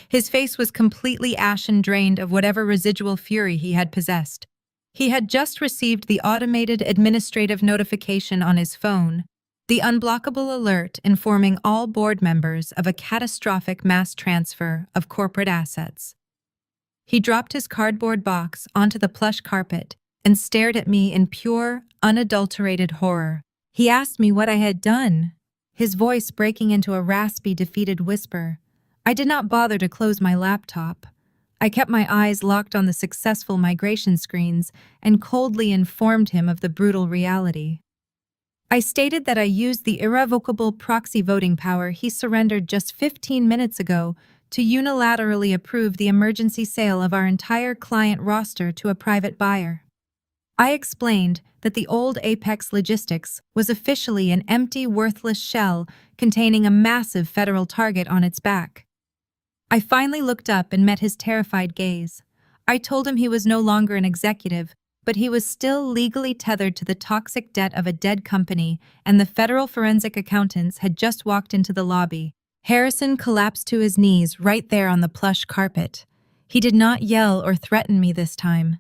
His face was completely ashen, drained of whatever residual fury he had possessed. He had just received the automated administrative notification on his phone, the unblockable alert informing all board members of a catastrophic mass transfer of corporate assets. He dropped his cardboard box onto the plush carpet and stared at me in pure, unadulterated horror. He asked me what I had done, his voice breaking into a raspy, defeated whisper. I did not bother to close my laptop. I kept my eyes locked on the successful migration screens and coldly informed him of the brutal reality. I stated that I used the irrevocable proxy voting power he surrendered just 15 minutes ago to unilaterally approve the emergency sale of our entire client roster to a private buyer. I explained that the old Apex Logistics was officially an empty, worthless shell containing a massive federal target on its back. I finally looked up and met his terrified gaze. I told him he was no longer an executive, but he was still legally tethered to the toxic debt of a dead company, and the federal forensic accountants had just walked into the lobby. Harrison collapsed to his knees right there on the plush carpet. He did not yell or threaten me this time.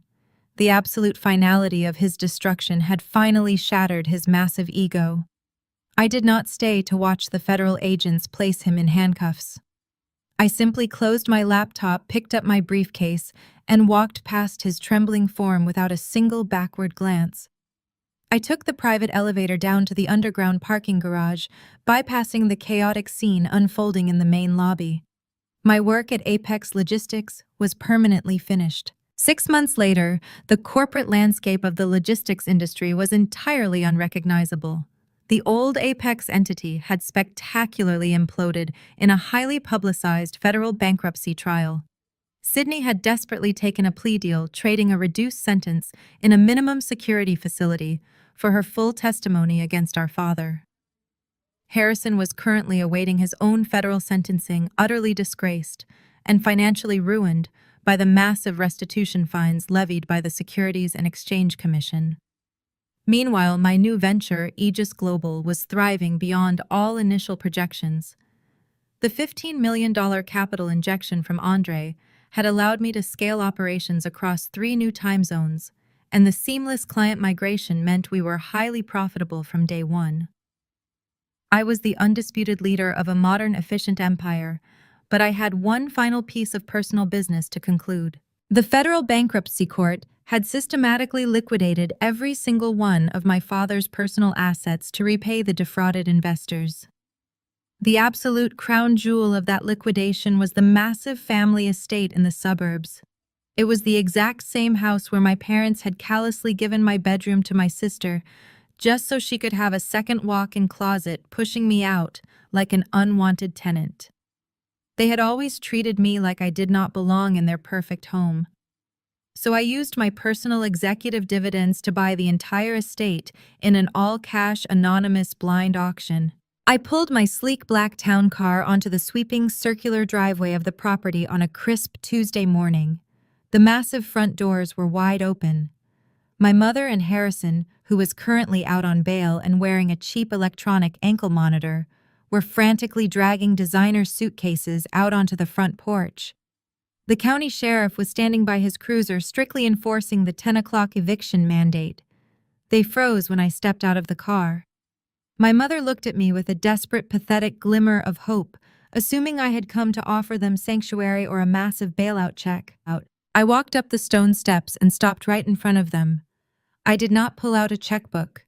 The absolute finality of his destruction had finally shattered his massive ego. I did not stay to watch the federal agents place him in handcuffs. I simply closed my laptop, picked up my briefcase, and walked past his trembling form without a single backward glance. I took the private elevator down to the underground parking garage, bypassing the chaotic scene unfolding in the main lobby. My work at Apex Logistics was permanently finished. 6 months later, the corporate landscape of the logistics industry was entirely unrecognizable. The old Apex entity had spectacularly imploded in a highly publicized federal bankruptcy trial. Sydney had desperately taken a plea deal, trading a reduced sentence in a minimum security facility for her full testimony against our father. Harrison was currently awaiting his own federal sentencing, utterly disgraced and financially ruined by the massive restitution fines levied by the Securities and Exchange Commission. Meanwhile, my new venture, Aegis Global, was thriving beyond all initial projections. The $15 million capital injection from Andre had allowed me to scale operations across 3 new time zones, and the seamless client migration meant we were highly profitable from day one. I was the undisputed leader of a modern, efficient empire, but I had one final piece of personal business to conclude. The federal bankruptcy court had systematically liquidated every single one of my father's personal assets to repay the defrauded investors. The absolute crown jewel of that liquidation was the massive family estate in the suburbs. It was the exact same house where my parents had callously given my bedroom to my sister, just so she could have a second walk-in closet, pushing me out like an unwanted tenant. They had always treated me like I did not belong in their perfect home. So I used my personal executive dividends to buy the entire estate in an all-cash anonymous blind auction. I pulled my sleek black town car onto the sweeping circular driveway of the property on a crisp Tuesday morning. The massive front doors were wide open. My mother and Harrison, who was currently out on bail and wearing a cheap electronic ankle monitor, were frantically dragging designer suitcases out onto the front porch. The county sheriff was standing by his cruiser, strictly enforcing the 10 o'clock eviction mandate. They froze when I stepped out of the car. My mother looked at me with a desperate, pathetic glimmer of hope, assuming I had come to offer them sanctuary or a massive bailout check. I walked up the stone steps and stopped right in front of them. I did not pull out a checkbook.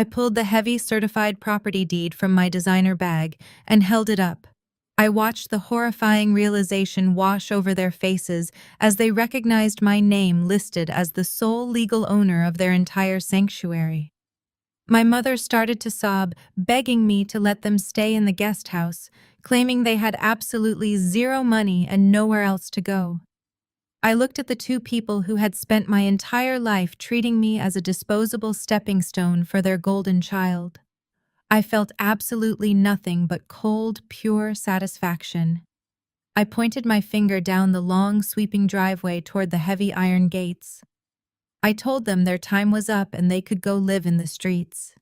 I pulled the heavy certified property deed from my designer bag and held it up. I watched the horrifying realization wash over their faces as they recognized my name listed as the sole legal owner of their entire sanctuary. My mother started to sob, begging me to let them stay in the guest house, claiming they had absolutely zero money and nowhere else to go. I looked at the two people who had spent my entire life treating me as a disposable stepping stone for their golden child. I felt absolutely nothing but cold, pure satisfaction. I pointed my finger down the long, sweeping driveway toward the heavy iron gates. I told them their time was up and they could go live in the streets.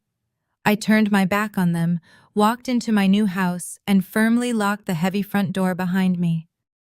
I turned my back on them, walked into my new house, and firmly locked the heavy front door behind me.